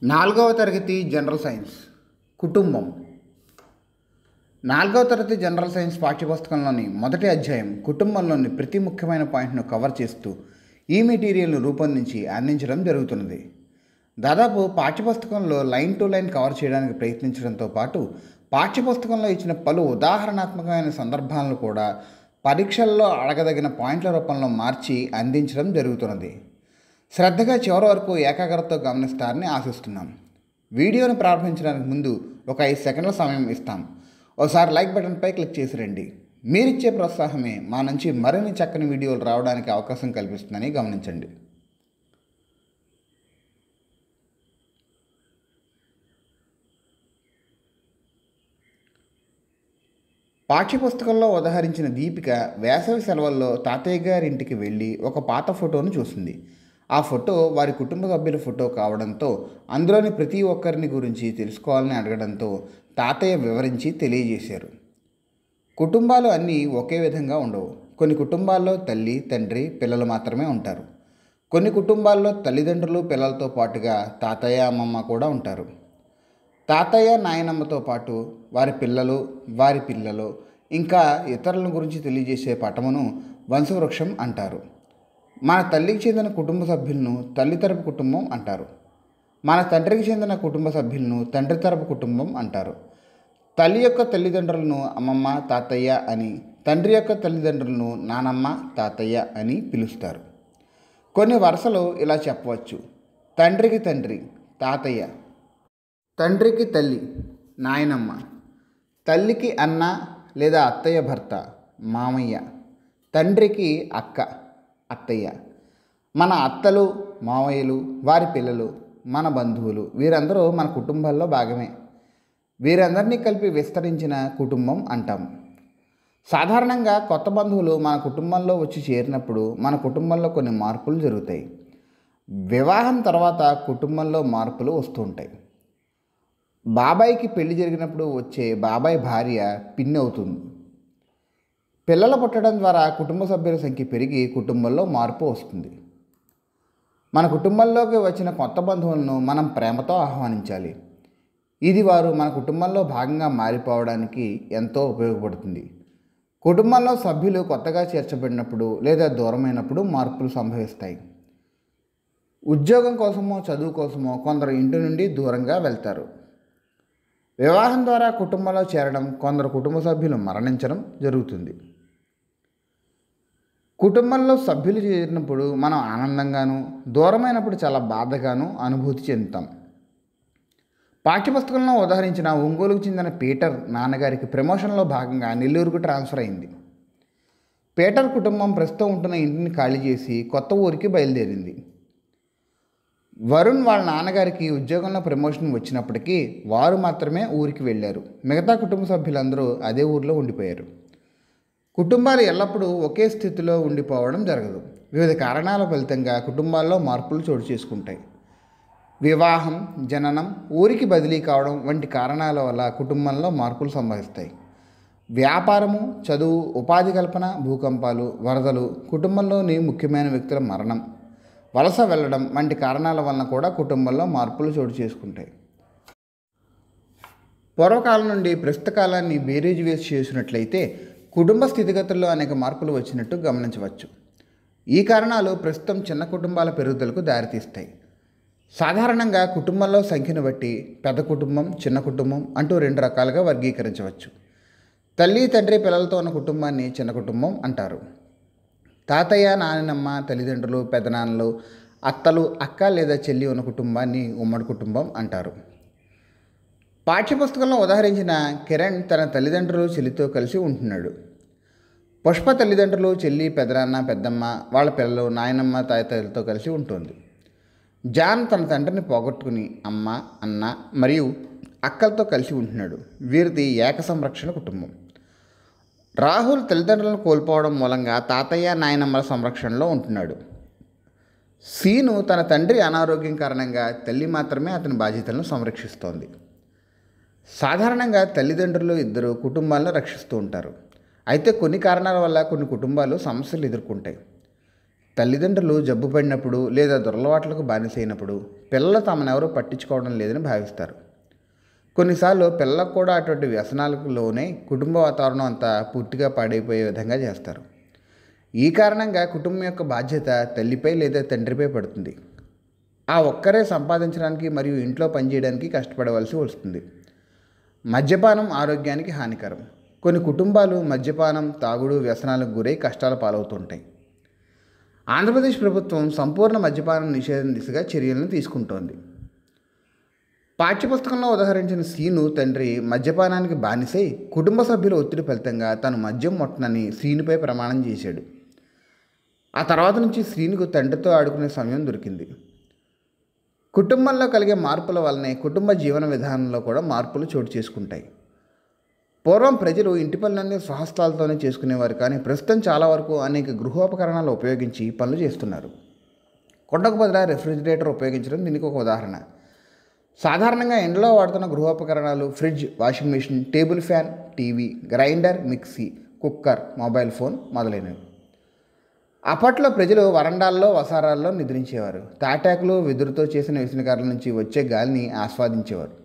నాలుగవ తరగతి general science కుటుంబం. నాలుగవ తరగతి జనరల్ సైన్స్ పాఠ్యపుస్తకంలోని మొదటి అధ్యాయం కుటుంబంలోని ప్రతి ముఖ్యమైన పాయింట్ను కవర్ చేస్తూ ఈ మెటీరియల్ను రూపొందించి అందించడం జరుగుతున్నది. దాదాపు పాఠ్యపుస్తకంలో లైన్ టు లైన్ కవర్ చేయడానికి ప్రయత్నించడంతో పాటు పాఠ్యపుస్తకంలో ఇచ్చిన పలు ఉదాహరణాత్మకమైన సందర్భాలను కూడా పరీక్షల్లో అడగదగిన పాయింట్ల రూపంలో మార్చి అందించడం జరుగుతున్నది. శ్రద్ధగా చివరి వరకు ఏకాగ్రతతో గమనిస్తారని ఆశిస్తున్నాం. వీడియోను ప్రారంభించడానికి ముందు ఒక 5 సెకండ్ల సమయం ఇస్తాం. ఒకసారి లైక్ బటన్పై క్లిక్ చేసి రండి. మీరిచ్చే ప్రోత్సాహమే మా నుంచి మరిన్ని చక్కని వీడియోలు రావడానికి అవకాశం కల్పిస్తుందని గమనించండి. పాఠ్యపుస్తకంలో ఉదహరించిన దీపిక వేసవి సెలవుల్లో తాతయ్య గారింటికి వెళ్ళి ఒక పాత ఫోటోను చూసింది. ఆ ఫోటో వారి కుటుంబ సభ్యుల ఫోటో కావడంతో అందులోని ప్రతి ఒక్కరిని గురించి తెలుసుకోవాలని అడగడంతో తాతయ్య వివరించి తెలియజేశారు. కుటుంబాలు అన్నీ ఒకే విధంగా ఉండవు. కొన్ని కుటుంబాల్లో తల్లి, తండ్రి, పిల్లలు మాత్రమే ఉంటారు. కొన్ని కుటుంబాల్లో తల్లిదండ్రులు, పిల్లలతో పాటుగా తాతయ్య, అమ్మమ్మ కూడా ఉంటారు. తాతయ్య, నాయనమ్మతో పాటు వారి పిల్లలు ఇంకా ఇతరుల గురించి తెలియజేసే పటమును వంశవృక్షం అంటారు. మన తల్లికి చెందిన కుటుంబ సభ్యులను తల్లి తరపు కుటుంబం అంటారు. మన తండ్రికి చెందిన కుటుంబ సభ్యులను తండ్రి తరపు కుటుంబం అంటారు. తల్లి యొక్క తల్లిదండ్రులను అమ్మమ్మ, తాతయ్య అని, తండ్రి యొక్క తల్లిదండ్రులను నానమ్మ, తాతయ్య అని పిలుస్తారు. కొన్ని వరుసలు ఇలా చెప్పవచ్చు: తండ్రికి తండ్రి, తాతయ్య; తండ్రికి తల్లి, నాయనమ్మ; తల్లికి అన్న లేదా అత్తయ్య భర్త, మామయ్య; తండ్రికి అక్క, అత్తయ్య. మన అత్తలు, మామయ్యలు, వారి పిల్లలు, మన బంధువులు వీరందరూ మన కుటుంబాల్లో భాగమే. వీరందరినీ కలిపి విస్తరించిన కుటుంబం అంటాం. సాధారణంగా కొత్త బంధువులు మన కుటుంబంలో వచ్చి చేరినప్పుడు మన కుటుంబంలో కొన్ని మార్పులు జరుగుతాయి. వివాహం తర్వాత కుటుంబంలో మార్పులు వస్తుంటాయి. బాబాయికి పెళ్లి జరిగినప్పుడు వచ్చే బాబాయ్ భార్య పిన్ని అవుతుంది. పిల్లలు పుట్టడం ద్వారా కుటుంబ సభ్యుల సంఖ్య పెరిగి కుటుంబంలో మార్పు వస్తుంది. మన కుటుంబంలోకి వచ్చిన కొత్త బంధువులను మనం ప్రేమతో ఆహ్వానించాలి. ఇది వారు మన కుటుంబంలో భాగంగా మారిపోవడానికి ఎంతో ఉపయోగపడుతుంది. కుటుంబంలో సభ్యులు కొత్తగా చేర్చబడినప్పుడు లేదా దూరమైనప్పుడు మార్పులు సంభవిస్తాయి. ఉద్యోగం కోసమో చదువు కోసమో కొందరు ఇంటి నుండి దూరంగా వెళ్తారు. వివాహం ద్వారా కుటుంబంలో చేరడం, కొందరు కుటుంబ సభ్యులు మరణించడం జరుగుతుంది. కుటుంబంలో సభ్యులు చేరినప్పుడు మనం ఆనందంగాను, దూరమైనప్పుడు చాలా బాధగాను అనుభూతి చెందుతాం. పాఠ్యపుస్తకంలో ఉదాహరించిన ఒంగోలుకు చెందిన పీటర్ నాన్నగారికి ప్రమోషన్లో భాగంగా నెల్లూరుకు ట్రాన్స్ఫర్ అయింది. పీటర్ కుటుంబం ప్రస్తుతం ఉంటున్న ఇంటిని ఖాళీ చేసి కొత్త ఊరికి బయలుదేరింది. వరుణ్ వాళ్ళ నాన్నగారికి ఉద్యోగంలో ప్రమోషన్ వచ్చినప్పటికీ వారు మాత్రమే ఊరికి వెళ్ళారు. మిగతా కుటుంబ సభ్యులందరూ అదే ఊరిలో ఉండిపోయారు. కుటుంబాలు ఎల్లప్పుడూ ఒకే స్థితిలో ఉండిపోవడం జరగదు. వివిధ కారణాల ఫలితంగా కుటుంబాల్లో మార్పులు చోటు చేసుకుంటాయి. వివాహం, జననం, ఊరికి బదిలీ కావడం వంటి కారణాల వల్ల కుటుంబంలో మార్పులు సంభవిస్తాయి. వ్యాపారము, చదువు, ఉపాధి కల్పన, భూకంపాలు, వరదలు, కుటుంబంలోని ముఖ్యమైన వ్యక్తుల మరణం, వలస వెళ్ళడం వంటి కారణాల వలన కూడా కుటుంబంలో మార్పులు చోటు చేసుకుంటాయి. పూర్వకాలం నుండి ప్రస్తుత కాలాన్ని బేరీజు వేసి చేసినట్లయితే కుటుంబ స్థితిగతుల్లో అనేక మార్పులు వచ్చినట్టు గమనించవచ్చు. ఈ కారణాలు ప్రస్తుతం చిన్న కుటుంబాల పెరుగుదలకు దారితీస్తాయి. సాధారణంగా కుటుంబంలో సంఖ్యను బట్టి పెద్ద కుటుంబం, చిన్న కుటుంబం అంటూ 2 రకాలుగా వర్గీకరించవచ్చు. తల్లి, తండ్రి, పిల్లలతో ఉన్న కుటుంబాన్ని చిన్న కుటుంబం అంటారు. తాతయ్య, నాన్నమ్మ, తల్లిదండ్రులు, పెదనాన్నలు, అత్తలు, అక్క లేదా చెల్లి ఉన్న కుటుంబాన్ని ఉమ్మడి కుటుంబం అంటారు. పాఠ్యపుస్తకంలో ఉదాహరించిన కిరణ్ తన తల్లిదండ్రులు, చెల్లితో కలిసి ఉంటున్నాడు. పుష్ప తల్లిదండ్రులు, చెల్లి, పెదనాన్న, పెద్దమ్మ, వాళ్ళ పిల్లలు, నాయనమ్మ, తాతయ్యలతో కలిసి ఉంటుంది. జాన్ తన తండ్రిని పోగొట్టుకుని అమ్మ, అన్న మరియు అక్కలతో కలిసి ఉంటున్నాడు. వీరిది ఏక సంరక్షణ కుటుంబం. రాహుల్ తల్లిదండ్రులను కోల్పోవడం మూలంగా తాతయ్య, నాయనమ్మల సంరక్షణలో ఉంటున్నాడు. సీను తన తండ్రి అనారోగ్యం కారణంగా తల్లి మాత్రమే అతని బాధ్యతలను సంరక్షిస్తోంది. సాధారణంగా తల్లిదండ్రులు ఇద్దరు కుటుంబాలను రక్షిస్తూ ఉంటారు. అయితే కొన్ని కారణాల వల్ల కొన్ని కుటుంబాలు సమస్యలు ఎదుర్కొంటాయి. తల్లిదండ్రులు జబ్బు పడినప్పుడు లేదా దురలవాట్లకు బానిసైనప్పుడు పిల్లలు తమనెవరూ పట్టించుకోవడం లేదని భావిస్తారు. కొన్నిసార్లు పిల్లలకు కూడా అటువంటి వ్యసనాలలోనే కుటుంబ వాతావరణం అంతా పూర్తిగా పాడైపోయే విధంగా చేస్తారు. ఈ కారణంగా కుటుంబం యొక్క బాధ్యత తల్లిపై లేదా తండ్రిపై పడుతుంది. ఆ ఒక్కరే సంపాదించడానికి మరియు ఇంట్లో పనిచేయడానికి కష్టపడవలసి వస్తుంది. మద్యపానం ఆరోగ్యానికి హానికరం. కొన్ని కుటుంబాలు మద్యపానం, తాగుడు, వ్యసనాలకు గురై కష్టాల పాలవుతుంటాయి. ఆంధ్రప్రదేశ్ ప్రభుత్వం సంపూర్ణ మద్యపానం నిషేధం దిశగా చర్యలను తీసుకుంటోంది. పాఠ్యపుస్తకంలో ఉదహరించిన సీను తండ్రి మద్యపానానికి బానిసై కుటుంబ సభ్యుల ఒత్తిడి ఫలితంగా తను మద్యం మొట్టనని శ్రీనుపై ప్రమాణం చేశాడు. ఆ తర్వాత నుంచి శ్రీనుకు తండ్రితో ఆడుకునే సమయం దొరికింది. కుటుంబంలో కలిగే మార్పుల వల్లనే కుటుంబ జీవన విధానంలో కూడా మార్పులు చోటు చేసుకుంటాయి. పూర్వం ప్రజలు ఇంటి పనులన్నీ స్వహస్తాలతోనే చేసుకునేవారు, కానీ ప్రస్తుతం చాలా వరకు అనేక గృహోపకరణాలు ఉపయోగించి పనులు చేస్తున్నారు. కుండకు బదులు రెఫ్రిజిరేటర్ ఉపయోగించడం దీనికి ఒక ఉదాహరణ. సాధారణంగా ఇంట్లో వాడుతున్న గృహోపకరణాలు fridge, washing machine, table fan, TV, grinder, mixie, cooker, mobile phone మొదలైనవి. అప్పట్లో ప్రజలు వరండాల్లో, వసారాల్లో నిద్రించేవారు. తాటాకులు, వెదురుతో చేసిన విసనకర్రల నుంచి వచ్చే గాలిని ఆస్వాదించేవారు.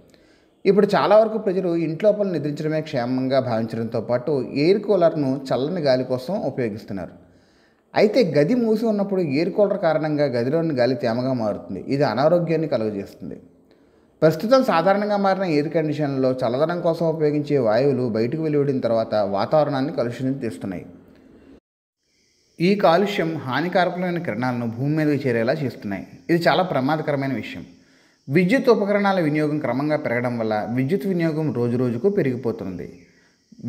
ఇప్పుడు చాలా వరకు ప్రజలు ఇంట్లోపల నిద్రించడమే క్షేమంగా భావించడంతో పాటు ఎయిర్ కూలర్ను చల్లని గాలి కోసం ఉపయోగిస్తున్నారు. అయితే గది మూసి ఉన్నప్పుడు ఎయిర్ కూలర్ కారణంగా గదిలోని గాలి తేమగా మారుతుంది. ఇది అనారోగ్యాన్ని కలుగజేస్తుంది. ప్రస్తుతం సాధారణంగా మారిన ఎయిర్ కండిషన్లో చల్లదనం కోసం ఉపయోగించే వాయువులు బయటకు వెలువడిన తర్వాత వాతావరణాన్ని కలుషితం చేస్తున్నాయి. ఈ కాలుష్యం హానికారకమైన కిరణాలను భూమి మీదకి చేరేలా చేస్తున్నాయి. ఇది చాలా ప్రమాదకరమైన విషయం. విద్యుత్ ఉపకరణాల వినియోగం క్రమంగా పెరగడం వల్ల విద్యుత్ వినియోగం రోజురోజుకు పెరిగిపోతుంది.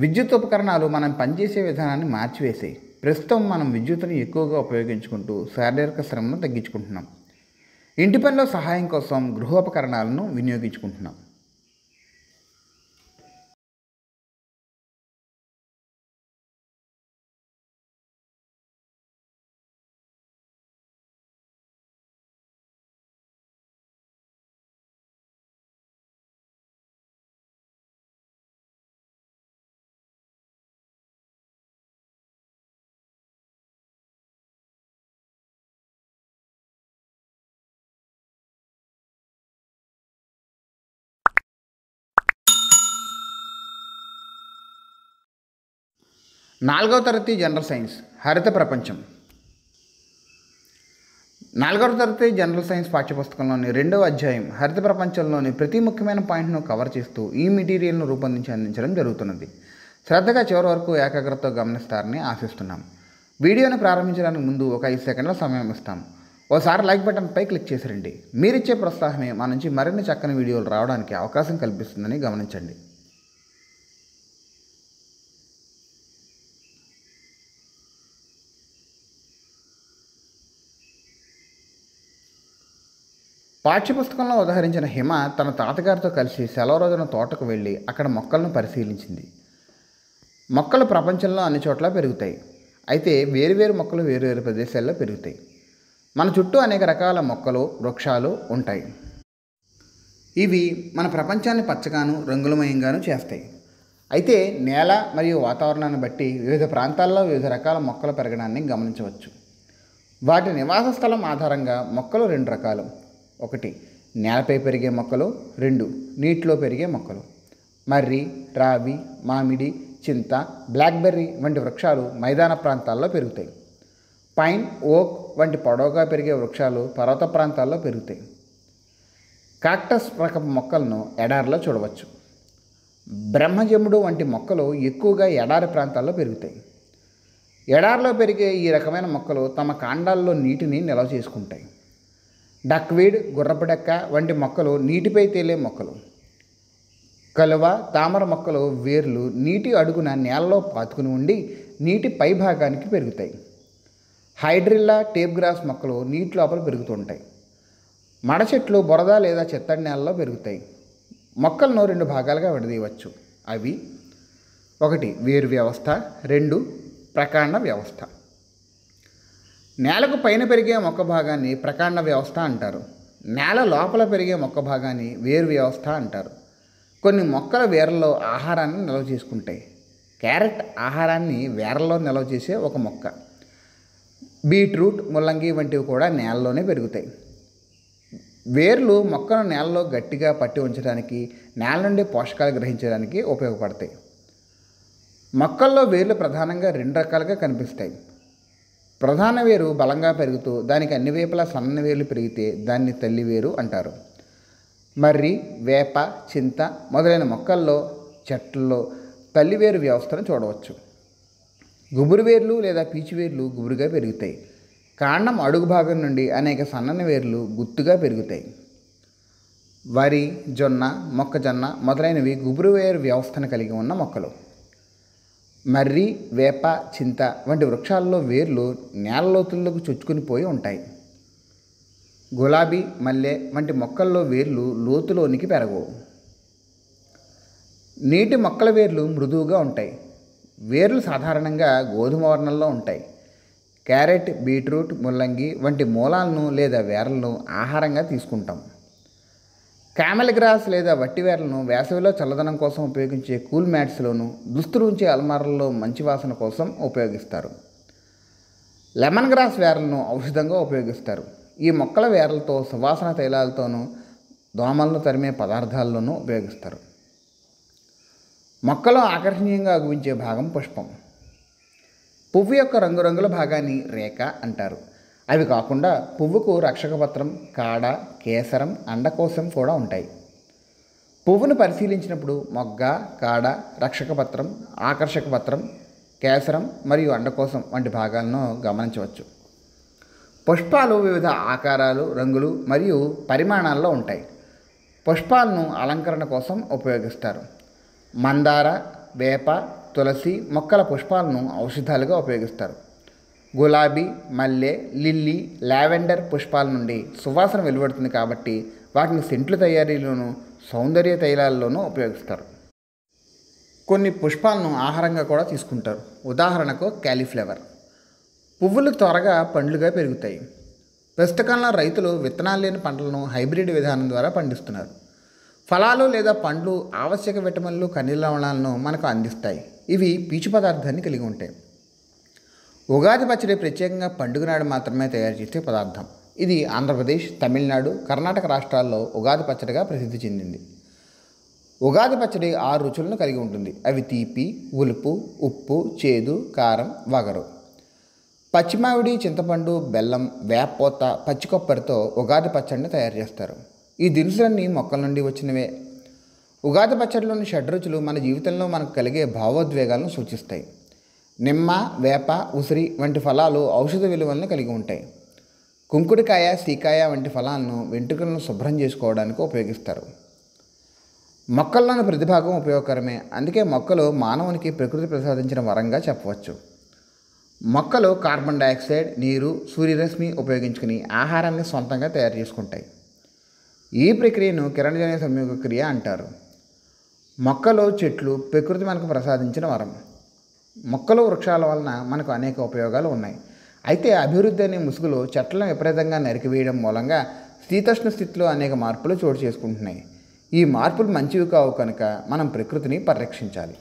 విద్యుత్ ఉపకరణాలు మనం పనిచేసే విధానాన్ని మార్చివేసాయి. ప్రస్తుతం మనం విద్యుత్తుని ఎక్కువగా ఉపయోగించుకుంటూ శారీరక శ్రమను తగ్గించుకుంటున్నాం. ఇంటి పనిలో సహాయం కోసం గృహోపకరణాలను వినియోగించుకుంటున్నాం. నాలుగవ తరగతి జనరల్ సైన్స్ హరిత ప్రపంచం. 4వ తరగతి జనరల్ సైన్స్ పాఠ్యపుస్తకంలోని 2వ అధ్యాయం హరిత ప్రపంచంలోని ప్రతి ముఖ్యమైన పాయింట్ను కవర్ చేస్తూ ఈ మెటీరియల్ను రూపొందించి అందించడం జరుగుతున్నది. శ్రద్ధగా చివరి వరకు ఏకాగ్రతతో గమనిస్తారని ఆశిస్తున్నాం. వీడియోని ప్రారంభించడానికి ముందు ఒక 5 సెకండ్ల సమయం ఇస్తాం. ఓసారి లైక్ బటన్పై క్లిక్ చేసిరండి. మీరిచ్చే ప్రోత్సాహమే మా నుంచి మరిన్ని చక్కని వీడియోలు రావడానికి అవకాశం కల్పిస్తుందని గమనించండి. పాఠ్యపుస్తకంలో ఉదహరించిన హిమ తన తాతగారితో కలిసి సెలవు రోజున తోటకు వెళ్ళి అక్కడ మొక్కలను పరిశీలించింది. మొక్కలు ప్రపంచంలో అన్ని చోట్ల పెరుగుతాయి. అయితే వేరువేరు మొక్కలు వేరువేరు ప్రదేశాల్లో పెరుగుతాయి. మన చుట్టూ అనేక రకాల మొక్కలు, వృక్షాలు ఉంటాయి. ఇవి మన ప్రపంచాన్ని పచ్చగాను రంగులమయంగాను చేస్తాయి. అయితే నేల మరియు వాతావరణాన్ని బట్టి వివిధ ప్రాంతాల్లో వివిధ రకాల మొక్కలు పెరగడాన్ని గమనించవచ్చు. వాటి నివాస స్థలం ఆధారంగా మొక్కలు 2 రకాలు. 1 నేలపై పెరిగే మొక్కలు, 2 నీటిలో పెరిగే మొక్కలు. మర్రి, రావి, మామిడి, చింత, బ్లాక్బెర్రీ వంటి వృక్షాలు మైదాన ప్రాంతాల్లో పెరుగుతాయి. పైన్, ఓక్ వంటి పొడవుగా పెరిగే వృక్షాలు పర్వత ప్రాంతాల్లో పెరుగుతాయి. కాక్టస్ రకపు మొక్కలను ఎడారిలో చూడవచ్చు. బ్రహ్మజముడు వంటి మొక్కలు ఎక్కువగా ఎడారి ప్రాంతాల్లో పెరుగుతాయి. ఎడారిలో పెరిగే ఈ రకమైన మొక్కలు తమ కాండాల్లో నీటిని నిల్వ చేసుకుంటాయి. డక్వీడ్, గుర్రపు డెక్క వంటి మొక్కలు నీటిపై తేలే మొక్కలు. కలువ, తామర మొక్కలు వేర్లు నీటి అడుగున నేలలో పాతుకుని ఉండి నీటి పై భాగానికి పెరుగుతాయి. హైడ్రిల్లా, టేప్ గ్రాస్ మొక్కలు నీటి లోపల పెరుగుతుంటాయి. మడ చెట్లు బురద లేదా చిత్తడి నేలలో పెరుగుతాయి. మొక్కలను 2 భాగాలుగా విడదీయవచ్చు. అవి 1 వేరు వ్యవస్థ, 2 ప్రకాండ వ్యవస్థ. నేలకు పైన పెరిగే మొక్క భాగాన్ని ప్రకాండ వ్యవస్థ అంటారు. నేల లోపల పెరిగే మొక్క భాగాన్ని వేరు వ్యవస్థ అంటారు. కొన్ని మొక్కల వేర్లలో ఆహారాన్ని నిల్వ చేసుకుంటాయి. క్యారెట్ ఆహారాన్ని వేర్లలో నిల్వ చేసే ఒక మొక్క. బీట్రూట్, ముల్లంగి వంటివి కూడా నేలలోనే పెరుగుతాయి. వేర్లు మొక్కను నేలలో గట్టిగా పట్టి ఉంచడానికి, నేల నుండి పోషకాలు గ్రహించడానికి ఉపయోగపడతాయి. మొక్కల్లో వేర్లు ప్రధానంగా 2 రకాలుగా కనిపిస్తాయి. ప్రధాన వేరు బలంగా పెరుగుతూ దానికి అన్ని వైపులా సన్న వేర్లు పెరిగితే దాన్ని తల్లి వేరు అంటారు. మర్రి, వేప, చింత మొదలైన మొక్కల్లో, చెట్లలో తల్లి వేరు వ్యవస్థను చూడవచ్చు. గుబురు వేర్లు లేదా పీచు వేర్లు గుబురుగా పెరుగుతాయి. కాండం అడుగు భాగం నుండి అనేక సన్నని వేర్లు గుత్తుగా పెరుగుతాయి. వరి, జొన్న, మొక్కజొన్న మొదలైనవి గుబురు వేరు వ్యవస్థను కలిగి ఉన్న మొక్కలు. మర్రి, వేప, చింత వంటి వృక్షాల్లో వేర్లు నేల లోతుల్లోకి చొచ్చుకుని పోయి ఉంటాయి. గులాబీ, మల్లె వంటి మొక్కల్లో వేర్లు లోతులోనికి పెరగవు. నీటి మొక్కల వేర్లు మృదువుగా ఉంటాయి. వేర్లు సాధారణంగా గోధుమ వర్ణంలో ఉంటాయి. క్యారెట్, బీట్రూట్, ముల్లంగి వంటి మూలాలను లేదా వేర్లను ఆహారంగా తీసుకుంటాం. క్యామెల్ గ్రాస్ లేదా వట్టి వేర్లను వేసవిలో చల్లదనం కోసం ఉపయోగించే కూల్ మ్యాట్స్లోను, దుస్తులు ఉంచే అల్మారాల్లో మంచి వాసన కోసం ఉపయోగిస్తారు. లెమన్ గ్రాస్ వేర్లను ఔషధంగా ఉపయోగిస్తారు. ఈ మొక్కల వేర్లతో సువాసన తైలాలతోనూ, దోమలను తరిమే పదార్థాల్లోనూ ఉపయోగిస్తారు. మొక్కలో ఆకర్షణీయంగా అగుపించే భాగం పుష్పం. పువ్వు యొక్క రంగురంగుల భాగాన్ని రేఖ అంటారు. అవి కాకుండా పువ్వుకు రక్షకపత్రం, కాడ, కేసరం, అండకోశం కూడా ఉంటాయి. పువ్వును పరిశీలించినప్పుడు మొగ్గ, కాడ, రక్షకపత్రం, ఆకర్షకపత్రం, కేసరం మరియు అండకోశం వంటి భాగాలను గమనించవచ్చు. పుష్పాలు వివిధ ఆకారాలు, రంగులు మరియు పరిమాణాల్లో ఉంటాయి. పుష్పాలను అలంకరణ కోసం ఉపయోగిస్తారు. మందార, వేప, తులసి మొక్కల పుష్పాలను ఔషధాలుగా ఉపయోగిస్తారు. గులాబీ, మల్లె, లిల్లీ, లావెండర్ పుష్పాల నుండి సువాసన వెలువడుతుంది కాబట్టి వాటిని సెంట్ల తయారీలోనూ, సౌందర్య తైలాల్లోనూ ఉపయోగిస్తారు. కొన్ని పుష్పాలను ఆహారంగా కూడా తీసుకుంటారు. ఉదాహరణకు క్యాలీఫ్లవర్. పువ్వులు త్వరగా పండ్లుగా పెరుగుతాయి. ప్రస్తుతకాలంలో రైతులు విత్తనాలు లేని పంటలను హైబ్రిడ్ విధానం ద్వారా పండిస్తున్నారు. ఫలాలు లేదా పండ్లు ఆవశ్యక విటమిన్లు, ఖనిజ లవణాలను మనకు అందిస్తాయి. ఇవి పీచు పదార్థాన్ని కలిగి ఉంటాయి. ఉగాది పచ్చడి ప్రత్యేకంగా పండుగ నాడు మాత్రమే తయారు చేసే పదార్థం. ఇది ఆంధ్రప్రదేశ్, తమిళనాడు, కర్ణాటక రాష్ట్రాల్లో ఉగాది పచ్చడిగా ప్రసిద్ధి చెందింది. ఉగాది పచ్చడి 6 రుచులను కలిగి ఉంటుంది. అవి తీపి, ఉలుపు, ఉప్పు, చేదు, కారం, వగరు. పచ్చిమామిడి, చింతపండు, బెల్లం, వేపపోత, పచ్చి కొబ్బరితో ఉగాది పచ్చడిని తయారు చేస్తారు. ఈ దినుసులన్నీ మొక్కల నుండి వచ్చినవే. ఉగాది పచ్చడిలోని షడ్రుచులు మన జీవితంలో మనకు కలిగే భావోద్వేగాలను సూచిస్తాయి. నిమ్మ, వేప, ఉసిరి వంటి ఫలాలు ఔషధ విలువలను కలిగి ఉంటాయి. కుంకుడికాయ, సీకాయ వంటి ఫలాలను వెంట్రుకలను శుభ్రం చేసుకోవడానికి ఉపయోగిస్తారు. మొక్కల్లోని ప్రతిభాగం ఉపయోగకరమే. అందుకే మొక్కలు మానవునికి ప్రకృతి ప్రసాదించిన వరంగా చెప్పవచ్చు. మొక్కలు కార్బన్ డయాక్సైడ్, నీరు, సూర్యరశ్మి ఉపయోగించుకుని ఆహారాన్ని సొంతంగా తయారు చేసుకుంటాయి. ఈ ప్రక్రియను కిరణజన్య సంయోగ క్రియ అంటారు. మొక్కలు, చెట్లు ప్రకృతి మనకు ప్రసాదించిన వరం. మొక్కలు, వృక్షాల వలన మనకు అనేక ఉపయోగాలు ఉన్నాయి. అయితే అభివృద్ధి అనే ముసుగులో చెట్లను విపరీతంగా నరికివేయడం మూలంగా శీతోష్ణ స్థితిలో అనేక మార్పులు చోటు చేసుకుంటున్నాయి. ఈ మార్పులు మంచివి కావు కనుక మనం ప్రకృతిని పరిరక్షించాలి.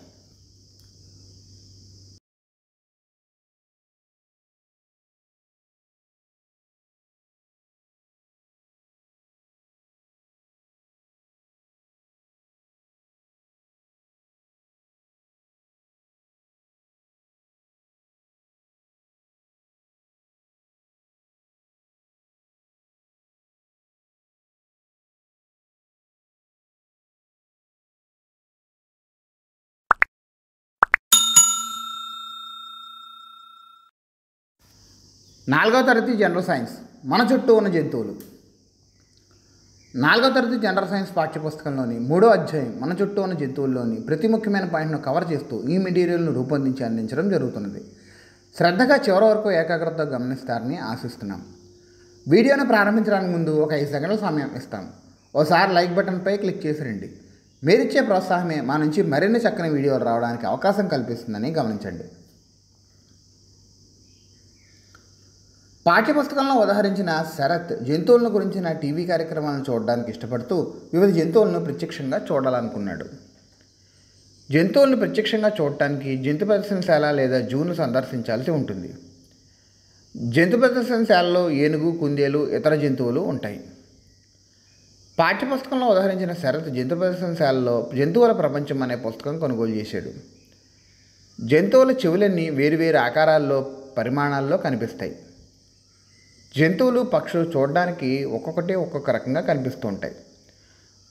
నాలుగవ తరగతి జనరల్ సైన్స్, మన చుట్టూ ఉన్న జంతువులు. 4వ తరగతి జనరల్ సైన్స్ పాఠ్యపుస్తకంలోని 3వ అధ్యాయం మన చుట్టూ ఉన్న జంతువుల్లోని ప్రతి ముఖ్యమైన పాయింట్ను కవర్ చేస్తూ ఈ మెటీరియల్ను రూపొందించి అందించడం జరుగుతున్నది. శ్రద్ధగా చివరి వరకు ఏకాగ్రతతో గమనిస్తారని ఆశిస్తున్నాం. వీడియోను ప్రారంభించడానికి ముందు ఒక 5 సెకండ్ల సమయం ఇస్తాం. ఓసారి లైక్ బటన్పై క్లిక్ చేసి రండి. మీరిచ్చే ప్రోత్సాహమే మా నుంచి మరిన్ని చక్కని వీడియోలు రావడానికి అవకాశం కల్పిస్తుందని గమనించండి. పాఠ్యపుస్తకంలో ఉదహరించిన శరత్ జంతువులను గురించిన టీవీ కార్యక్రమాలను చూడడానికి ఇష్టపడుతూ వివిధ జంతువులను ప్రత్యక్షంగా చూడాలనుకున్నాడు. జంతువులను ప్రత్యక్షంగా చూడటానికి జంతు ప్రదర్శనశాల లేదా జూను సందర్శించాల్సి ఉంటుంది. జంతు ప్రదర్శనశాలలో ఏనుగు, కుందేలు, ఇతర జంతువులు ఉంటాయి. పాఠ్యపుస్తకంలో ఉదహరించిన శరత్ జంతు ప్రదర్శనశాలలో జంతువుల ప్రపంచం అనే పుస్తకం కొనుగోలు చేశాడు. జంతువుల చెవులన్నీ వేరువేరు ఆకారాల్లో, పరిమాణాల్లో కనిపిస్తాయి. జంతువులు, పక్షులు చూడడానికి ఒక్కొక్కటి ఒక్కొక్క రకంగా కనిపిస్తూ ఉంటాయి.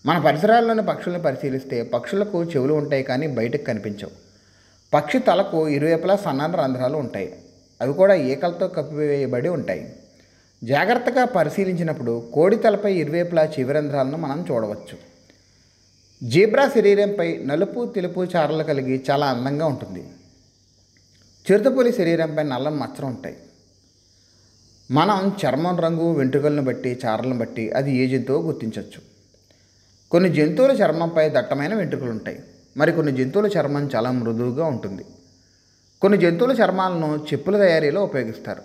మన పరిసరాల్లోని పక్షులను పరిశీలిస్తే పక్షులకు చెవులు ఉంటాయి కానీ బయటకు కనిపించవు. పక్షి తలకు ఇరువైపులా సన్నని రంధ్రాలు ఉంటాయి. అవి కూడా ఈకలతో కప్పివేయబడి ఉంటాయి. జాగ్రత్తగా పరిశీలించినప్పుడు కోడి తలపై ఇరువైపులా చెవి రంధ్రాలను మనం చూడవచ్చు. జీబ్రా శరీరంపై నలుపు, తెలుపు చారలు కలిగి చాలా అందంగా ఉంటుంది. చిరుతపులి శరీరంపై నల్లని మచ్చలు ఉంటాయి. మనం చర్మం రంగు, వెంట్రుకలను బట్టి, చారలను బట్టి అది ఏ జంతువో గుర్తించవచ్చు. కొన్ని జంతువుల చర్మంపై దట్టమైన వెంట్రుకలు ఉంటాయి. మరికొన్ని జంతువుల చర్మం చాలా మృదువుగా ఉంటుంది. కొన్ని జంతువుల చర్మాలను చెప్పుల తయారీలో ఉపయోగిస్తారు.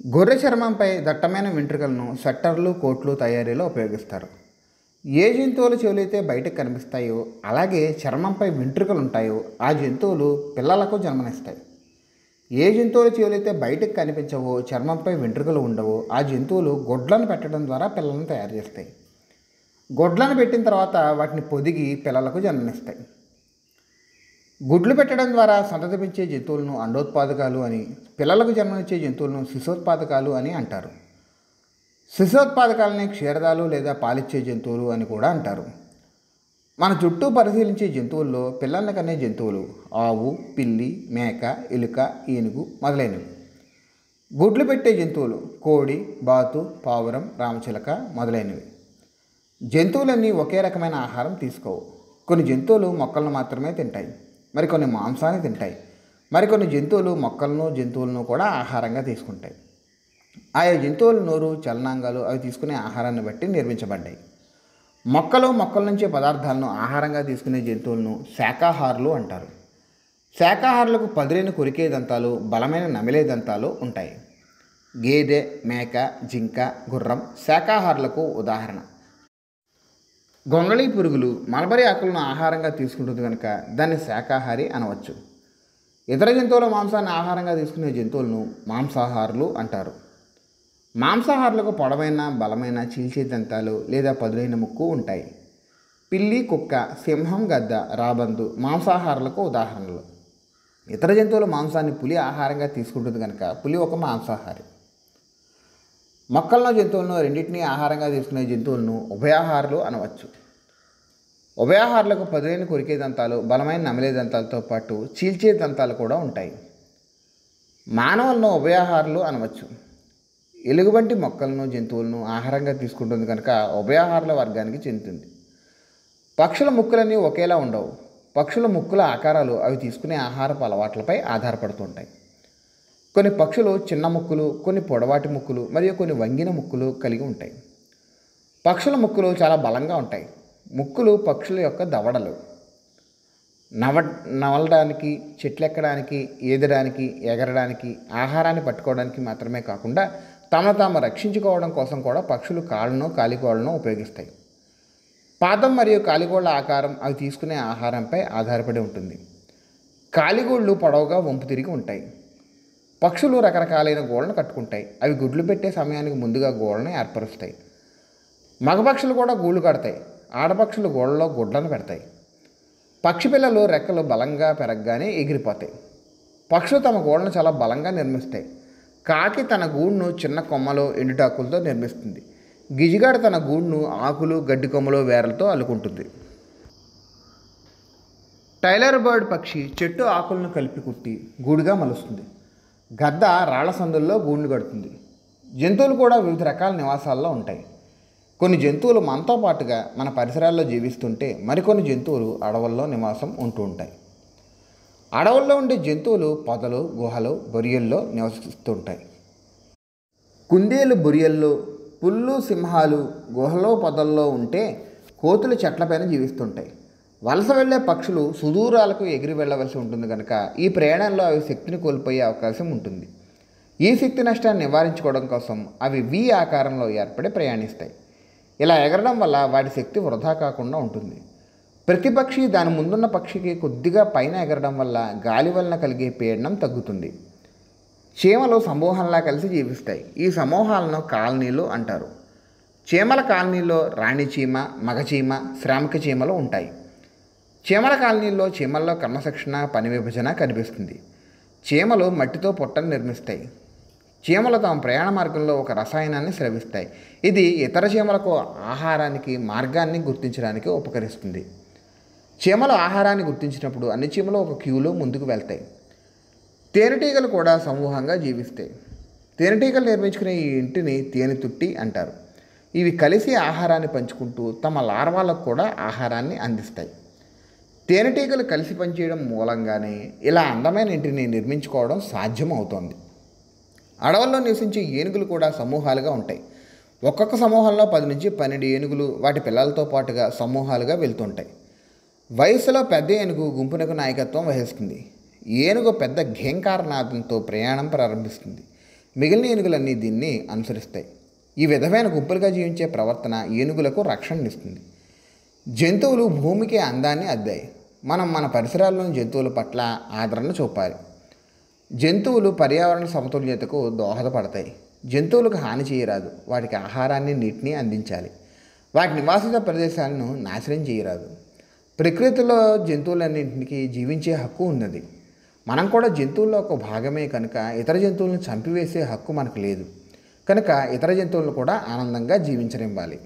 గొర్రె చర్మంపై దట్టమైన వెంట్రుకలను స్వెట్టర్లు, కోట్లు తయారీలో ఉపయోగిస్తారు. ఏ జంతువుల చెవులైతే బయటకు కనిపిస్తాయో, అలాగే చర్మంపై వెంట్రుకలు ఉంటాయో ఆ జంతువులు పిల్లలకు జన్మనిస్తాయి. ఏ జంతువుల చెవులైతే బయటకు కనిపించవో, చర్మంపై వెంట్రుకలు ఉండవో ఆ జంతువులు గొడ్లను పెట్టడం ద్వారా పిల్లలను తయారు చేస్తాయి. గొడ్లను పెట్టిన తర్వాత వాటిని పొదిగి పిల్లలకు జన్మనిస్తాయి. గుడ్లు పెట్టడం ద్వారా సంతతి పెంచే జంతువులను అండోత్పాదకాలు అని, పిల్లలకు జన్మనిచ్చే జంతువులను శిశోత్పాదకాలు అని అంటారు. శిశోత్పాదకాలని క్షీరదాలు లేదా పాలిచ్చే జంతువులు అని కూడా అంటారు. మన చుట్టూ పరిశీలించే జంతువుల్లో పిల్లల్ని కనే జంతువులు ఆవు, పిల్లి, మేక, ఎలుక, ఏనుగు మొదలైనవి. గుడ్లు పెట్టే జంతువులు కోడి, బాతు, పావురం, రామచిలక మొదలైనవి. జంతువులన్నీ ఒకే రకమైన ఆహారం తీసుకోవు. కొన్ని జంతువులు మొక్కలను మాత్రమే తింటాయి. మరికొన్ని మాంసాన్ని తింటాయి. మరికొన్ని జంతువులు జంతువులను కూడా ఆహారంగా తీసుకుంటాయి. ఆయా జంతువుల నోరు, చలనాంగాలు అవి తీసుకునే ఆహారాన్ని బట్టి నిర్మించబడ్డాయి. మొక్కల నుంచి పదార్థాలను ఆహారంగా తీసుకునే జంతువులను శాకాహారులు అంటారు. శాకాహారులకు పదులైన కొరికే దంతాలు, బలమైన నమిలే దంతాలు ఉంటాయి. గేదె, మేక, జింక, గుర్రం శాకాహారులకు ఉదాహరణ. గొంగళి పురుగులు మల్బరీ ఆకులను ఆహారంగా తీసుకుంటుంది కనుక దాన్ని శాకాహారి అనవచ్చు. ఇతర జంతువుల మాంసాన్ని ఆహారంగా తీసుకునే జంతువులను మాంసాహారులు అంటారు. మాంసాహారులకు పొడవైన, బలమైన చీల్చే దంతాలు లేదా పదులైన ముక్కు ఉంటాయి. పిల్లి, కుక్క, సింహం, గద్ద, రాబందు మాంసాహారులకు ఉదాహరణలు. ఇతర జంతువుల మాంసాన్ని పులి ఆహారంగా తీసుకుంటుంది కనుక పులి ఒక మాంసాహారి. మొక్కలను, జంతువులను రెండింటినీ ఆహారంగా తీసుకునే జంతువులను ఉభయాహారులు అనవచ్చు. ఉభయాహారులకు పదులైన కొరికే దంతాలు, బలమైన నమిలే దంతాలతో పాటు చీల్చే దంతాలు కూడా ఉంటాయి. మానవులను ఉభయాహారులు అనవచ్చు. ఎలుగుబంటి మొక్కలను, జంతువులను ఆహారంగా తీసుకుంటుంది కనుక ఉభయాహారుల వర్గానికి చెందుతుంది. పక్షుల ముక్కులన్నీ ఒకేలా ఉండవు. పక్షుల ముక్కుల ఆకారాలు అవి తీసుకునే ఆహారపు అలవాట్లపై ఆధారపడుతుంటాయి. కొన్ని పక్షులు చిన్న ముక్కులు, కొన్ని పొడవాటి ముక్కులు మరియు కొన్ని వంగిన ముక్కులు కలిగి ఉంటాయి. పక్షుల ముక్కులు చాలా బలంగా ఉంటాయి. ముక్కులు పక్షుల యొక్క దవడలు. నవలడానికి, చెట్లెక్కడానికి, ఈదడానికి, ఎగరడానికి, ఆహారాన్ని పట్టుకోవడానికి మాత్రమే కాకుండా తమను తాము రక్షించుకోవడం కోసం కూడా పక్షులు కాళ్ళను, కాలిగోళ్లను ఉపయోగిస్తాయి. పాదం మరియు కాలిగోళ్ల ఆకారం అవి తీసుకునే ఆహారంపై ఆధారపడి ఉంటుంది. కాలిగోళ్ళు పొడవుగా వంపు తిరిగి ఉంటాయి. పక్షులు రకరకాలైన గోళ్ళను కట్టుకుంటాయి. అవి గుడ్లు పెట్టే సమయానికి ముందుగా గోళ్ళను ఏర్పరుస్తాయి. మగపక్షులు కూడా గూళ్ళు కడతాయి. ఆడపక్షులు గోళ్ళలో గుడ్లను పెడతాయి. పక్షి పిల్లలు రెక్కలు బలంగా పెరగగానే ఎగిరిపోతాయి. పక్షులు తమ గూళ్ళను చాలా బలంగా నిర్మిస్తాయి. కాకి తన గూడును చిన్న కొమ్మలో, ఎండుటాకులతో నిర్మిస్తుంది. గిజిగాడ తన గూడును ఆకులు, గడ్డి కొమ్మలో, వేర్లతో అల్లుకుంటుంది. టైలర్ బర్డ్ పక్షి చెట్టు ఆకులను కలిపి కుట్టి గూడుగా మలుస్తుంది. గద్ద రాళ్ల సందుల్లో గూళ్ళు కడుతుంది. జంతువులు కూడా వివిధ రకాల నివాసాల్లో ఉంటాయి. కొన్ని జంతువులు మనతో పాటుగా మన పరిసరాల్లో జీవిస్తుంటే మరికొన్ని జంతువులు అడవుల్లో నివాసం ఉంటూ ఉంటాయి. అడవుల్లో ఉండే జంతువులు పొదలు, గుహలు, బొరియల్లో నివసిస్తుంటాయి. కుందేలు బొరియల్లో, పుల్లు, సింహాలు గుహలో, పొదల్లో ఉంటే కోతులు చెట్లపైన జీవిస్తుంటాయి. వలస వెళ్లే పక్షులు సుదూరాలకు ఎగిరి వెళ్ళవలసి ఉంటుంది కనుక ఈ ప్రయాణంలో అవి శక్తిని కోల్పోయే అవకాశం ఉంటుంది. ఈ శక్తి నష్టాన్ని నివారించుకోవడం కోసం అవి వి ఆకారంలో ఏర్పడి ప్రయాణిస్తాయి. ఇలా ఎగరడం వల్ల వాటి శక్తి వృధా కాకుండా ఉంటుంది. ప్రతి పక్షి దాని ముందున్న పక్షికి కొద్దిగా పైన ఎగరడం వల్ల గాలి వలన కలిగే పీడనం తగ్గుతుంది. చీమలు సమూహంలా కలిసి జీవిస్తాయి. ఈ సమూహాలను కాలనీలు అంటారు. చీమల కాలనీలో రాణి చీమ, మగ చీమ, శ్రామిక చీమలు ఉంటాయి. చీమల కాలనీలో చీమల్లో క్రమశిక్షణ, పని విభజన కనిపిస్తుంది. చీమలు మట్టితో పుట్టను నిర్మిస్తాయి. చీమలు తమ ప్రయాణ మార్గంలో ఒక రసాయనాన్ని స్రవిస్తాయి. ఇది ఇతర చీమలకు ఆహారానికి మార్గాన్ని గుర్తించడానికి ఉపకరిస్తుంది. చీమలు ఆహారాన్ని గుర్తించినప్పుడు అన్ని చీమలు ఒక క్యూలో ముందుకు వెళ్తాయి. తేనెటీగలు కూడా సమూహంగా జీవిస్తాయి. తేనెటీగలు నిర్మించుకునే ఈ ఇంటిని తేనెతుట్టి అంటారు. ఇవి కలిసి ఆహారాన్ని పంచుకుంటూ తమ లార్వాలకు కూడా ఆహారాన్ని అందిస్తాయి. తేనెటీగలు కలిసి పనిచేయడం మూలంగానే ఇలా అందమైన ఇంటిని నిర్మించుకోవడం సాధ్యం అవుతోంది. అడవుల్లో నివసించే ఏనుగులు కూడా సమూహాలుగా ఉంటాయి. ఒక్కొక్క సమూహంలో 10 నుంచి 12 ఏనుగులు వాటి పిల్లలతో పాటుగా సమూహాలుగా వెళ్తుంటాయి. వయసులో పెద్ద ఏనుగు గుంపునకు నాయకత్వం వహిస్తుంది. ఏనుగు పెద్ద ఘేంకారనాదంతో ప్రయాణం ప్రారంభిస్తుంది. మిగిలిన ఏనుగులన్నీ దీన్ని అనుసరిస్తాయి. ఈ విధమైన గుంపులుగా జీవించే ప్రవర్తన ఏనుగులకు రక్షణనిస్తుంది. జంతువులు భూమికి అందాన్ని అద్దాయి. మనం మన పరిసరాల్లోని జంతువుల పట్ల ఆదరణ చూపాలి. జంతువులు పర్యావరణ సమతుల్యతకు దోహదపడతాయి. జంతువులకు హాని చేయరాదు. వాటికి ఆహారాన్ని, నీటిని అందించాలి. వాటి నివాసిత ప్రదేశాలను నాశనం చేయరాదు. ప్రకృతిలో జంతువులన్నింటికి జీవించే హక్కు ఉన్నది. మనం కూడా జంతువుల్లో ఒక భాగమే కనుక ఇతర జంతువులను చంపివేసే హక్కు మనకు లేదు. కనుక ఇతర జంతువులను కూడా ఆనందంగా జీవించనివ్వాలి.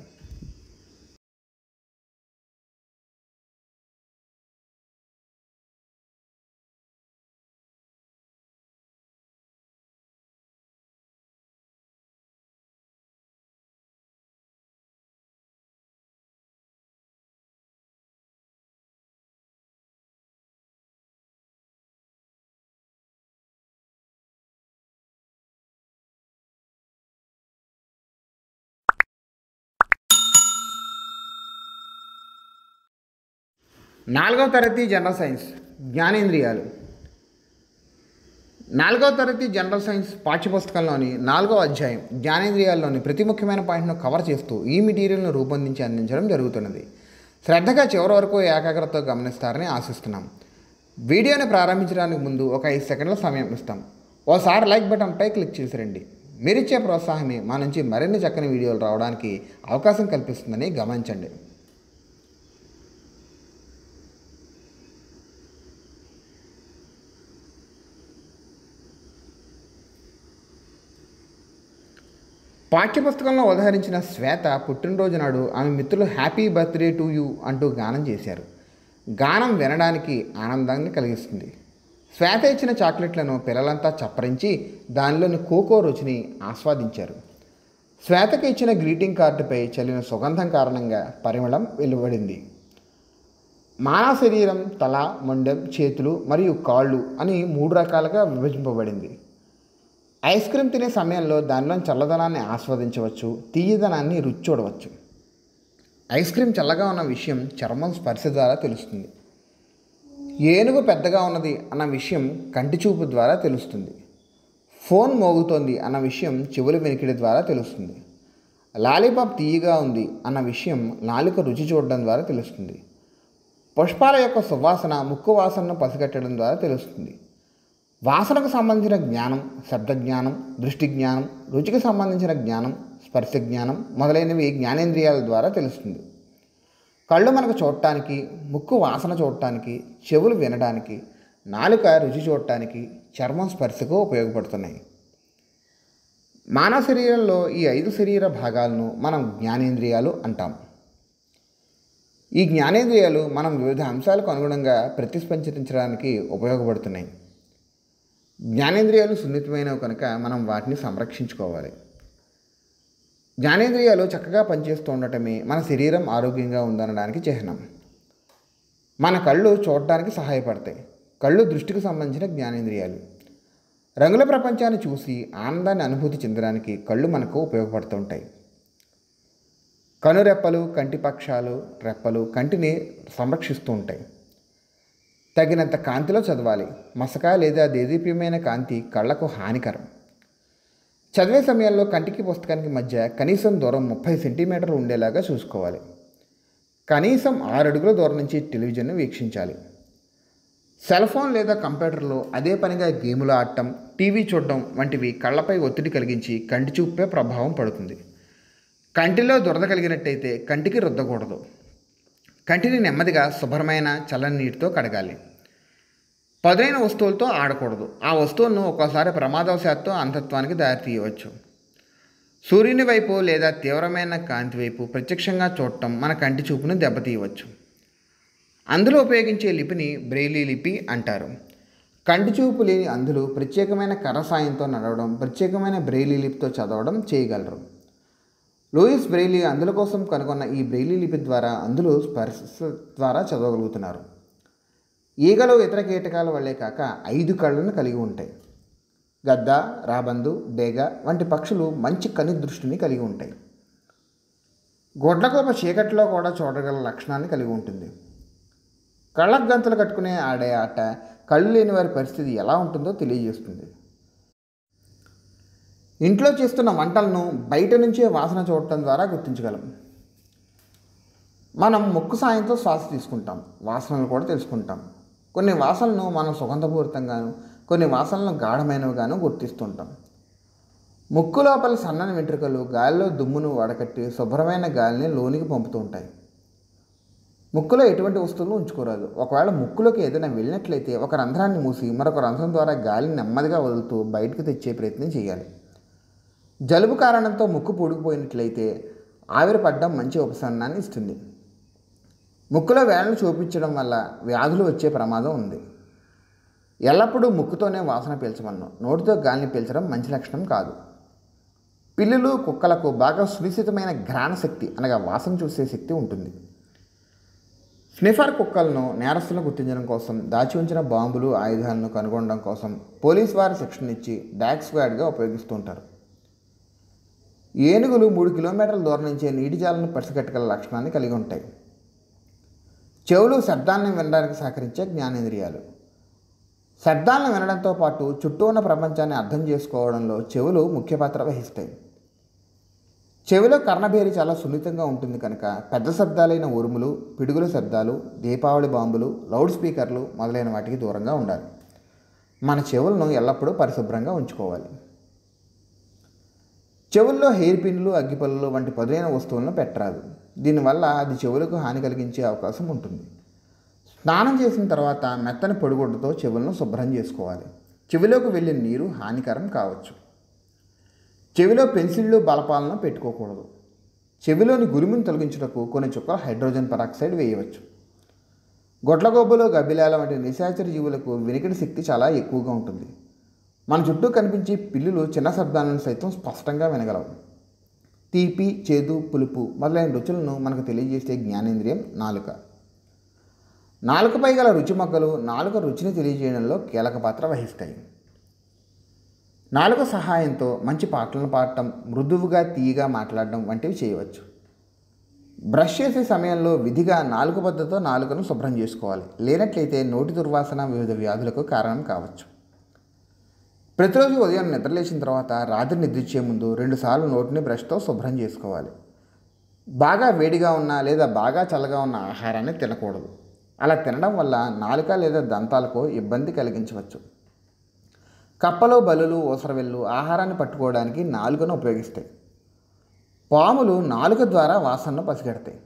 నాలుగవ తరగతి జనరల్ సైన్స్ జ్ఞానేంద్రియాలు. 4వ తరగతి జనరల్ సైన్స్ పాఠ్యపుస్తకంలోని 4వ అధ్యాయం జ్ఞానేంద్రియాల్లోని ప్రతి ముఖ్యమైన పాయింట్ను కవర్ చేస్తూ ఈ మెటీరియల్ను రూపొందించి అందించడం జరుగుతున్నది. శ్రద్ధగా చివరి వరకు ఏకాగ్రతతో గమనిస్తారని ఆశిస్తున్నాం. వీడియోని ప్రారంభించడానికి ముందు ఒక 5 సెకండ్ల సమయం ఇస్తాం. ఓసారి లైక్ బటన్పై క్లిక్ చేసి రండి. మీరిచ్చే ప్రోత్సాహమే మా నుంచి మరిన్ని చక్కని వీడియోలు రావడానికి అవకాశం కల్పిస్తుందని గమనించండి. పాఠ్యపుస్తకంలో ఉదహరించిన శ్వేత పుట్టినరోజు నాడు ఆమె మిత్రులు హ్యాపీ బర్త్డే టు యూ అంటూ గానం చేశారు. గానం వినడానికి ఆనందాన్ని కలిగిస్తుంది. శ్వేత ఇచ్చిన చాక్లెట్లను పిల్లలంతా చప్పరించి దానిలోని కోకో రుచిని ఆస్వాదించారు. శ్వేతకి ఇచ్చిన గ్రీటింగ్ కార్డుపై చల్లిన సుగంధం కారణంగా పరిమళం వెలువడింది. మానవ శరీరం తల, మొండెం, చేతులు మరియు కాళ్ళు అని 3 రకాలుగా విభజింపబడింది. ఐస్ క్రీమ్ తినే సమయంలో దానిలోని చల్లదనాన్ని ఆస్వాదించవచ్చు, తీయదనాన్ని రుచి చూడవచ్చు. ఐస్ క్రీమ్ చల్లగా ఉన్న విషయం చర్మం స్పర్శ ద్వారా తెలుస్తుంది. ఏనుగు పెద్దగా ఉన్నది అన్న విషయం కంటి చూపు ద్వారా తెలుస్తుంది. ఫోన్ మోగుతోంది అన్న విషయం చెవుల వెనికిడి ద్వారా తెలుస్తుంది. లాలీపాప్ తీయగా ఉంది అన్న విషయం నాలుక రుచి చూడడం ద్వారా తెలుస్తుంది. పుష్పాల యొక్క సువాసన ముక్కు వాసనను పసిగట్టడం ద్వారా తెలుస్తుంది. వాసనకు సంబంధించిన జ్ఞానం, శబ్ద జ్ఞానం, దృష్టి జ్ఞానం, రుచికి సంబంధించిన జ్ఞానం, స్పర్శ జ్ఞానం మొదలైనవి జ్ఞానేంద్రియాల ద్వారా తెలుస్తుంది. కళ్ళు మనకు చూడటానికి, ముక్కు వాసన చూడటానికి, చెవులు వినడానికి, నాలుక రుచి చూడటానికి, చర్మం స్పర్శకు ఉపయోగపడుతున్నాయి. మానవ శరీరంలో ఈ 5 శరీర భాగాలను మనం జ్ఞానేంద్రియాలు అంటాం. ఈ జ్ఞానేంద్రియాలు మనం వివిధ అంశాలకు అనుగుణంగా ప్రతిస్పందించడానికి ఉపయోగపడుతున్నాయి. జ్ఞానేంద్రియాలు సున్నితమైనవి కనుక మనం వాటిని సంరక్షించుకోవాలి. జ్ఞానేంద్రియాలు చక్కగా పనిచేస్తూ ఉండటమే మన శరీరం ఆరోగ్యంగా ఉందనడానికి చిహ్నం. మన కళ్ళు చూడటానికి సహాయపడతాయి. కళ్ళు దృష్టికి సంబంధించిన జ్ఞానేంద్రియాలు. రంగుల ప్రపంచాన్ని చూసి ఆనందాన్ని అనుభూతి చెందడానికి కళ్ళు మనకు ఉపయోగపడుతూ ఉంటాయి. కనురెప్పలు, కంటి పక్షాలు, రెప్పలు కంటిని సంరక్షిస్తూ ఉంటాయి. తగినంత కాంతిలో చదవాలి. మసక లేదా దేదీప్యమైన కాంతి కళ్లకు హానికరం. చదివే సమయంలో కంటికి పుస్తకానికి మధ్య కనీసం దూరం 30 సెంటీమీటర్లు ఉండేలాగా చూసుకోవాలి. కనీసం 6 అడుగుల దూరం నుంచి టెలివిజన్ను వీక్షించాలి. సెల్ ఫోన్ లేదా కంప్యూటర్లో అదే పనిగా గేములు ఆడటం, టీవీ చూడటం వంటివి కళ్ళపై ఒత్తిడి కలిగించి కంటి చూపే ప్రభావం పడుతుంది. కంటిలో దురద కలిగినట్టయితే కంటికి రుద్దకూడదు. కంటిని నెమ్మదిగా శుభ్రమైన చల్లని నీటితో కడగాలి. పదునైన వస్తువులతో ఆడకూడదు. ఆ వస్తువులను ఒక్కోసారి ప్రమాదవశాత్తు అంధత్వానికి దారితీయవచ్చు. సూర్యుని వైపు లేదా తీవ్రమైన కాంతి వైపు ప్రత్యక్షంగా చూడటం మన కంటి చూపును దెబ్బతీయవచ్చు. అందులో ఉపయోగించే లిపిని బ్రెయిలీ లిపి అంటారు. కంటి చూపు లేని అంధులు ప్రత్యేకమైన కర్ర సాయంతో నడవడం, ప్రత్యేకమైన బ్రెయిలీ లిపితో చదవడం చేయగలరు. లూయిస్ బ్రెయిలీ అంధుల కోసం కనుగొన్న ఈ బ్రెయిలీ లిపి ద్వారా అంధులు స్పర్శ ద్వారా చదవగలుగుతున్నారు. ఈగలు ఇతర కీటకాల వల్లే కాక 5 కళ్ళను కలిగి ఉంటాయి. గద్ద, రాబందు, డేగ వంటి పక్షులు మంచి కని దృష్టిని కలిగి ఉంటాయి. గొడ్లగోప చీకట్లో కూడా చూడగల లక్షణాన్ని కలిగి ఉంటుంది. కళ్ళకు గంతలు కట్టుకునే ఆడే ఆట కళ్ళు లేని వారి పరిస్థితి ఎలా ఉంటుందో తెలియజేస్తుంది. ఇంట్లో చేస్తున్న వంటలను బయట నుంచే వాసన చూడటం ద్వారా గుర్తించగలం. మనం ముక్కు సాయంతో శ్వాస తీసుకుంటాం, వాసనలు కూడా తెలుసుకుంటాం. కొన్ని వాసనలను మనం సుగంధపూరితంగాను, కొన్ని వాసనలను గాఢమైనవిగాను గుర్తిస్తుంటాం. ముక్కు లోపల సన్నని వెంట్రుకలు గాలిలో దుమ్మును వడకట్టి శుభ్రమైన గాలిని లోనికి పంపుతూ ఉంటాయి. ముక్కులో ఎటువంటి వస్తువులు ఉంచుకోరాదు. ఒకవేళ ముక్కులోకి ఏదైనా వెళ్ళినట్లయితే ఒక రంధ్రాన్ని మూసి మరొక రంధ్రం ద్వారా గాలిని నెమ్మదిగా వదులుతూ బయటకు తెచ్చే ప్రయత్నం చేయాలి. జలుబు కారణంతో ముక్కు పూడుకుపోయినట్లయితే ఆవిరి పడడం మంచి ఉపశమనాన్ని ఇస్తుంది. ముక్కులో వేళ్ళను చూపించడం వల్ల వ్యాధులు వచ్చే ప్రమాదం ఉంది. ఎల్లప్పుడూ ముక్కుతోనే వాసన పీల్చమన్ను. నోటితో గాలిని పీల్చడం మంచి లక్షణం కాదు. పిల్లులు, కుక్కలకు బాగా సునిశ్చితమైన ఘ్రాణ శక్తి అనగా వాసన చూసే శక్తి ఉంటుంది. స్నిఫర్ కుక్కలను నేరస్తులను గుర్తించడం కోసం, దాచి ఉంచిన బాంబులు, ఆయుధాలను కనుగొనడం కోసం పోలీసు వారు శిక్షణ ఇచ్చి డాగ్ స్క్వాడ్గా ఉపయోగిస్తూ ఉంటారు. ఏనుగులు 3 కిలోమీటర్ల దూరం నుంచే నీటి జాలను పసిగట్టగల లక్షణాన్ని కలిగి ఉంటాయి. చెవులు శబ్దాలను వినడానికి సహకరించే జ్ఞానేంద్రియాలు. శబ్దాలను వినడంతో పాటు చుట్టూ ఉన్న ప్రపంచాన్ని అర్థం చేసుకోవడంలో చెవులు ముఖ్య పాత్ర వహిస్తాయి. చెవిలో కర్ణభేరి చాలా సున్నితంగా ఉంటుంది కనుక పెద్ద శబ్దాలైన ఉరుములు, పిడుగుల శబ్దాలు, దీపావళి బాంబులు, లౌడ్ స్పీకర్లు మొదలైన వాటికి దూరంగా ఉండాలి. మన చెవులను ఎల్లప్పుడూ పరిశుభ్రంగా ఉంచుకోవాలి. చెవుల్లో హెయిర్ పిన్లు, అగ్గిపల్లులు వంటి పదునైన వస్తువులను పెట్టరాదు. దీనివల్ల అది చెవులకు హాని కలిగించే అవకాశం ఉంటుంది. స్నానం చేసిన తర్వాత మెత్తని పొడిగుడ్డతో చెవులను శుభ్రం చేసుకోవాలి. చెవిలోకి వెళ్ళే నీరు హానికరం కావచ్చు. చెవిలో పెన్సిళ్ళు, బలపాలను పెట్టుకోకూడదు. చెవిలోని గురుమును తొలగించుటకు కొన్ని చుక్కల హైడ్రోజన్ పెరాక్సైడ్ వేయవచ్చు. గొడ్లగొబ్బలు, గబ్బిలాల వంటి నిశాచర జీవులకు వినికిడి శక్తి చాలా ఎక్కువగా ఉంటుంది. మన చుట్టూ కనిపించే పిల్లులు చిన్న శబ్దాలను సైతం స్పష్టంగా వినగలవు. తీపి, చేదు, పులుపు మొదలైన రుచులను మనకు తెలియజేసే జ్ఞానేంద్రియం నాలుక. నాలుకపై గల రుచి మొగ్గలు నాలుక రుచిని తెలియజేయడంలో కీలక పాత్ర వహిస్తాయి. నాలుక సహాయంతో మంచి పాటలను పాడటం, మృదువుగా తీయగా మాట్లాడడం వంటివి చేయవచ్చు. బ్రష్ చేసే సమయంలో విధిగా నాలుక బద్దతో నాలుకను శుభ్రం చేసుకోవాలి. లేనట్లయితే నోటి దుర్వాసన వివిధ వ్యాధులకు కారణం కావచ్చు. ప్రతిరోజు ఉదయం నిద్రలేచిన తర్వాత రాత్రి నిద్రించే ముందు 2 సార్లు నోటిని బ్రష్తో శుభ్రం చేసుకోవాలి. బాగా వేడిగా ఉన్న లేదా బాగా చల్లగా ఉన్న ఆహారాన్ని తినకూడదు. అలా తినడం వల్ల నాలుక లేదా దంతాలకు ఇబ్బంది కలిగించవచ్చు. కప్పలు, బల్లులు, ఊసరవెల్లు ఆహారాన్ని పట్టుకోవడానికి నాలుకను ఉపయోగిస్తాయి. పాములు నాలుక ద్వారా వాసనను పసిగడతాయి.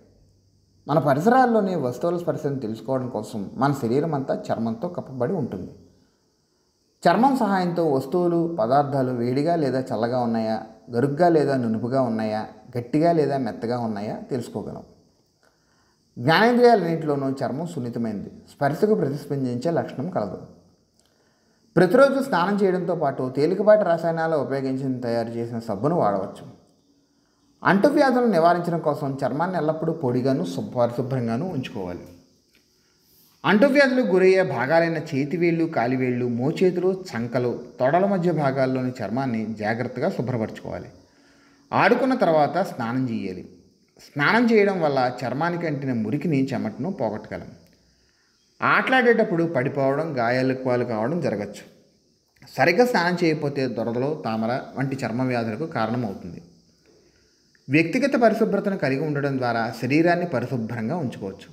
మన పరిసరాల్లోని వస్తువుల స్పర్శను తెలుసుకోవడం కోసం మన శరీరం అంతా చర్మంతో కప్పబడి ఉంటుంది. చర్మం సహాయంతో వస్తువులు, పదార్థాలు వేడిగా లేదా చల్లగా ఉన్నాయా, గరుగ్గా లేదా నునుపుగా ఉన్నాయా, గట్టిగా లేదా మెత్తగా ఉన్నాయా తెలుసుకోగలం. జ్ఞానేంద్రియాలన్నింటిలోనూ చర్మం సున్నితమైనది. స్పర్శకు ప్రతిస్పందించే లక్షణం కలదు. ప్రతిరోజు స్నానం చేయడంతో పాటు తేలికపాటి రసాయనాలు ఉపయోగించి తయారు చేసిన సబ్బును వాడవచ్చు. అంటువ్యాధులను నివారించడం కోసం చర్మాన్ని ఎల్లప్పుడూ పొడిగాను పరిశుభ్రంగాను ఉంచుకోవాలి. అంటువ్యాధులకు గురయ్యే భాగాలైన చేతివేళ్ళు, కాలివేళ్ళు, మోచేతులు, చంకలు, తొడల మధ్య భాగాల్లోని చర్మాన్ని జాగ్రత్తగా శుభ్రపరచుకోవాలి. ఆడుకున్న తర్వాత స్నానం చేయాలి. స్నానం చేయడం వల్ల చర్మానికి అంటిన మురికిని, చెమటను పోగొట్టగలం. ఆటలాడేటప్పుడు పడిపోవడం, గాయాలకు పాలు కావడం జరగచ్చు. సరిగ్గా స్నానం చేయకపోతే దురదలు, తామర వంటి చర్మ వ్యాధులకు కారణమవుతుంది. వ్యక్తిగత పరిశుభ్రతను కలిగి ఉండడం ద్వారా శరీరాన్ని పరిశుభ్రంగా ఉంచుకోవచ్చు.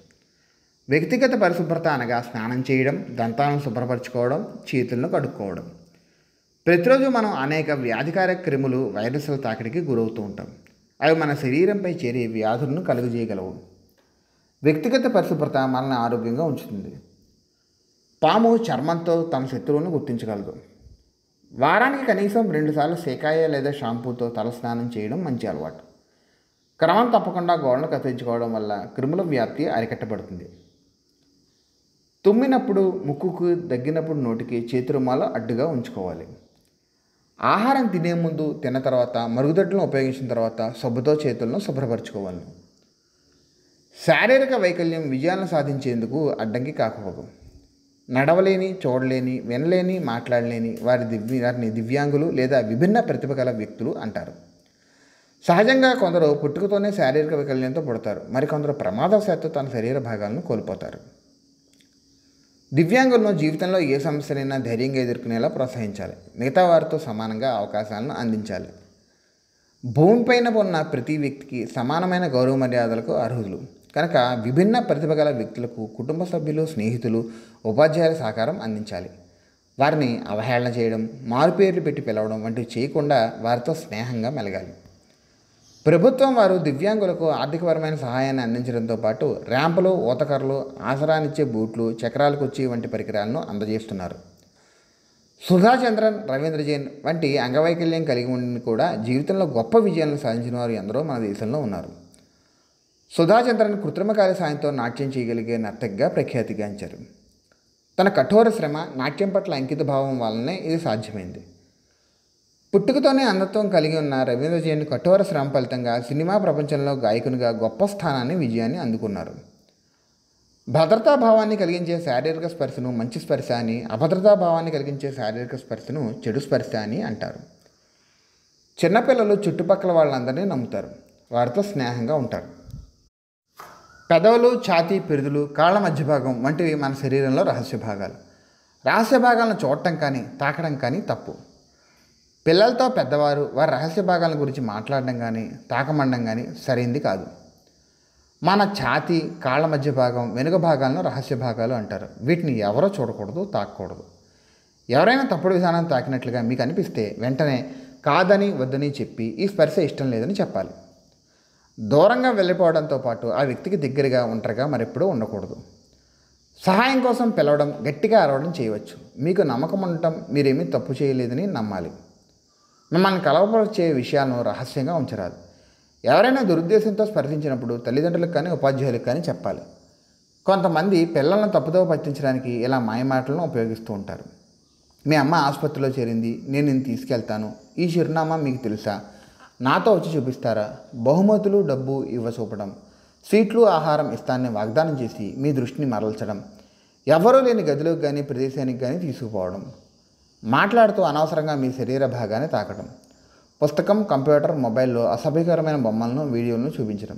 వ్యక్తిగత పరిశుభ్రత అనగా స్నానం చేయడం, దంతాలను శుభ్రపరచుకోవడం, చేతులను కడుక్కోవడం. ప్రతిరోజు మనం అనేక వ్యాధికారక క్రిములు, వైరస్ల తాకిడికి గురవుతూ ఉంటాం. అవి మన శరీరంపై చేరి వ్యాధులను కలుగజేయగలవు. వ్యక్తిగత పరిశుభ్రత మనల్ని ఆరోగ్యంగా ఉంచుతుంది. పాము చర్మంతో తమ శత్రువులను గుర్తించగలదు. వారానికి కనీసం 2 సార్లు సేకాయ లేదా షాంపూతో తలస్నానం చేయడం మంచి అలవాటు. క్రమం తప్పకుండా గోడను కత్తిరించుకోవడం వల్ల క్రిముల వ్యాప్తి అరికట్టబడుతుంది. తుమ్మినప్పుడు ముక్కుకు, దగ్గినప్పుడు నోటికి చేతి రుమాలు అడ్డుగా ఉంచుకోవాలి. ఆహారం తినే ముందు, తిన్న తర్వాత, మరుగుదొడ్లను ఉపయోగించిన తర్వాత సబ్బుతో చేతులను శుభ్రపరచుకోవాలి. శారీరక వైకల్యం విజయాలను సాధించేందుకు అడ్డంకి కాకూడదు. నడవలేని, చూడలేని, వినలేని, మాట్లాడలేని వారిని దివ్యాంగులు లేదా విభిన్న ప్రతిభ గల వ్యక్తులు అంటారు. సహజంగా కొందరు పుట్టుకతోనే శారీరక వైకల్యంతో పుడతారు. మరికొందరు ప్రమాదవశాత్తు తన శరీర భాగాలను కోల్పోతారు. దివ్యాంగులను జీవితంలో ఏ సమస్యనైనా ధైర్యంగా ఎదుర్కొనేలా ప్రోత్సహించాలి. మిగతా వారితో సమానంగా అవకాశాలను అందించాలి. భూమిపైన ఉన్న ప్రతి వ్యక్తికి సమానమైన గౌరవ మర్యాదలకు అర్హులు కనుక విభిన్న ప్రతిభ గల వ్యక్తులకు కుటుంబ సభ్యులు, స్నేహితులు, ఉపాధ్యాయుల సహకారం అందించాలి. వారిని అవహేళన చేయడం, మారుపేర్లు పెట్టి పిలవడం వంటివి చేయకుండా వారితో స్నేహంగా మెలగాలి. ప్రభుత్వం వారు దివ్యాంగులకు ఆర్థికపరమైన సహాయాన్ని అందించడంతో పాటు ర్యాంపులు, ఊతకర్రలు, ఆసరానిచ్చే బూట్లు, చక్రాల కుర్చీ వంటి పరికరాలను అందజేస్తున్నారు. సుధా చంద్రన్, రవీంద్ర జైన్ వంటి అంగవైకల్యం కలిగి ఉండి కూడా జీవితంలో గొప్ప విజయాలను సాధించిన వారు ఎందరో మన దేశంలో ఉన్నారు. సుధా చంద్రన్ కృత్రిమ కాలి సాయంతో నాట్యం చేయగలిగే నర్తకిగా ప్రఖ్యాతిగాంచారు. తన కఠోర శ్రమ, నాట్యం పట్ల అంకిత భావం వల్లనే ఇది సాధ్యమైంది. పుట్టుకతోనే అంధత్వం కలిగి ఉన్న రవీంద్ర జైన్ కఠోర శ్రమ ఫలితంగా సినిమా ప్రపంచంలో గాయకునిగా గొప్ప స్థానాన్ని, విజయాన్ని అందుకున్నారు. భద్రతా భావాన్ని కలిగించే శారీరక స్పర్శను మంచి స్పర్శ అని, అభద్రతా భావాన్ని కలిగించే శారీరక స్పర్శను చెడు స్పర్శ అని అంటారు. చిన్నపిల్లలు చుట్టుపక్కల వాళ్ళందరినీ నమ్ముతారు. వారితో స్నేహంగా ఉంటారు. పెదవులు, ఛాతీ, పిరుదులు, కాళ్ళ మధ్య భాగం వంటివి మన శరీరంలో రహస్య భాగాలు. రహస్య భాగాలను చూడటం కానీ, తాకడం కానీ తప్పు. పిల్లలతో పెద్దవారు వారి రహస్య భాగాల గురించి మాట్లాడడం కానీ, తాకమండం కానీ సరైంది కాదు. మన ఛాతీ, కాళ్ళ మధ్య భాగం, వెనుక భాగాలను రహస్య భాగాలు అంటారు. వీటిని ఎవరో చూడకూడదు, తాకూడదు. ఎవరైనా తప్పుడు విధానం తాకినట్లుగా మీకు అనిపిస్తే వెంటనే కాదని, వద్దని చెప్పి ఈ స్పర్శ ఇష్టం లేదని చెప్పాలి. దూరంగా వెళ్ళిపోవడంతో పాటు ఆ వ్యక్తికి దగ్గరగా, ఒంటరిగా మరెప్పుడూ ఉండకూడదు. సహాయం కోసం పిలవడం, గట్టిగా అరవడం చేయవచ్చు. మీకు నమ్మకం ఉండటం మీరేమీ తప్పు చేయలేదని నమ్మాలి. మిమ్మల్ని కలవపరిచే విషయాలను రహస్యంగా ఉంచరాదు. ఎవరైనా దురుద్దేశంతో స్పర్శించినప్పుడు తల్లిదండ్రులకు కానీ, ఉపాధ్యాయులకు కానీ చెప్పాలి. కొంతమంది పిల్లలను తప్పుదోవ పట్టించడానికి ఇలా మాయమాటలను ఉపయోగిస్తూ ఉంటారు. మీ అమ్మ ఆసుపత్రిలో చేరింది, నేను నిన్ను తీసుకెళ్తాను, ఈ చిరునామా మీకు తెలుసా, నాతో వచ్చి చూపిస్తారా, బహుమతులు, డబ్బు చూపడం, సీట్లు, ఆహారం ఇస్తానని వాగ్దానం చేసి మీ దృష్టిని మరల్చడం, ఎవరూ లేని గదిలోకి కానీ, ప్రదేశానికి కానీ తీసుకుపోవడం, మాట్లాడుతూ అనవసరంగా మీ శరీర భాగాన్ని తాకడం, పుస్తకం, కంప్యూటర్, మొబైల్లో అసభ్యకరమైన బొమ్మలను, వీడియోలను చూపించడం,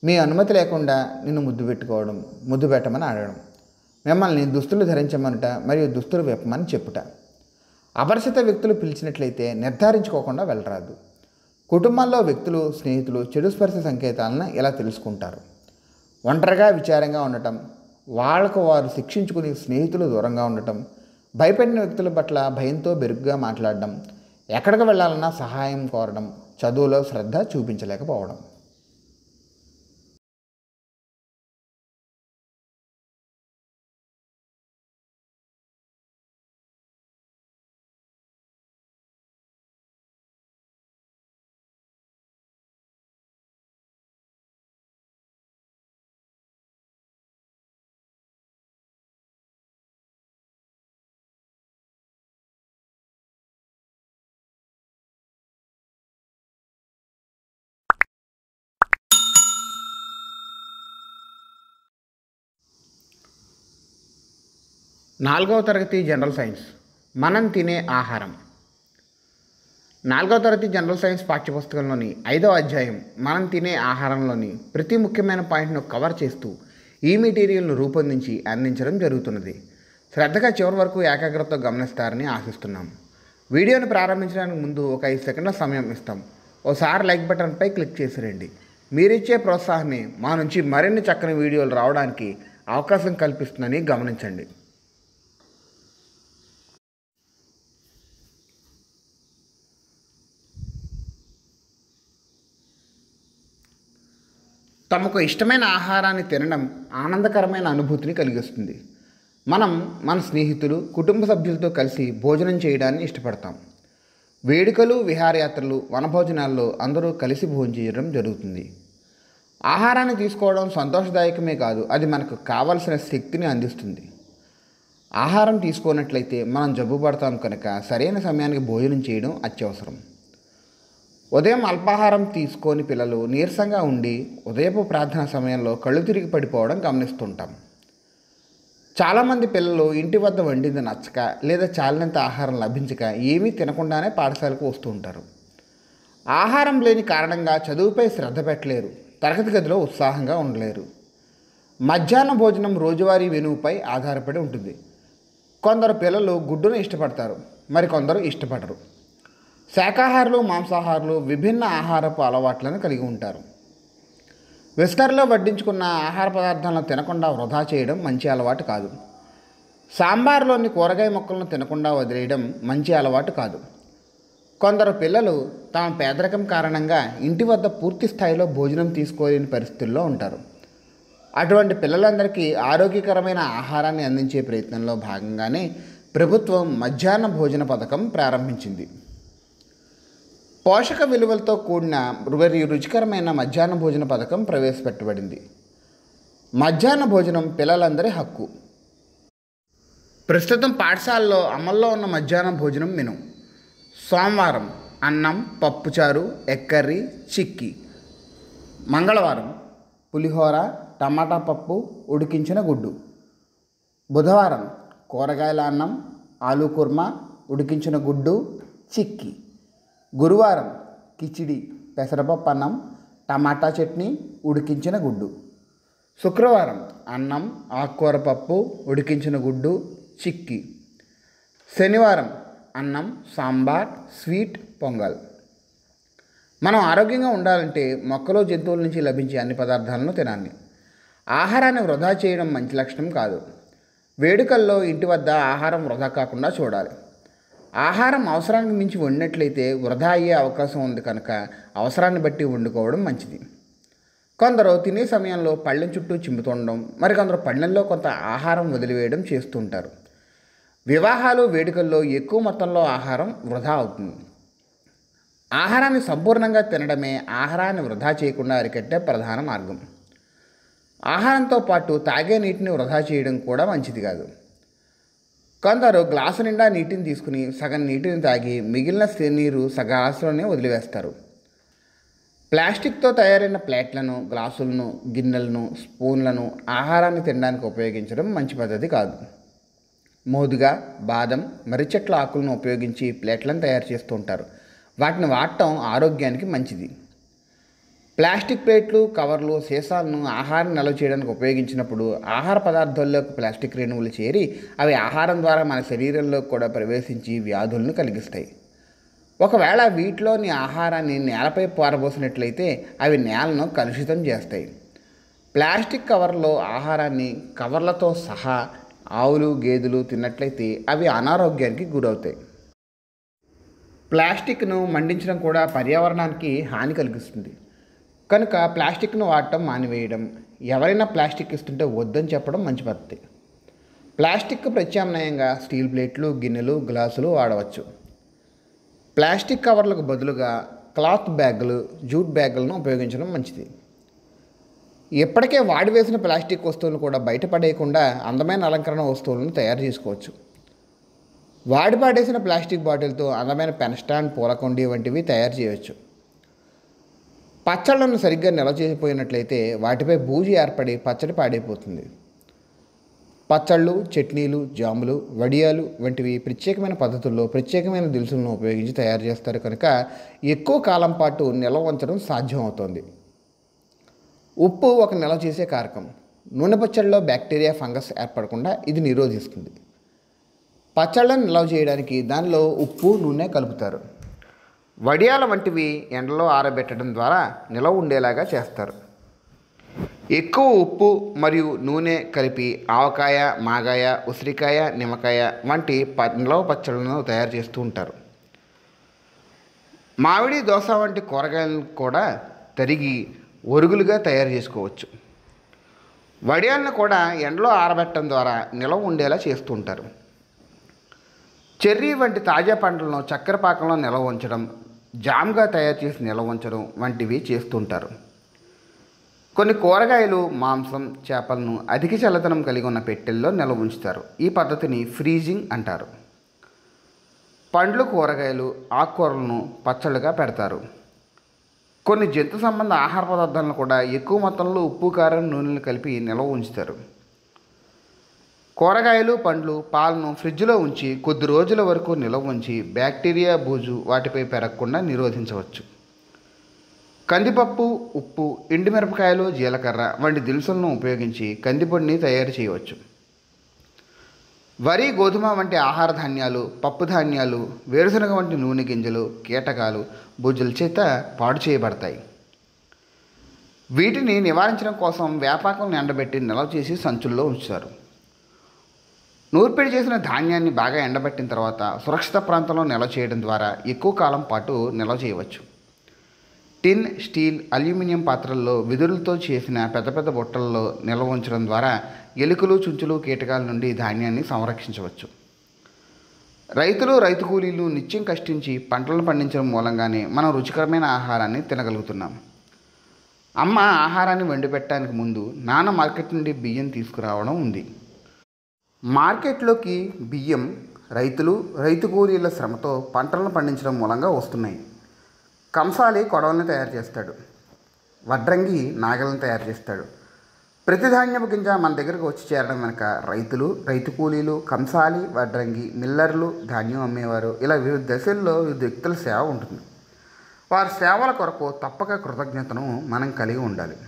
మీ అనుమతి లేకుండా నిన్ను ముద్దు పెట్టమని అడగడం, మిమ్మల్ని దుస్తులు ధరించమనుట మరియు దుస్తులు విప్పమని చెప్పుట. అపరిచిత వ్యక్తులు పిలిచినట్లయితే నిర్ధారించుకోకుండా వెళ్ళరాదు. కుటుంబాల్లో వ్యక్తులు, స్నేహితులు చెడు స్పర్శ సంకేతాలను ఎలా తెలుసుకుంటారు? ఒంటరిగా, విచారంగా ఉండటం, వాళ్లకు వారు శిక్షించుకుని స్నేహితులు దూరంగా ఉండటం, భయపడిన వ్యక్తుల పట్ల భయంతో బెరుగ్గా మాట్లాడడం, ఎక్కడికి వెళ్ళాలన్నా సహాయం కోరడం, చదువులో శ్రద్ధ చూపించలేకపోవడం. నాలుగవ తరగతి జనరల్ సైన్స్, మనం తినే ఆహారం. 4వ తరగతి జనరల్ సైన్స్ పాఠ్యపుస్తకంలోని 5వ అధ్యాయం మనం తినే ఆహారంలోని ప్రతి ముఖ్యమైన పాయింట్ను కవర్ చేస్తూ ఈ మెటీరియల్ను రూపొందించి అందించడం జరుగుతున్నది. శ్రద్ధగా చివరి వరకు ఏకాగ్రతతో గమనిస్తారని ఆశిస్తున్నాం. వీడియోను ప్రారంభించడానికి ముందు ఒక 5 సెకండ్ల సమయం ఇస్తాం. ఓసారి లైక్ బటన్పై క్లిక్ చేసి రండి. మీరిచ్చే ప్రోత్సాహాన్ని మా నుంచి మరిన్ని చక్కని వీడియోలు రావడానికి అవకాశం కల్పిస్తుందని గమనించండి. తమకు ఇష్టమైన ఆహారాన్ని తినడం ఆనందకరమైన అనుభూతిని కలిగిస్తుంది. మనం మన స్నేహితులు, కుటుంబ సభ్యులతో కలిసి భోజనం చేయడాన్ని ఇష్టపడతాం. వేడుకలు, విహారయాత్రలు, వనభోజనాల్లో అందరూ కలిసి భోజనం చేయడం జరుగుతుంది. ఆహారాన్ని తీసుకోవడం సంతోషదాయకమే కాదు, అది మనకు కావలసిన శక్తిని అందిస్తుంది. ఆహారం తీసుకోనట్లయితే మనం జబ్బు పడతాం కనుక సరైన సమయానికి భోజనం చేయడం అత్యవసరం. ఉదయం అల్పాహారం తీసుకొని పిల్లలు నీరసంగా ఉండి ఉదయపు ప్రార్థన సమయంలో కళ్ళు తిరిగి పడిపోవడం గమనిస్తుంటాం. చాలామంది పిల్లలు ఇంటి వద్ద వండింది నచ్చక లేదా చాలినంత ఆహారం లభించక ఏమీ తినకుండానే పాఠశాలకు వస్తూ ఉంటారు. ఆహారం లేని కారణంగా చదువుపై శ్రద్ధ పెట్టలేరు, తరగతి గదిలో ఉత్సాహంగా ఉండలేరు. మధ్యాహ్న భోజనం రోజువారీ మెనుపై ఆధారపడి ఉంటుంది. కొందరు పిల్లలు గుడ్డును ఇష్టపడతారు, మరికొందరు ఇష్టపడరు. శాకాహారులు, మాంసాహారులు విభిన్న ఆహారపు అలవాట్లను కలిగి ఉంటారు. విస్తరలో వడ్డించుకున్న ఆహార పదార్థాలను తినకుండా వృధా చేయడం మంచి అలవాటు కాదు. సాంబార్లోని కూరగాయ ముక్కలను తినకుండా వదిలేయడం మంచి అలవాటు కాదు. కొందరు పిల్లలు తమ పేదరికం కారణంగా ఇంటి వద్ద పూర్తి స్థాయిలో భోజనం తీసుకోలేని పరిస్థితుల్లో ఉంటారు. అటువంటి పిల్లలందరికీ ఆరోగ్యకరమైన ఆహారాన్ని అందించే ప్రయత్నంలో భాగంగానే ప్రభుత్వం మధ్యాహ్న భోజన పథకం ప్రారంభించింది. పోషక విలువలతో కూడిన రుచికరమైన మధ్యాహ్న భోజన పథకం ప్రవేశపెట్టబడింది. మధ్యాహ్న భోజనం పిల్లలందరి హక్కు. ప్రస్తుతం పాఠశాలలో అమల్లో ఉన్న మధ్యాహ్న భోజనం మెను: సోమవారం అన్నం, పప్పుచారు, ఎక్కర్రీ, చిక్కీ. మంగళవారం పులిహోర, టమాటా పప్పు, ఉడికించిన గుడ్డు. బుధవారం కూరగాయల అన్నం, ఆలూ కుర్మా, ఉడికించిన గుడ్డు, చిక్కీ. గురువారం కిచిడి, పెసరపప్పు అన్నం, టమాటా చట్నీ, ఉడికించిన గుడ్డు. శుక్రవారం అన్నం, ఆకుకూర పప్పు, ఉడికించిన గుడ్డు, చిక్కీ. శనివారం అన్నం, సాంబార్, స్వీట్, పొంగల్. మనం ఆరోగ్యంగా ఉండాలంటే మొక్కలు, జంతువుల నుంచి లభించే అన్ని పదార్థాలను తినాలి. ఆహారాన్ని వృధా చేయడం మంచి లక్షణం కాదు. వేడుకల్లో ఇంటి వద్ద ఆహారం వృధా కాకుండా చూడాలి. ఆహారం అవసరానికి మించి వండినట్లయితే వృధా అయ్యే అవకాశం ఉంది కనుక అవసరాన్ని బట్టి వండుకోవడం మంచిది. కొందరు తినే సమయంలో పళ్ళెం చుట్టూ చిమ్ముతుండడం, మరికొందరు పళ్ళెంలో కొంత ఆహారం వదిలివేయడం చేస్తుంటారు. వివాహాలు, వేడుకల్లో ఎక్కువ మొత్తంలో ఆహారం వృధా అవుతుంది. ఆహారాన్ని సంపూర్ణంగా తినడమే ఆహారాన్ని వృధా చేయకుండా అరికట్టే ప్రధాన మార్గం. ఆహారంతో పాటు తాగే నీటిని వృధా చేయడం కూడా మంచిది కాదు. కొందరు గ్లాసు నిండా నీటిని తీసుకుని సగం నీటిని తాగి మిగిలిన నీరు గ్లాసులోనే వదిలివేస్తారు. ప్లాస్టిక్తో తయారైన ప్లేట్లను, గ్లాసులను, గిన్నెలను, స్పూన్లను ఆహారాన్ని తినడానికి ఉపయోగించడం మంచి పద్ధతి కాదు. మోదుగా, బాదం, మర్రి చెట్ల ఆకులను ఉపయోగించి ప్లేట్లను తయారు చేస్తూ ఉంటారు. వాటిని వాడటం ఆరోగ్యానికి మంచిది. ప్లాస్టిక్ ప్లేట్లు, కవర్లు, సీసాలను ఆహారం నిల్వ చేయడానికి ఉపయోగించినప్పుడు ఆహార పదార్థాల్లోకి ప్లాస్టిక్ రేణువులు చేరి అవి ఆహారం ద్వారా మన శరీరంలో కూడా ప్రవేశించి వ్యాధులను కలిగిస్తాయి. ఒకవేళ వీటిలోని ఆహారాన్ని నేలపై పారబోసినట్లయితే అవి నేలను కలుషితం చేస్తాయి. ప్లాస్టిక్ కవర్లో ఆహారాన్ని కవర్లతో సహా ఆవులు, గేదెలు తిన్నట్లయితే అవి అనారోగ్యానికి గురవుతాయి. ప్లాస్టిక్ను మండించడం కూడా పర్యావరణానికి హాని కలిగిస్తుంది కనుక ప్లాస్టిక్ను వాడటం మానివేయడం, ఎవరైనా ప్లాస్టిక్ ఇస్తుంటే వద్దని చెప్పడం మంచి పద్ధతి. ప్లాస్టిక్ ప్రత్యామ్నాయంగా స్టీల్ ప్లేట్లు, గిన్నెలు, గ్లాసులు వాడవచ్చు. ప్లాస్టిక్ కవర్లకు బదులుగా క్లాత్ బ్యాగులు, జూట్ బ్యాగులను ఉపయోగించడం మంచిది. ఇప్పటికే వాడివేసిన ప్లాస్టిక్ వస్తువులను కూడా బయటపడేయకుండా అందమైన అలంకరణ వస్తువులను తయారు చేసుకోవచ్చు. వాడిపాడేసిన ప్లాస్టిక్ బాటిల్తో అందమైన పెన్ స్టాండ్, పూలకొండి వంటివి తయారు చేయవచ్చు. పచ్చళ్ళను సరిగ్గా నిల్వ చేసిపోయినట్లయితే వాటిపై బూజు ఏర్పడి పచ్చడి పాడైపోతుంది. పచ్చళ్ళు, చట్నీలు, జాములు, వడియాలు వంటివి ప్రత్యేకమైన పద్ధతుల్లో ప్రత్యేకమైన దినుసులను ఉపయోగించి తయారు చేస్తారు కనుక ఎక్కువ కాలం పాటు నిల్వ ఉంచడం సాధ్యం అవుతుంది. ఉప్పు ఒక నిల్వ చేసే కారకం. నూనె పచ్చళ్ళలో బ్యాక్టీరియా, ఫంగస్ ఏర్పడకుండా ఇది నిరోధిస్తుంది. పచ్చళ్ళను నిల్వ చేయడానికి దానిలో ఉప్పు, నూనె కలుపుతారు. వడియాల వంటివి ఎండలో ఆరబెట్టడం ద్వారా నిల్వ ఉండేలాగా చేస్తారు. ఎక్కువ ఉప్పు మరియు నూనె కలిపి ఆవకాయ, మాగాయ, ఉసిరికాయ, నిమ్మకాయ వంటి నిలవ పచ్చళ్ళను తయారు చేస్తూ ఉంటారు. మామిడి, దోస వంటి కూరగాయలను కూడా తరిగి ఒరుగులుగా తయారు చేసుకోవచ్చు. వడియాలను కూడా ఎండలో ఆరబెట్టడం ద్వారా నిలవ ఉండేలా చేస్తూ ఉంటారు. చెర్రీ వంటి తాజా పండ్లను చక్కెర పాకంలో నిల్వ ఉంచడం, జామ్గా తయారు చేసి నిల్వ ఉంచడం వంటివి చేస్తుంటారు. కొన్ని కూరగాయలు, మాంసం, చేపలను అధిక చల్లదనం కలిగి ఉన్న పెట్టెల్లో నిల్వ ఉంచుతారు. ఈ పద్ధతిని ఫ్రీజింగ్ అంటారు. పండ్లు, కూరగాయలు, ఆకుకూరలను పచ్చళ్ళుగా పెడతారు. కొన్ని జంతు సంబంధ ఆహార పదార్థాలను కూడా ఎక్కువ మొత్తంలో ఉప్పు, కారం, నూనెలు కలిపి నిల్వ ఉంచుతారు. కూరగాయలు, పండ్లు, పాలను ఫ్రిడ్జ్లో ఉంచి కొద్ది రోజుల వరకు నిల్వ ఉంచి బ్యాక్టీరియా, బూజు వాటిపై పెరగకుండా నిరోధించవచ్చు. కందిపప్పు, ఉప్పు, ఎండుమిరపకాయలు, జీలకర్ర వంటి దినుసులను ఉపయోగించి కందిపొడిని తయారు చేయవచ్చు. వరి, గోధుమ వంటి ఆహార ధాన్యాలు, పప్పు ధాన్యాలు, వేరుశనగ వంటి నూనె గింజలు కీటకాలు, బూజుల చేత పాడు చేయబడతాయి. వీటిని నివారించడం కోసం వేపాకులను ఎండబెట్టి నిల్వ చేసి సంచుల్లో ఉంచుతారు. నూర్పిడి చేసిన ధాన్యాన్ని బాగా ఎండబెట్టిన తర్వాత సురక్షిత ప్రాంతంలో నిల్వ చేయడం ద్వారా ఎక్కువ కాలం పాటు నిల్వ చేయవచ్చు. టిన్, స్టీల్, అల్యూమినియం పాత్రల్లో వెదురులతో చేసిన పెద్ద పెద్ద బుట్టల్లో నిల్వ ఉంచడం ద్వారా ఎలుకలు, చుంచులు, కీటకాల నుండి ధాన్యాన్ని సంరక్షించవచ్చు. రైతు కూలీలు నిత్యం కష్టించి పంటలను పండించడం మూలంగానే మనం రుచికరమైన ఆహారాన్ని తినగలుగుతున్నాం. అమ్మ ఆహారాన్ని వండిపెట్టడానికి ముందు నాన్న మార్కెట్ నుండి బియ్యం తీసుకురావడం ఉంది. మార్కెట్లోకి బియ్యం రైతు కూలీల శ్రమతో పంటలను పండించడం మూలంగా వస్తున్నాయి. కంసాలి కొడవలను తయారు చేస్తాడు. వడ్రంగి నాగలను తయారు చేస్తాడు. ప్రతి ధాన్యపు గింజ మన దగ్గరకు వచ్చి చేరడం వెనక రైతు కూలీలు, కంసాలి, వడ్రంగి, మిల్లర్లు, ధాన్యం అమ్మేవారు ఇలా వివిధ దశల్లో వివిధ వ్యక్తుల సేవ ఉంటుంది. వారి సేవల కొరకు తప్పక కృతజ్ఞతను మనం కలిగి ఉండాలి.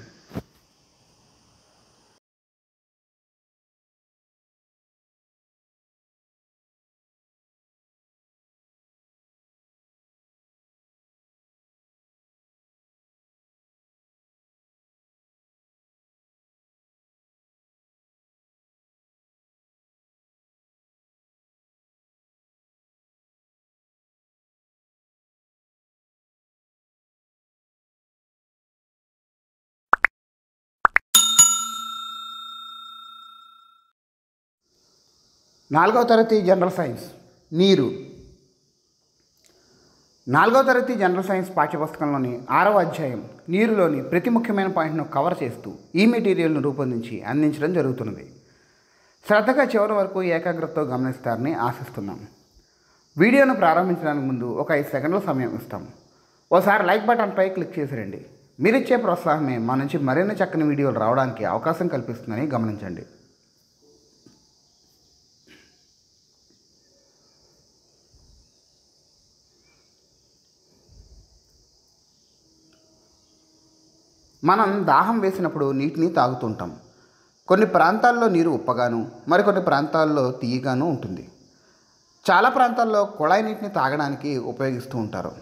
నాలుగవ తరగతి జనరల్ సైన్స్ నీరు. 4వ తరగతి జనరల్ సైన్స్ పాఠ్యపుస్తకంలోని 6వ అధ్యాయం నీరులోని ప్రతి ముఖ్యమైన పాయింట్ను కవర్ చేస్తూ ఈ మెటీరియల్ను రూపొందించి అందించడం జరుగుతున్నది. శ్రద్ధగా చివరి వరకు ఏకాగ్రతతో గమనిస్తారని ఆశిస్తున్నాం. వీడియోను ప్రారంభించడానికి ముందు ఒక 5 సెకండ్ల సమయం ఇస్తాం. ఓసారి లైక్ బటన్పై క్లిక్ చేసి రండి. మీరిచ్చే ప్రోత్సాహమే మా నుంచి మరిన్ని చక్కని వీడియోలు రావడానికి అవకాశం కల్పిస్తుందని గమనించండి. మనం దాహం వేసినప్పుడు నీటిని తాగుతుంటాం. కొన్ని ప్రాంతాల్లో నీరు ఉప్పగాను, మరికొన్ని ప్రాంతాల్లో తీయగాను ఉంటుంది. చాలా ప్రాంతాల్లో కుళాయి నీటిని తాగడానికి ఉపయోగిస్తూ ఉంటారు.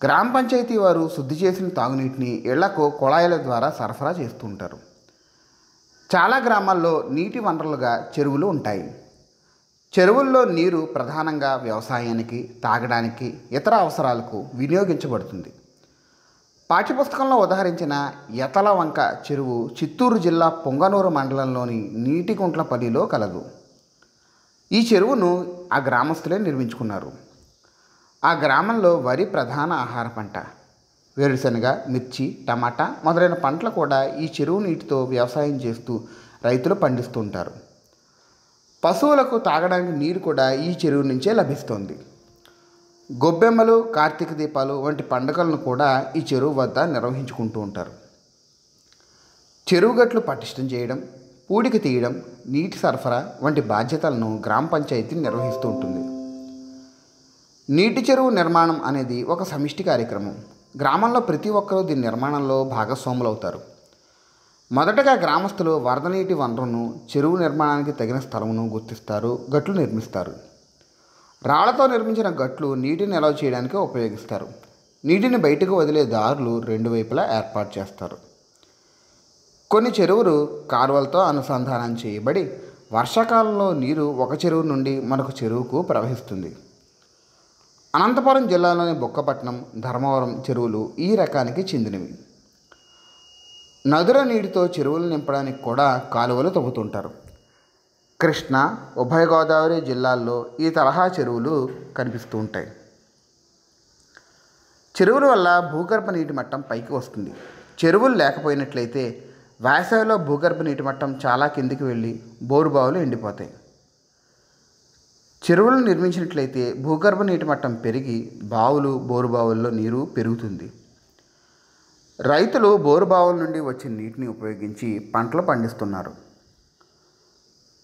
గ్రామ పంచాయతీ వారు శుద్ధి చేసిన తాగునీటిని ఇళ్లకు కుళాయిల ద్వారా సరఫరా చేస్తూ ఉంటారు. చాలా గ్రామాల్లో నీటి వనరులుగా చెరువులు ఉంటాయి. చెరువుల్లో నీరు ప్రధానంగా వ్యవసాయానికి, తాగడానికి, ఇతర అవసరాలకు వినియోగించబడుతుంది. పాఠ్యపుస్తకంలో ఉదహరించిన యతలవంక చెరువు చిత్తూరు జిల్లా పొంగనూరు మండలంలోని నీటిగుంట్లపల్లిలో కలదు. ఈ చెరువును ఆ గ్రామస్తులే నిర్మించుకున్నారు. ఆ గ్రామంలో వరి ప్రధాన ఆహార పంట. వేరుశనగ, మిర్చి, టమాటా మొదలైన పంటలు కూడా ఈ చెరువు నీటితో వ్యవసాయం చేస్తూ రైతులు పండిస్తుంటారు. పశువులకు తాగడానికి నీరు కూడా ఈ చెరువు నుంచే లభిస్తోంది. గొబ్బెమ్మలు, కార్తీక దీపాలు వంటి పండుగలను కూడా ఈ చెరువు వద్ద నిర్వహించుకుంటూ ఉంటారు. చెరువు గట్లు పటిష్టం చేయడం, పూడిక తీయడం, నీటి సరఫరా వంటి బాధ్యతలను గ్రామ పంచాయతీ నిర్వహిస్తూ ఉంటుంది. నీటి చెరువు నిర్మాణం అనేది ఒక సమిష్టి కార్యక్రమం. గ్రామంలో ప్రతి ఒక్కరూ దీని నిర్మాణంలో భాగస్వాములు అవుతారు. మొదటగా గ్రామస్తులు వరద నీటి వనరును, చెరువు నిర్మాణానికి తగిన స్థలమును గుర్తిస్తారు, గట్లు నిర్మిస్తారు. రాళ్లతో నిర్మించిన గట్లు నీటిని నిల్వ చేయడానికి ఉపయోగిస్తారు. నీటిని బయటకు వదిలే దారులు 2 వైపులా ఏర్పాటు చేస్తారు. కొన్ని చెరువులు కాలువలతో అనుసంధానం చేయబడి వర్షాకాలంలో నీరు ఒక చెరువు నుండి మరొక చెరువుకు ప్రవహిస్తుంది. అనంతపురం జిల్లాలోని బుక్కపట్నం, ధర్మవరం చెరువులు ఈ రకానికి చెందినవి. నదుల నీటితో చెరువులు నింపడానికి కూడా కాలువలు తవ్వుతుంటారు. కృష్ణా, ఉభయ గోదావరి జిల్లాల్లో ఈ తరహా చెరువులు కనిపిస్తూ ఉంటాయి. చెరువుల వల్ల భూగర్భ నీటి మట్టం పైకి వస్తుంది. చెరువులు లేకపోయినట్లయితే వేసవిలో భూగర్భ నీటి మట్టం చాలా కిందికి వెళ్ళి బోరుబావులు ఎండిపోతాయి. చెరువులు నిర్మించినట్లయితే భూగర్భ నీటి మట్టం పెరిగి బావులు, బోరుబావుల్లో నీరు పెరుగుతుంది. రైతులు బోరుబావుల నుండి వచ్చే నీటిని ఉపయోగించి పంటలు పండిస్తున్నారు.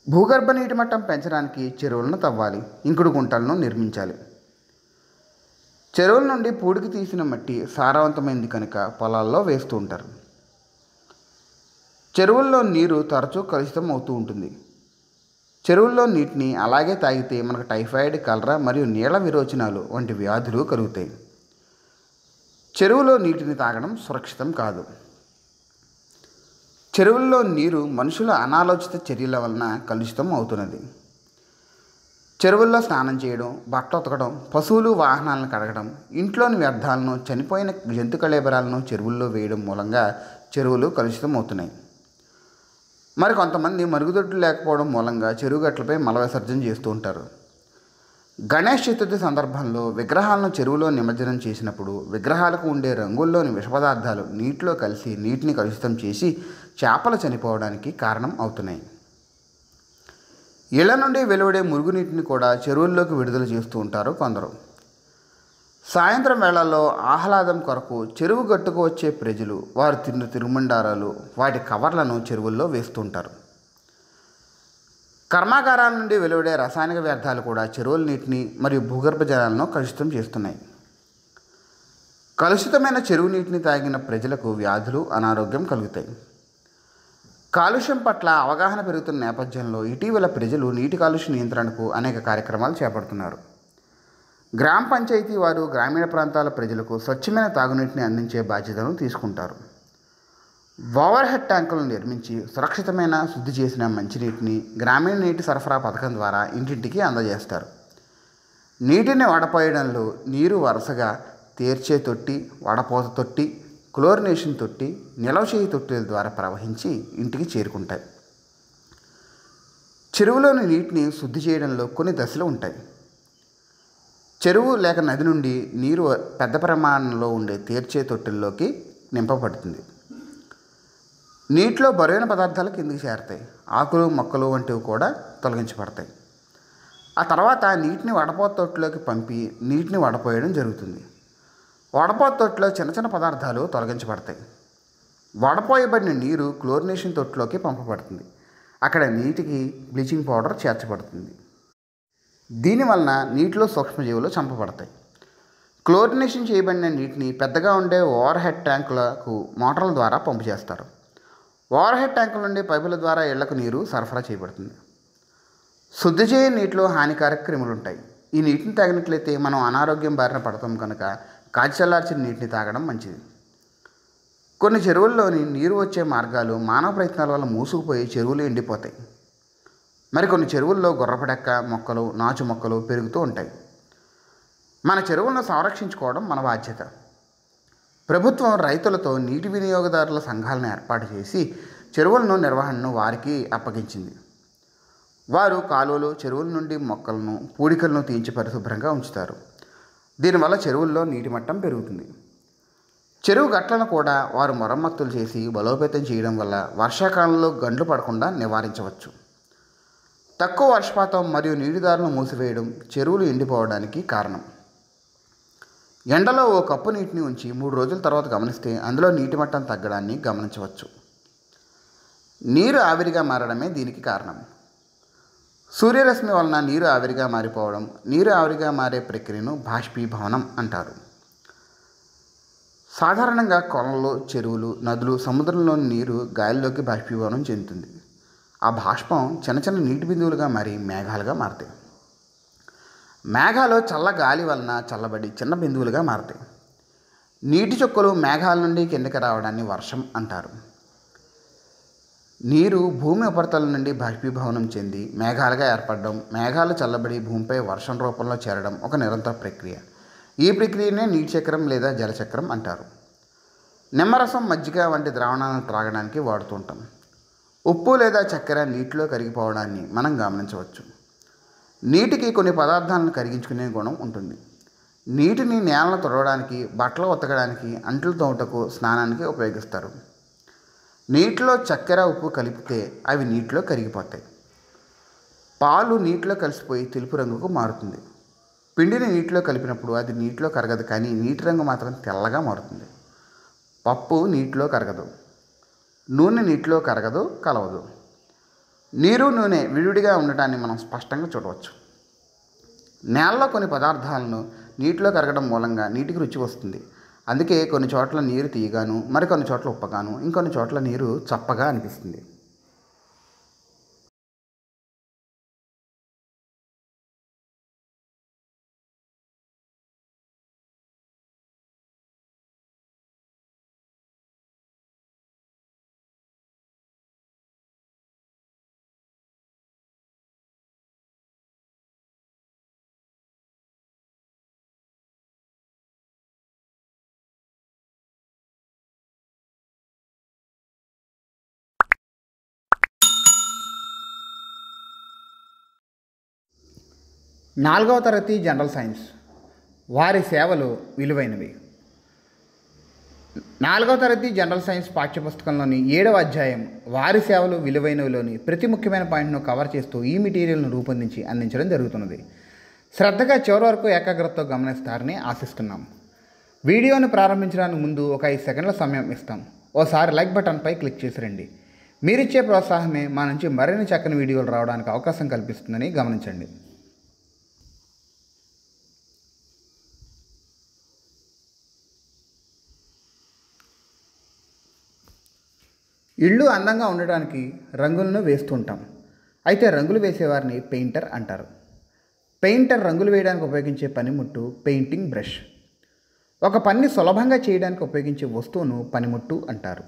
భూగర్భ నీటి మట్టం పెంచడానికి చెరువులను తవ్వాలి, ఇంకుడు గుంటలను నిర్మించాలి. చెరువుల నుండి పూడికి తీసిన మట్టి సారవంతమైంది కనుక పొలాల్లో వేస్తూ ఉంటారు. చెరువుల్లో నీరు తరచూ కలుషితం అవుతూ ఉంటుంది. చెరువుల్లో నీటిని అలాగే తాగితే మనకు టైఫాయిడ్, కలరా మరియు నీళ్ల విరోచనాలు వంటి వ్యాధులు కలుగుతాయి. చెరువులో నీటిని తాగడం సురక్షితం కాదు. చెరువుల్లో నీరు మనుషుల అనాలోచిత చర్యల వలన కలుషితం అవుతున్నది. చెరువుల్లో స్నానం చేయడం, బట్టలు ఉతకడం, పశువులు, వాహనాలను కడగడం, ఇంట్లోని వ్యర్థాలను, చనిపోయిన జంతు కళేబరాలను చెరువుల్లో వేయడం మూలంగా చెరువులు కలుషితం అవుతున్నాయి. మరి కొంతమంది మరుగుదొడ్లు లేకపోవడం మూలంగా చెరువు గట్లపై మల విసర్జన చేస్తూ ఉంటారు. గణేష్ చతుర్థి సందర్భంలో విగ్రహాలను చెరువులో నిమజ్జనం చేసినప్పుడు విగ్రహాలకు ఉండే రంగుల్లోని విష పదార్థాలు నీటిలో కలిసి నీటిని కలుషితం చేసి చేపలు చనిపోవడానికి కారణం అవుతున్నాయి. ఇళ్ల నుండి వెలువడే మురుగునీటిని కూడా చెరువుల్లోకి విడుదల చేస్తూ ఉంటారు కొందరు. సాయంత్రం వేళల్లో ఆహ్లాదం కొరకు చెరువు గట్టుకు వచ్చే ప్రజలు వారు తిన్న తిరుమండారాలు, వాటి కవర్లను చెరువుల్లో వేస్తుంటారు. కర్మాగారాల నుండి వెలువడే రసాయనిక వ్యర్థాలు కూడా చెరువుల నీటిని మరియు భూగర్భ జలాలను కలుషితం చేస్తున్నాయి. కలుషితమైన చెరువు నీటిని తాగిన ప్రజలకు వ్యాధులు, అనారోగ్యం కలుగుతాయి. కాలుష్యం పట్ల అవగాహన పెరుగుతున్న నేపథ్యంలో ఇటీవల ప్రజలు నీటి కాలుష్య నియంత్రణకు అనేక కార్యక్రమాలు చేపడుతున్నారు. గ్రామ పంచాయతీ వారు గ్రామీణ ప్రాంతాల ప్రజలకు స్వచ్ఛమైన తాగునీటిని అందించే బాధ్యతను తీసుకుంటారు. ఓవర్ హెడ్ ట్యాంకులను నిర్మించి సురక్షితమైన శుద్ధి చేసిన మంచినీటిని గ్రామీణ నీటి సరఫరా పథకం ద్వారా ఇంటింటికి అందజేస్తారు. నీటిని వడపోయడంలో నీరు వరుసగా తేర్చే తొట్టి, వడపోత తొట్టి, క్లోరినేషన్ తొట్టి, నిలవ చేయి తొట్టిల ద్వారా ప్రవహించి ఇంటికి చేరుకుంటాయి. చెరువులోని నీటిని శుద్ధి చేయడంలో కొన్ని దశలు ఉంటాయి. చెరువు లేక నది నుండి నీరు పెద్ద ప్రమాణంలో ఉండే తేర్చే తొట్టెల్లోకి నింపబడుతుంది. నీటిలో బరువైన పదార్థాలు కిందికి చేరతాయి. ఆకులు, మొక్కలు వంటివి కూడా తొలగించబడతాయి. ఆ తర్వాత నీటిని వడపోత తొట్టిలోకి పంపి నీటిని వడపోయడం జరుగుతుంది. వడపోత తొట్టిలో చిన్న చిన్న పదార్థాలు తొలగించబడతాయి. వడపోయబడిన నీరు క్లోరినేషన్ తొట్టిలోకి పంపబడుతుంది. అక్కడ నీటికి బ్లీచింగ్ పౌడర్ చేర్చబడుతుంది. దీనివలన నీటిలో సూక్ష్మజీవులు చంపబడతాయి. క్లోరినేషన్ చేయబడిన నీటిని పెద్దగా ఉండే ఓవర్ హెడ్ ట్యాంకులకు మోటార్ల ద్వారా పంపు చేస్తారు. ఓవర్ హెడ్ ట్యాంకుల నుండి పైపుల ద్వారా ఇళ్లకు నీరు సరఫరా చేయబడుతుంది. శుద్ధి చేయని నీటిలో హానికారక క్రిములు ఉంటాయి. ఈ నీటిని తాగినట్లయితే మనం అనారోగ్యం బారిన పడతాం కనుక కాచి చల్లార్చిన నీటిని తాగడం మంచిది. కొన్ని చెరువుల్లోని నీరు వచ్చే మార్గాలు మానవ ప్రయత్నాల వల్ల మూసుకుపోయి చెరువులు ఎండిపోతాయి. మరికొన్ని చెరువుల్లో గుర్రపడెక్క మొక్కలు, నాచు మొక్కలు పెరుగుతూ ఉంటాయి. మన చెరువులను సంరక్షించుకోవడం మన బాధ్యత. ప్రభుత్వం రైతులతో నీటి వినియోగదారుల సంఘాలను ఏర్పాటు చేసి చెరువులను నిర్వహణను వారికి అప్పగించింది. వారు కాలువలు, చెరువుల నుండి మొక్కలను, పూడికలను తీయించి పరిశుభ్రంగా ఉంచుతారు. దీనివల్ల చెరువుల్లో నీటి మట్టం పెరుగుతుంది. చెరువు గట్లను కూడా వారు మరమ్మతులు చేసి బలోపేతం చేయడం వల్ల వర్షాకాలంలో గండ్లు పడకుండా నివారించవచ్చు. తక్కువ వర్షపాతం మరియు నీటిదారులను మూసివేయడం చెరువులు ఎండిపోవడానికి కారణం. ఎండలో ఓ కప్పు నీటిని ఉంచి 3 రోజుల తర్వాత గమనిస్తే అందులో నీటి మట్టం తగ్గడాన్ని గమనించవచ్చు. నీరు ఆవిరిగా మారడమే దీనికి కారణం. సూర్యరశ్మి వలన నీరు ఆవిరిగా మారిపోవడం, నీరు ఆవిరిగా మారే ప్రక్రియను బాష్పీభవనం అంటారు. సాధారణంగా కొలలు, చెరువులు, నదులు, సముద్రంలోని నీరు గాలిలోకి బాష్పీభవనం చెందుతుంది. ఆ బాష్పం చిన్న చిన్న నీటి బిందువులుగా మారి మేఘాలుగా మారుతాయి. మేఘాలు చల్ల గాలి వలన చల్లబడి చిన్న బిందువులుగా మారుతాయి. నీటి చుక్కలు మేఘాల నుండి కిందకి రావడాన్ని వర్షం అంటారు. నీరు భూమి ఉపరితలం నుండి బాష్పీభవనం చెంది మేఘాలుగా ఏర్పడడం, మేఘాలు చల్లబడి భూమిపై వర్షం రూపంలో చేరడం ఒక నిరంతర ప్రక్రియ. ఈ ప్రక్రియనే నీటి చక్రం లేదా జలచక్రం అంటారు. నిమ్మరసం, మజ్జిగ వంటి ద్రావణాలను త్రాగడానికి వాడుతుంటాం. ఉప్పు లేదా చక్కెర నీటిలో కరిగిపోవడాన్ని మనం గమనించవచ్చు. నీటికి కొన్ని పదార్థాలను కరిగించుకునే గుణం ఉంటుంది. నీటిని నేలను తుడవడానికి, బట్టలు ఉతకడానికి, అంట్లు తోముటకు, స్నానానికి ఉపయోగిస్తారు. నీటిలో చక్కెర, ఉప్పు కలిపితే అవి నీటిలో కరిగిపోతాయి. పాలు నీటిలో కలిసిపోయి తెలుపు రంగుకు మారుతుంది. పిండిని నీటిలో కలిపినప్పుడు అది నీటిలో కరగదు, కానీ నీటి రంగు మాత్రం తెల్లగా మారుతుంది. పప్పు నీటిలో కరగదు. నూనె నీటిలో కరగదు, కలవదు. నీరు, నూనె విడివిడిగా ఉండటాన్ని మనం స్పష్టంగా చూడవచ్చు. నేలలో కొన్ని పదార్థాలను నీటిలో కరగడం మూలంగా నీటికి రుచి వస్తుంది. అందుకే కొన్ని చోట్ల నీరు తీయగాను, మరికొన్ని చోట్ల ఉప్పగాను, ఇంకొన్ని చోట్ల నీరు చప్పగా అనిపిస్తుంది. నాలుగవ తరగతి జనరల్ సైన్స్. వారి సేవలు విలువైనవి. 4వ తరగతి జనరల్ సైన్స్ పాఠ్యపుస్తకంలోని 7వ అధ్యాయం వారి సేవలు విలువైనవిలోని ప్రతి ముఖ్యమైన పాయింట్ను కవర్ చేస్తూ ఈ మెటీరియల్ను రూపొందించి అందించడం జరుగుతున్నది. శ్రద్ధగా చివరి వరకు ఏకాగ్రతతో గమనిస్తారని ఆశిస్తున్నాం. వీడియోను ప్రారంభించడానికి ముందు ఒక 5 సెకండ్ల సమయం ఇస్తాం. ఓసారి లైక్ బటన్పై క్లిక్ చేసి రండి. మీరిచ్చే ప్రోత్సాహమే మా నుంచి మరిన్ని చక్కని వీడియోలు రావడానికి అవకాశం కల్పిస్తుందని గమనించండి. ఇళ్ళు అందంగా ఉండడానికి రంగులను వేస్తుంటాం. అయితే రంగులు వేసేవారిని పెయింటర్ అంటారు. పెయింటర్ రంగులు వేయడానికి ఉపయోగించే పనిముట్టు పెయింటింగ్ బ్రష్. ఒక పనిని సులభంగా చేయడానికి ఉపయోగించే వస్తువును పనిముట్టు అంటారు.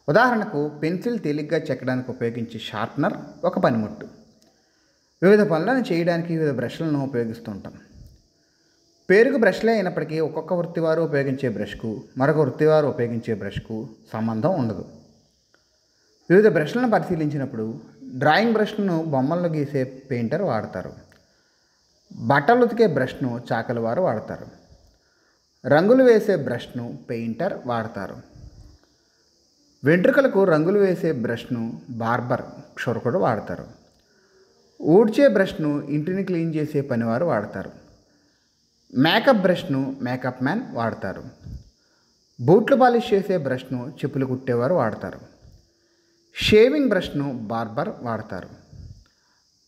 ఉదాహరణకు పెన్సిల్ తేలిగ్గా చెక్కడానికి ఉపయోగించే షార్ప్నర్ ఒక పనిముట్టు. వివిధ పనులను చేయడానికి వివిధ బ్రష్లను ఉపయోగిస్తుంటాం. పేరుకు బ్రష్లే అయినప్పటికీ ఒక్కొక్క వృత్తివారు ఉపయోగించే బ్రష్కు మరొక వృత్తివారు ఉపయోగించే బ్రష్కు సంబంధం ఉండదు. వివిధ బ్రష్లను పరిశీలించినప్పుడు డ్రాయింగ్ బ్రష్ను బొమ్మలను గీసే పెయింటర్ వాడతారు. బట్టలు ఉతికే బ్రష్ను చాకలి వారు వాడతారు. రంగులు వేసే బ్రష్ను పెయింటర్ వాడతారు. వెంట్రుకలకు రంగులు వేసే బ్రష్ను బార్బర్ క్షురకుడు వాడతారు. ఊడ్చే బ్రష్ను ఇంటిని క్లీన్ చేసే పనివారు వాడతారు. మేకప్ బ్రష్ను మేకప్ మ్యాన్ వాడతారు. బూట్లు పాలిష్ చేసే బ్రష్ను చెప్పులు కుట్టేవారు వాడతారు. షేవింగ్ బ్రష్ను బార్బర్ వాడతారు.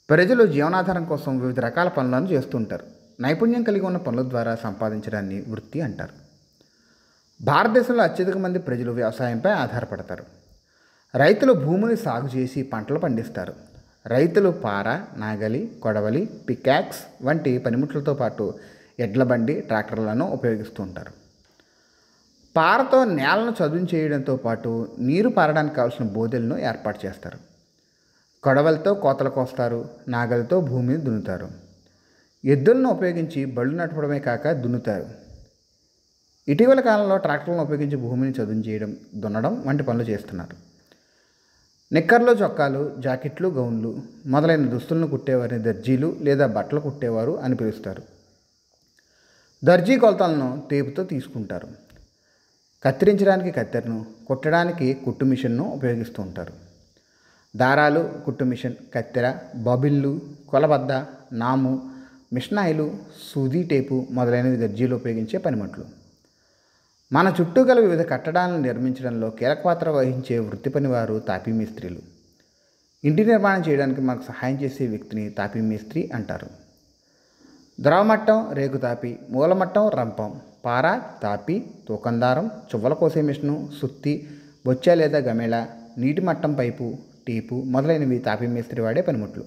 ప్రజలు జీవనాధారం కోసం వివిధ రకాల పనులను చేస్తుంటారు. నైపుణ్యం కలిగి ఉన్న పనుల ద్వారా సంపాదించడాన్ని వృత్తి అంటారు. భారతదేశంలో అత్యధిక మంది ప్రజలు వ్యవసాయంపై ఆధారపడతారు. రైతులు భూమిని సాగు చేసి పంటలు పండిస్తారు. రైతులు పార, నాగలి, కొడవలి, పికాక్స్ వంటి పనిముట్లతో పాటు ఎడ్ల బండి, ట్రాక్టర్లను ఉపయోగిస్తూ ఉంటారు. పారతో నేలను చదును చేయడంతో పాటు నీరు పారడానికి కావాల్సిన బోదెలను ఏర్పాటు చేస్తారు. కొడవలతో కోతలు కోస్తారు. నాగలితో భూమిని దున్నుతారు. ఎద్దులను ఉపయోగించి బళ్ళు నడపడమే కాక దున్నుతారు. ఇటీవల కాలంలో ట్రాక్టర్లను ఉపయోగించి భూమిని చదును చేయడం, దున్నడం వంటి పనులు చేస్తున్నారు. నిక్కర్లు, చొక్కాలు, జాకెట్లు, గౌన్లు మొదలైన దుస్తులను కుట్టేవారిని దర్జీలు లేదా బట్టలు కుట్టేవారు అని పిలుస్తారు. దర్జీ కొలతలను టేపుతో తీసుకుంటారు. కత్తిరించడానికి కత్తెరను, కుట్టడానికి కుట్టు మిషన్ను ఉపయోగిస్తూ ఉంటారు. దారాలు, కుట్టు మిషన్, కత్తెర, బబిళ్ళు, కొలబద్ద, నాము, మిషనాయిలు, సూది టేపు మొదలైనవి దర్జీలు ఉపయోగించే పనిముట్లు. మన చుట్టూ గల వివిధ కట్టడాలను నిర్మించడంలో కీలక పాత్ర వహించే వృత్తి పనివారు తాపీ మేస్త్రీలు. ఇంటి నిర్మాణం చేయడానికి మనకు సహాయం చేసే వ్యక్తిని తాపీ మేస్త్రి అంటారు. ద్రవమట్టం రేకుతాపి, మూలమట్టం రంపం, పార, తాపి, తూకందారం, చువ్వల కోసే మిషను, సుత్తి, బొచ్చ లేదా గమేళ, నీటి మట్టం పైపు, టీపు మొదలైనవి తాపీ మేస్త్రి వాడే పనిముట్లు.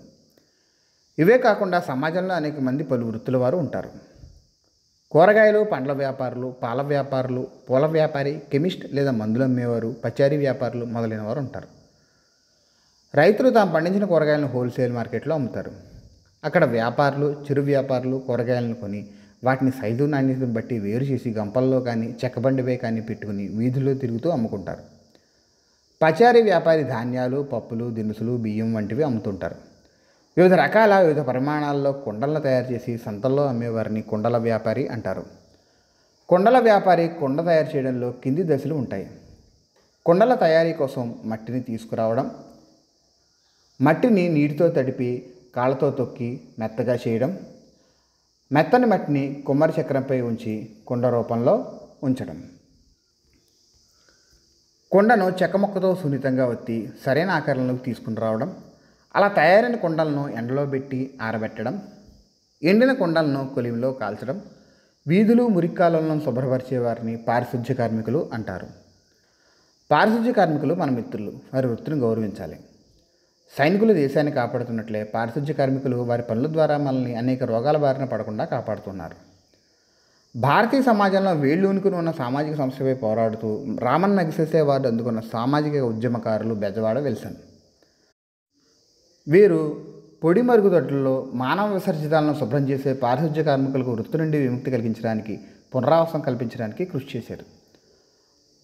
ఇవే కాకుండా సమాజంలో అనేక మంది పలు వృత్తుల వారు ఉంటారు. కూరగాయలు, పండ్ల వ్యాపారులు, పాల వ్యాపారులు, పూల వ్యాపారి, కెమిస్ట్ లేదా మందులు అమ్మేవారు, పచారీ వ్యాపారులు మొదలైన వారు ఉంటారు. రైతులు తాము పండించిన కూరగాయలను హోల్సేల్ మార్కెట్లో అమ్ముతారు. అక్కడ వ్యాపారులు, చిరు వ్యాపారులు కూరగాయలను కొని వాటిని సైజు నాణ్యతను బట్టి వేరు చేసి గంపల్లో కానీ చెక్కబండిపై కానీ పెట్టుకుని వీధుల్లో తిరుగుతూ అమ్ముకుంటారు. పచారీ వ్యాపారి ధాన్యాలు, పప్పులు, దినుసులు, బియ్యం వంటివి అమ్ముతుంటారు. వివిధ పరిమాణాల్లో కుండలను తయారు చేసి సంతల్లో అమ్మేవారిని కుండల వ్యాపారి అంటారు. కుండల వ్యాపారి కుండ తయారు చేయడంలో కింది దశలు ఉంటాయి. కుండల తయారీ కోసం మట్టిని తీసుకురావడం, మట్టిని నీటితో తడిపి కాళ్ళతో తొక్కి మెత్తగా చేయడం, మెత్తని మట్టిని కుమ్మరి చక్రంపై ఉంచి కుండ రూపంలో ఉంచడం, కుండను చెక్క ముక్కతో సున్నితంగా ఒత్తి సరైన ఆకారంలోకి తీసుకుని రావడం, అలా తయారైన కుండలను ఎండలో పెట్టి ఆరబెట్టడం, ఎండిన కుండలను కొలిమిలో కాల్చడం, వీధులు మురిక్కాలను శుభ్రపరిచే వారిని పారిశుధ్య కార్మికులు అంటారు. పారిశుధ్య కార్మికులు మన మిత్రులు, వారి వృత్తిని గౌరవించాలి. సైనికులు దేశాన్ని కాపాడుతున్నట్లే పారిశుధ్య కార్మికులు వారి పనుల ద్వారా మనల్ని అనేక రోగాల బారిన పడకుండా కాపాడుతున్నారు. భారతీయ సమాజంలో వేళ్ళూనుకుని ఉన్న సామాజిక సమస్యపై పోరాడుతూ రామన్ నగిసేసే అవార్డు అందుకున్న సామాజిక ఉద్యమకారులు బెజవాడ విల్సన్. వీరు పొడి మరుగుదొడ్లలో మానవ విసర్జితాలను శుభ్రం చేసే పారిశుధ్య కార్మికులకు వృత్తి నుండి విముక్తి కలిగించడానికి, పునరావాసం కల్పించడానికి కృషి చేశారు.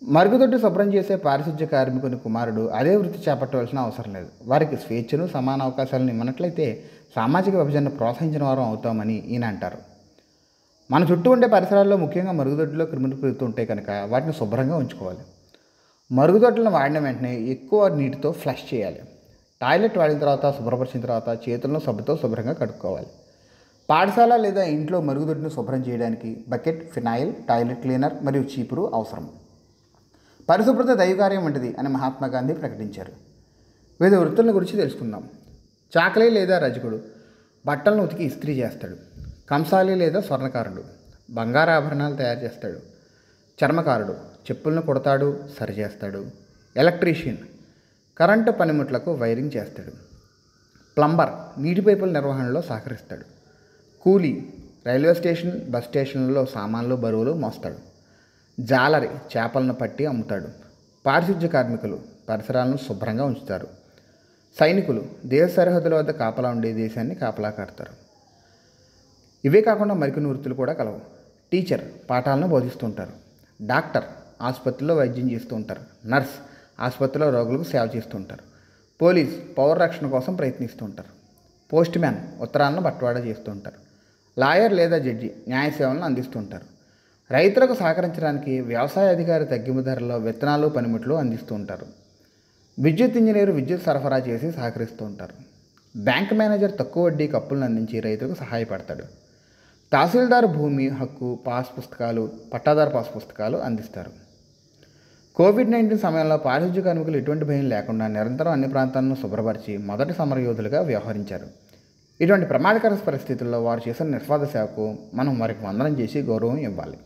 మరుగుదొడ్డి శుభ్రం చేసే పారిశుధ్య కార్మికుని కుమారుడు అదే వృత్తి చేపట్టవలసిన అవసరం లేదు. వారికి స్వేచ్ఛను, సమాన అవకాశాలను ఇవ్వనట్లయితే సామాజిక విభజనను ప్రోత్సహించిన వారం అవుతామని ఈయన అంటారు. మన చుట్టూ ఉండే పరిసరాల్లో ముఖ్యంగా మరుగుదొడ్డిలో క్రిములు పెరుగుతుంటాయి కనుక వాటిని శుభ్రంగా ఉంచుకోవాలి. మరుగుదొడ్లను వాడిన వెంటనే ఎక్కువ నీటితో ఫ్లష్ చేయాలి. టాయిలెట్ వాడిన తర్వాత, శుభ్రపరిచిన తర్వాత చేతులను సబ్బుతో శుభ్రంగా కడుక్కోవాలి. పాఠశాల లేదా ఇంట్లో మరుగుదొడ్డిని శుభ్రం చేయడానికి బకెట్, ఫినాయిల్, టాయిలెట్ క్లీనర్ మరియు చీపురు అవసరం. పరిశుభ్రత దైవకార్యం వంటిది అని మహాత్మా గాంధీ ప్రకటించారు. వివిధ వృత్తుల గురించి తెలుసుకుందాం. చాకలి లేదా రజకుడు బట్టలను ఉతికి ఇస్త్రీ చేస్తాడు. కంసాలి లేదా స్వర్ణకారుడు బంగారాభరణాలు తయారు చేస్తాడు. చర్మకారుడు చెప్పులను కుడతాడు, సరిచేస్తాడు. ఎలక్ట్రీషియన్ కరెంటు పనిముట్లకు వైరింగ్ చేస్తాడు. ప్లంబర్ నీటి పైపుల నిర్వహణలో సహకరిస్తాడు. కూలీ రైల్వే స్టేషన్, బస్ స్టేషన్లలో సామాన్లు, బరువులు మోస్తాడు. జాలరి చేపలను పట్టి అమ్ముతాడు. పారిశుధ్య కార్మికులు పరిసరాలను శుభ్రంగా ఉంచుతారు. సైనికులు దేశ సరిహద్దుల వద్ద కాపలా ఉండే దేశాన్ని కాపలా కాడతారు. ఇవే కాకుండా మరికొన్ని వృత్తులు కూడా కలవు. టీచర్ పాఠాలను బోధిస్తుంటారు. డాక్టర్ ఆసుపత్రిలో వైద్యం చేస్తూ ఉంటారు. నర్స్ ఆసుపత్రిలో రోగులకు సేవ చేస్తూ ఉంటారు. పోలీస్ పౌర రక్షణ కోసం ప్రయత్నిస్తూ ఉంటారు. పోస్ట్ మ్యాన్ ఉత్తరాలను బట్వాడా చేస్తూ ఉంటారు. లాయర్ లేదా జడ్జి న్యాయ సేవలను అందిస్తూ ఉంటారు. రైతులకు సహకరించడానికి వ్యవసాయ అధికారి తగ్గింపు ధరల్లో విత్తనాలు, పనిముట్లు అందిస్తూ ఉంటారు. విద్యుత్ ఇంజనీరు విద్యుత్ సరఫరా చేసి సహకరిస్తూ ఉంటారు. బ్యాంక్ మేనేజర్ తక్కువ వడ్డీకి అప్పులను అందించి రైతులకు సహాయపడతాడు. తహసీల్దార్ భూమి హక్కు పాస్ పుస్తకాలు, పట్టాదారు పాస్ పుస్తకాలు అందిస్తారు. కోవిడ్-19 సమయంలో పారిశుధ్య కార్మికులు ఎటువంటి భయం లేకుండా నిరంతరం అన్ని ప్రాంతాలను శుభ్రపరిచి మొదటి సమరయోధులుగా వ్యవహరించారు. ఇటువంటి ప్రమాదకర పరిస్థితుల్లో వారు చేసిన నిస్వార్థ సేవకు మనం వారికి వందనం చేసి గౌరవం ఇవ్వాలి.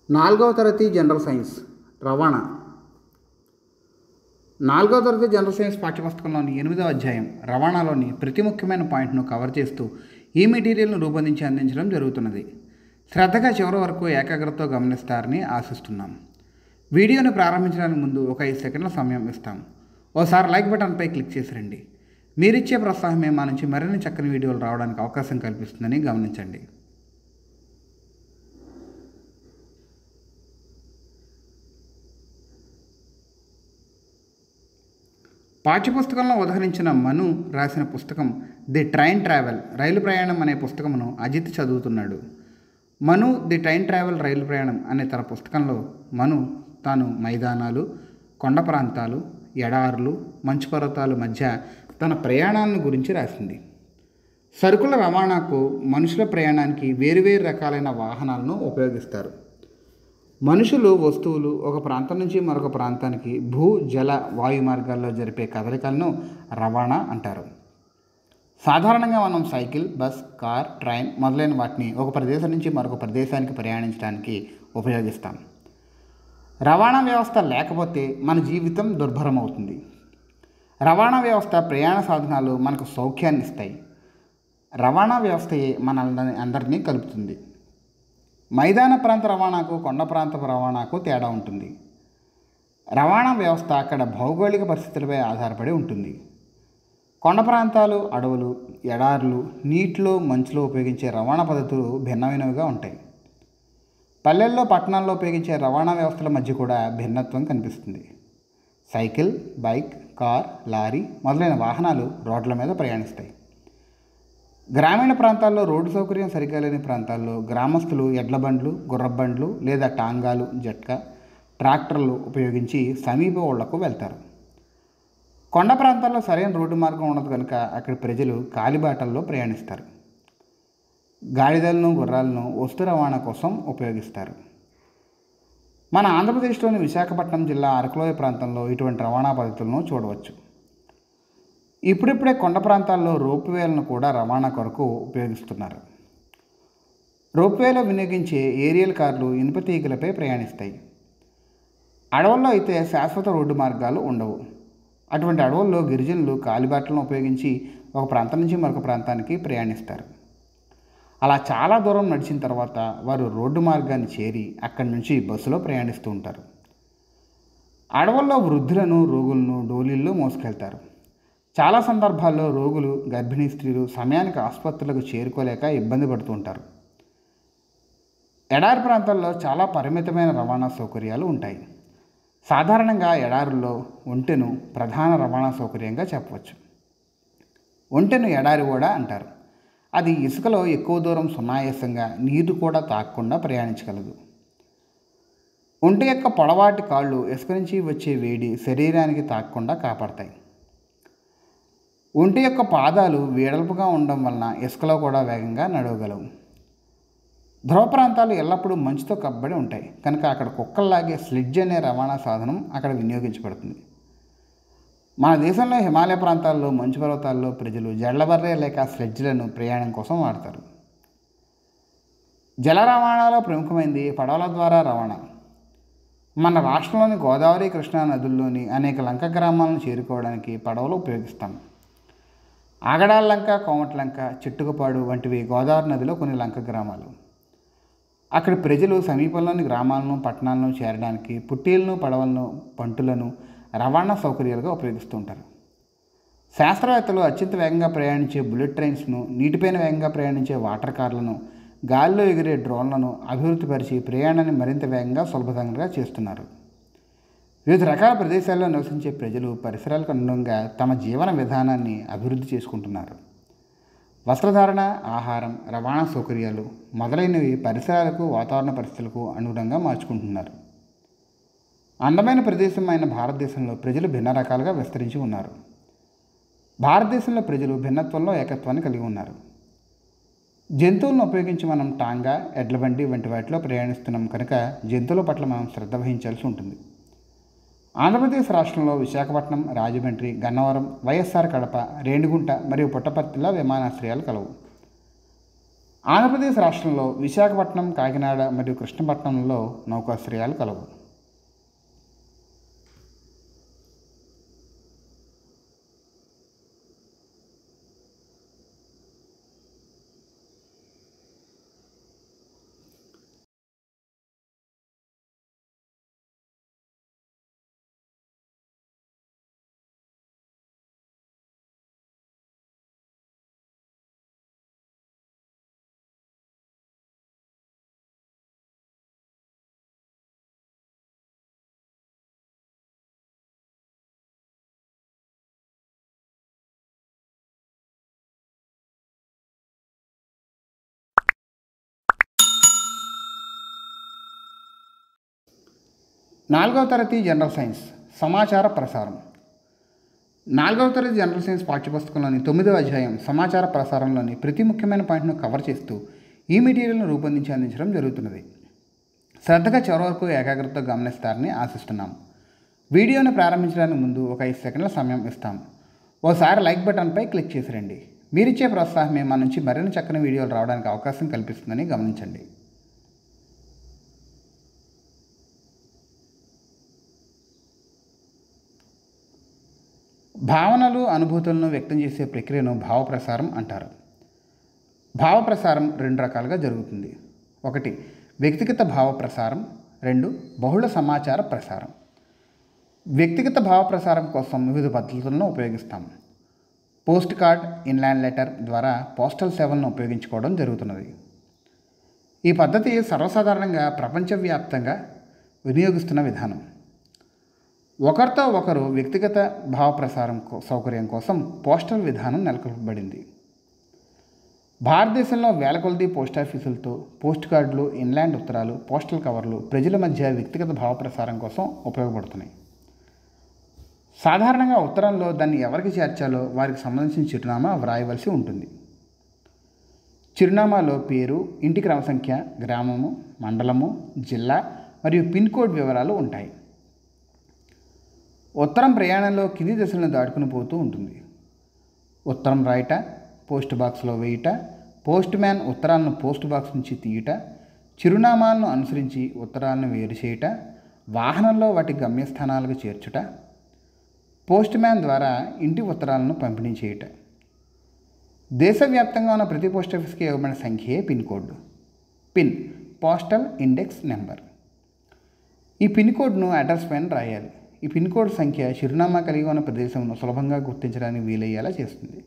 నాలుగవ తరగతి జనరల్ సైన్స్ రవాణా. 4వ తరగతి జనరల్ సైన్స్ పాఠ్యపుస్తకంలోని 8వ అధ్యాయం రవాణాలోని ప్రతి ముఖ్యమైన పాయింట్ను కవర్ చేస్తూ ఈ మెటీరియల్ను రూపొందించి అందించడం జరుగుతున్నది. శ్రద్ధగా చివరి వరకు ఏకాగ్రతతో గమనిస్తారని ఆశిస్తున్నాం. వీడియోని ప్రారంభించడానికి ముందు ఒక 5 సెకండ్ల సమయం ఇస్తాం. ఓసారి లైక్ బటన్పై క్లిక్ చేసి రండి. మీరిచ్చే ప్రోత్సాహమే మా నుంచి మరిన్ని చక్కని వీడియోలు రావడానికి అవకాశం కల్పిస్తుందని గమనించండి. పాఠ్యపుస్తకంలో ఉదహరించిన మను రాసిన పుస్తకం ది ట్రైన్ ట్రావెల్ రైలు ప్రయాణం అనే పుస్తకమును అజిత్ చదువుతున్నాడు. మను ది ట్రైన్ ట్రావెల్ రైలు ప్రయాణం అనే తన పుస్తకంలో మను తాను మైదానాలు, కొండ ప్రాంతాలు, ఎడారులు, మంచు పర్వతాల మధ్య తన ప్రయాణాలను గురించి రాసింది. సరుకుల రవాణాకు, మనుషుల ప్రయాణానికి వేరువేరు రకాలైన వాహనాలను ఉపయోగిస్తారు. మనుషులు, వస్తువులు ఒక ప్రాంతం నుంచి మరొక ప్రాంతానికి భూ, జల, వాయు మార్గాల్లో జరిపే కదలికలను రవాణా అంటారు. సాధారణంగా మనం సైకిల్, బస్, కార్, ట్రైన్ మొదలైన వాటిని ఒక ప్రదేశం నుంచి మరొక ప్రదేశానికి ప్రయాణించడానికి ఉపయోగిస్తాం. రవాణా వ్యవస్థ లేకపోతే మన జీవితం దుర్భరం అవుతుంది. రవాణా వ్యవస్థ, ప్రయాణ సాధనాలు మనకు సౌఖ్యాన్ని ఇస్తాయి. రవాణా వ్యవస్థయే మనల్ని అందరినీ కలుపుతుంది. మైదాన ప్రాంత రవాణాకు, కొండ ప్రాంతపు రవాణాకు తేడా ఉంటుంది. రవాణా వ్యవస్థ అక్కడ భౌగోళిక పరిస్థితులపై ఆధారపడి ఉంటుంది. కొండ ప్రాంతాలు, అడవులు, ఎడారులు, నీటిలో, మంచులో ఉపయోగించే రవాణా పద్ధతులు భిన్నమైనవిగా ఉంటాయి. పల్లెల్లో, పట్టణాల్లో ఉపయోగించే రవాణా వ్యవస్థల మధ్య కూడా భిన్నత్వం కనిపిస్తుంది. సైకిల్, బైక్, కార్, లారీ మొదలైన వాహనాలు రోడ్ల మీద ప్రయాణిస్తాయి. గ్రామీణ ప్రాంతాల్లో రోడ్డు సౌకర్యం సరిగా లేని ప్రాంతాల్లో గ్రామస్తులు ఎడ్ల బండ్లు, గుర్రపు బండ్లు లేదా టాంగాలు, జట్కా, ట్రాక్టర్లు ఉపయోగించి సమీప ఊళ్లకు వెళ్తారు. కొండ ప్రాంతాల్లో సరైన రోడ్డు మార్గం ఉండదు కనుక అక్కడి ప్రజలు కాలిబాటల్లో ప్రయాణిస్తారు. గాడిదలను, గుర్రాలను వస్తు రవాణా కోసం ఉపయోగిస్తారు. మన ఆంధ్రప్రదేశ్లోని విశాఖపట్నం జిల్లా అరకులోయ ప్రాంతంలో ఇటువంటి రవాణా పద్ధతులను చూడవచ్చు. ఇప్పుడిప్పుడే కొండ ప్రాంతాల్లో రోప్వేలను కూడా రవాణా కొరకు ఉపయోగిస్తున్నారు. రోప్వేలో వినియోగించే ఏరియల్ కార్లు ఇనుప తీగలపై ప్రయాణిస్తాయి. అడవుల్లో అయితే శాశ్వత రోడ్డు మార్గాలు ఉండవు. అటువంటి అడవుల్లో గిరిజనులు కాలిబాటలను ఉపయోగించి ఒక ప్రాంతం నుంచి మరొక ప్రాంతానికి ప్రయాణిస్తారు. అలా చాలా దూరం నడిచిన తర్వాత వారు రోడ్డు మార్గాన్ని చేరి అక్కడి నుంచి బస్సులో ప్రయాణిస్తూ ఉంటారు. అడవుల్లో వృద్ధులను, రోగులను డోలీల్లో మోసుకెళ్తారు. చాలా సందర్భాల్లో రోగులు, గర్భిణీ స్త్రీలు సమయానికి ఆసుపత్రులకు చేరుకోలేక ఇబ్బంది పడుతూ ఉంటారు. ఎడారి ప్రాంతాల్లో చాలా పరిమితమైన రవాణా సౌకర్యాలు ఉంటాయి. సాధారణంగా ఎడారుల్లో ఒంటెను ప్రధాన రవాణా సౌకర్యంగా చెప్పవచ్చు. ఒంటెను ఎడారి ఓడ అంటారు. అది ఇసుకలో ఎక్కువ దూరం సునాయాసంగా, నీరు కూడా తాకకుండా ప్రయాణించగలదు. ఒంటె యొక్క పొడవాటి కాళ్ళు ఇసుక నుంచి వచ్చే వేడి శరీరానికి తాకకుండా కాపాడతాయి. ఒంటె యొక్క పాదాలు వెడల్పుగా ఉండడం వలన ఇసుకలో కూడా వేగంగా నడవగలవు. ధ్రువ ప్రాంతాలు ఎల్లప్పుడూ మంచుతో కప్పబడి ఉంటాయి కనుక అక్కడ కుక్కల్లాగే స్లెడ్జ్ అనే రవాణా సాధనం అక్కడ వినియోగించబడుతుంది. మన దేశంలో హిమాలయ ప్రాంతాల్లో, మంచు పర్వతాల్లో ప్రజలు జళ్లబర్రే లేక స్లెడ్జ్లను ప్రయాణం కోసం వాడతారు. జల రవాణాలో ప్రముఖమైనది పడవల ద్వారా రవాణా. మన రాష్ట్రంలోని గోదావరి, కృష్ణా నదుల్లోని అనేక లంక గ్రామాలను చేరుకోవడానికి పడవలు ఉపయోగిస్తాం. ఆగడాల లంక, కోమటి లంక, చెట్టుకుపాడు వంటివి గోదావరి నదిలో కొన్ని లంక గ్రామాలు. అక్కడి ప్రజలు సమీపంలోని గ్రామాలను, పట్టణాలను చేరడానికి పుట్టీలను, పడవలను, పంటులను రవాణా సౌకర్యాలుగా ఉపయోగిస్తూ ఉంటారు. శాస్త్రవేత్తలు అత్యంత వేగంగా ప్రయాణించే బుల్లెట్ ట్రైన్స్ను, నీటిపైన వేగంగా ప్రయాణించే వాటర్ కార్లను, గాలిలో ఎగిరే డ్రోన్లను అభివృద్ధిపరిచి ప్రయాణాన్ని మరింత వేగంగా, సులభంగా చేస్తున్నారు. వివిధ రకాల ప్రదేశాల్లో నివసించే ప్రజలు పరిసరాలకు అనుగుణంగా తమ జీవన విధానాన్ని అభివృద్ధి చేసుకుంటున్నారు. వస్త్రధారణ, ఆహారం, రవాణా సౌకర్యాలు మొదలైనవి పరిసరాలకు, వాతావరణ పరిస్థితులకు అనుగుణంగా మార్చుకుంటున్నారు. అందమైన ప్రదేశం అయిన భారతదేశంలో ప్రజలు భిన్న రకాలుగా విస్తరించి ఉన్నారు. భారతదేశంలో ప్రజలు భిన్నత్వంలో ఏకత్వాన్ని కలిగి ఉన్నారు. జంతువులను ఉపయోగించి మనం టాంగా, ఎడ్లబండి వంటి వాటిలో ప్రయాణిస్తున్నాం కనుక జంతువుల పట్ల మనం శ్రద్ధ వహించాల్సి ఉంటుంది. ఆంధ్రప్రదేశ్ రాష్ట్రంలో విశాఖపట్నం, రాజమండ్రి, గన్నవరం, వైఎస్ఆర్ కడప, రేణిగుంట మరియు పుట్టపర్తిలో విమానాశ్రయాలు కలవు. ఆంధ్రప్రదేశ్ రాష్ట్రంలో విశాఖపట్నం, కాకినాడ మరియు కృష్ణపట్నంలో నౌకాశ్రయాలు కలవు. నాలుగవ తరగతి జనరల్ సైన్స్ సమాచార ప్రసారం. 4వ తరగతి జనరల్ సైన్స్ పాఠ్యపుస్తకంలోని 9వ అధ్యాయం సమాచార ప్రసారంలోని ప్రతి ముఖ్యమైన పాయింట్ను కవర్ చేస్తూ ఈ మెటీరియల్ను రూపొందించి అందించడం జరుగుతున్నది. శ్రద్ధగా చివరి వరకు ఏకాగ్రతతో గమనిస్తారని ఆశిస్తున్నాం. వీడియోను ప్రారంభించడానికి ముందు ఒక 5 సెకండ్ల సమయం ఇస్తాం. ఓసారి లైక్ బటన్పై క్లిక్ చేసి రండి. మీరిచ్చే ప్రోత్సాహమే మన నుంచి మరిన్ని చక్కని వీడియోలు రావడానికి అవకాశం కల్పిస్తుందని గమనించండి. భావనలు, అనుభూతులను వ్యక్తం చేసే ప్రక్రియను భావప్రసారం అంటారు. భావప్రసారం 2 రకాలుగా జరుగుతుంది. 1 వ్యక్తిగత భావప్రసారం, 2 బహుళ సమాచార ప్రసారం. వ్యక్తిగత భావప్రసారం కోసం వివిధ పద్ధతులను ఉపయోగిస్తాం. పోస్ట్ కార్డ్, ఇన్లాండ్ లెటర్ ద్వారా పోస్టల్ సేవలను ఉపయోగించుకోవడం జరుగుతున్నది. ఈ పద్ధతి సర్వసాధారణంగా ప్రపంచవ్యాప్తంగా వినియోగిస్తున్న విధానం. ఒకరితో ఒకరు వ్యక్తిగత భావప్రసారం సౌకర్యం కోసం పోస్టల్ విధానం నెలకొల్పబడింది. భారతదేశంలో వేల కొలది పోస్టాఫీసులతో పోస్ట్ కార్డులు, ఇన్లాండ్ ఉత్తరాలు, పోస్టల్ కవర్లు ప్రజల మధ్య వ్యక్తిగత భావప్రసారం కోసం ఉపయోగపడుతున్నాయి. సాధారణంగా ఉత్తరంలో దాన్ని ఎవరికి చేర్చాలో వారికి సంబంధించిన చిరునామా వ్రాయవలసి ఉంటుంది. చిరునామాలో పేరు, ఇంటి క్రమ సంఖ్య, గ్రామము, మండలము, జిల్లా మరియు పిన్ కోడ్ వివరాలు ఉంటాయి. ఉత్తరం ప్రయాణంలో కింది దశలను దాటుకుని పోతూ ఉంటుంది. ఉత్తరం రాయట, పోస్ట్ బాక్స్లో వేయుట, పోస్ట్ మ్యాన్ ఉత్తరాలను పోస్ట్ బాక్స్ నుంచి తీయుట, చిరునామాలను అనుసరించి ఉత్తరాలను వేరు చేయుట, వాహనంలో వాటి గమ్యస్థానాలకు చేర్చుట, పోస్ట్ మ్యాన్ ద్వారా ఇంటి ఉత్తరాలను పంపిణీ చేయుట. దేశవ్యాప్తంగా ఉన్న ప్రతి పోస్ట్ ఆఫీస్కి ఇవ్వబడిన సంఖ్యే pin code. Pin postal index number. ఈ పిన్ కోడ్ను అడ్రస్ పైన రాయాలి. ఈ పిన్ కోడ్ సంఖ్య చిరునామా కలిగి ఉన్న ప్రదేశంను సులభంగా గుర్తించడానికి వీలయ్యేలా చేస్తుంది.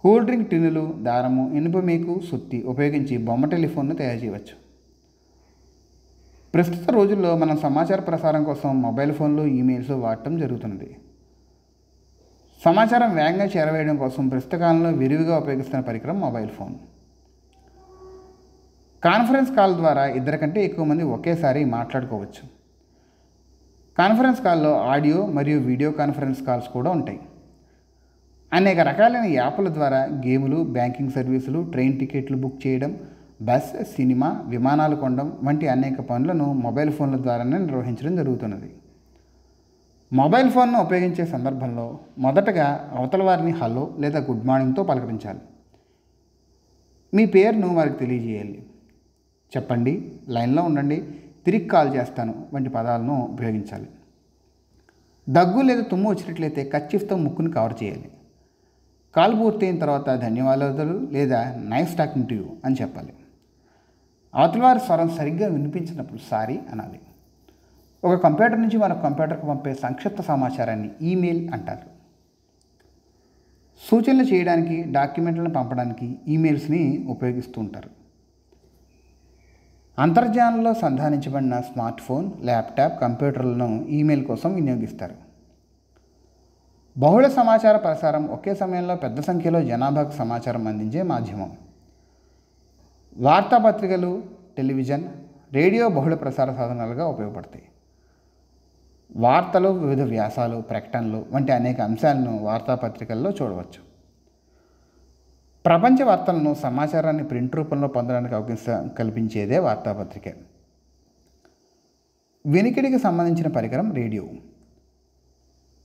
కూల్ డ్రింక్ టిన్నులు, దారము, ఇనుప మేకు, సుత్తి ఉపయోగించి బొమ్మ టెలిఫోన్ను తయారు చేయవచ్చు. ప్రస్తుత రోజుల్లో మనం సమాచార ప్రసారం కోసం మొబైల్ ఫోన్లు, ఈమెయిల్స్ వాడటం జరుగుతున్నది. సమాచారం వేగంగా చేరవేయడం కోసం ప్రస్తుత కాలంలో విరివిగా ఉపయోగిస్తున్న పరికరం మొబైల్ ఫోన్. కాన్ఫరెన్స్ కాల్ ద్వారా 2 కంటే ఎక్కువ మంది ఒకేసారి మాట్లాడుకోవచ్చు. కాన్ఫరెన్స్ కాల్లో ఆడియో మరియు వీడియో కాన్ఫరెన్స్ కాల్స్ కూడా ఉంటాయి. అనేక రకాలైన యాప్ల ద్వారా గేములు, బ్యాంకింగ్ సర్వీసులు, ట్రైన్ టికెట్లు బుక్ చేయడం, బస్, సినిమా, విమానాలు కొనడం వంటి అనేక పనులను మొబైల్ ఫోన్ల ద్వారానే నిర్వహించడం జరుగుతున్నది. మొబైల్ ఫోన్ను ఉపయోగించే సందర్భంలో మొదటగా అవతల వారిని హలో లేదా గుడ్ మార్నింగ్తో పలకరించాలి. మీ పేరును వారికి తెలియజేయాలి. చెప్పండి, లైన్లో ఉండండి, తిరిగి కాల్ చేస్తాను వంటి పదాలను ఉపయోగించాలి. దగ్గు లేదా తుమ్ము వచ్చినట్లయితే కర్చీఫ్తో ముక్కును కవర్ చేయాలి. కాల్ పూర్తయిన తర్వాత ధన్యవాదాలు లేదా నైస్ టాకింగ్ టు యూ అని చెప్పాలి. అవతల వారి స్వరం సరిగ్గా వినిపించినప్పుడు సారీ అనాలి. ఒక కంప్యూటర్ నుంచి మరొక కంప్యూటర్కు పంపే సంక్షిప్త సమాచారాన్ని ఈమెయిల్ అంటారు. సూచనలు చేయడానికి, డాక్యుమెంట్లను పంపడానికి ఈమెయిల్స్ని ఉపయోగిస్తూ ఉంటారు. అంతర్జాలంలో సంధానించబడిన స్మార్ట్ ఫోన్, ల్యాప్టాప్, కంప్యూటర్లను ఈమెయిల్ కోసం వినియోగిస్తారు. బహుళ సమాచార ప్రసారం ఒకే సమయంలో పెద్ద సంఖ్యలో జనాభాకు సమాచారం అందించే మాధ్యమం. వార్తాపత్రికలు, టెలివిజన్, రేడియో బహుళ ప్రసార సాధనాలుగా ఉపయోగపడతాయి. వార్తలు, వివిధ వ్యాసాలు, ప్రకటనలు వంటి అనేక అంశాలను వార్తాపత్రికల్లో చూడవచ్చు. ప్రపంచ వార్తలను, సమాచారాన్ని ప్రింట్ రూపంలో పొందడానికి అవకాశం కల్పించేదే వార్తాపత్రిక. వినికిడికి సంబంధించిన పరికరం రేడియో.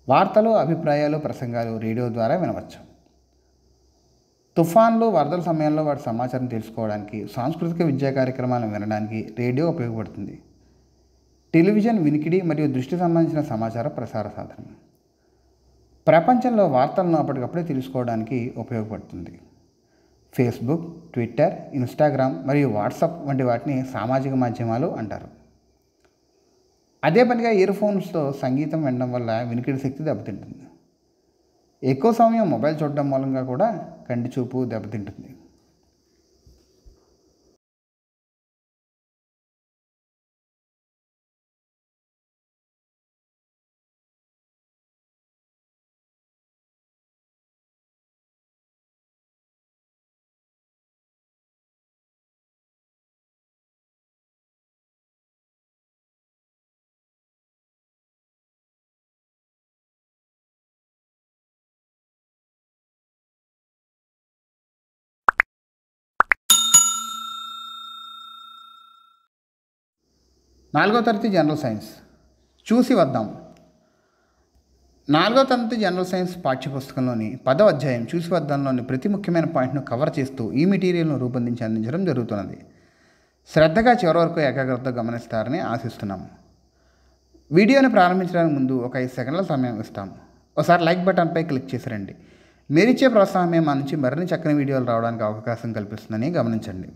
వార్తలు, అభిప్రాయాలు, ప్రసంగాలు రేడియో ద్వారా వినవచ్చు. తుఫాన్లు, వరదల సమయంలో వాటి సమాచారం తెలుసుకోవడానికి, సాంస్కృతిక విద్యా కార్యక్రమాలను వినడానికి రేడియో ఉపయోగపడుతుంది. టెలివిజన్ వినికిడి మరియు దృష్టి సంబంధించిన సమాచార ప్రసార సాధనం. ప్రపంచంలో వార్తలను అప్పటికప్పుడే తెలుసుకోవడానికి ఉపయోగపడుతుంది. ఫేస్బుక్, ట్విట్టర్, ఇన్స్టాగ్రామ్ మరియు వాట్సాప్ వంటి వాటిని సామాజిక మాధ్యమాలు అంటారు. అదే పనిగా ఇయర్ ఫోన్స్తో సంగీతం వినడం వల్ల వినికిడి శక్తి దెబ్బతింటుంది. ఎక్కువ సమయం మొబైల్ చూడడం మూలంగా కూడా కంటి చూపు దెబ్బతింటుంది. 4వ తరగతి జనరల్ సైన్స్ చూసి వద్దాం. 4వ తరగతి జనరల్ సైన్స్ పాఠ్యపుస్తకంలోని 10వ అధ్యాయం చూసి వద్దాంలోని ప్రతి ముఖ్యమైన పాయింట్ను కవర్ చేస్తూ ఈ మెటీరియల్ను రూపొందించి అందించడం జరుగుతున్నది. శ్రద్ధగా చివరి వరకు ఏకాగ్రతతో గమనిస్తారని ఆశిస్తున్నాము. వీడియోని ప్రారంభించడానికి ముందు ఒక 5 సెకండ్ల సమయం ఇస్తాము. ఒకసారి లైక్ బటన్పై క్లిక్ చేసి రండి. మీరిచ్చే ప్రోత్సాహమే మా నుంచి మరిన్ని చక్కని వీడియోలు రావడానికి అవకాశం కల్పిస్తుందని గమనించండి.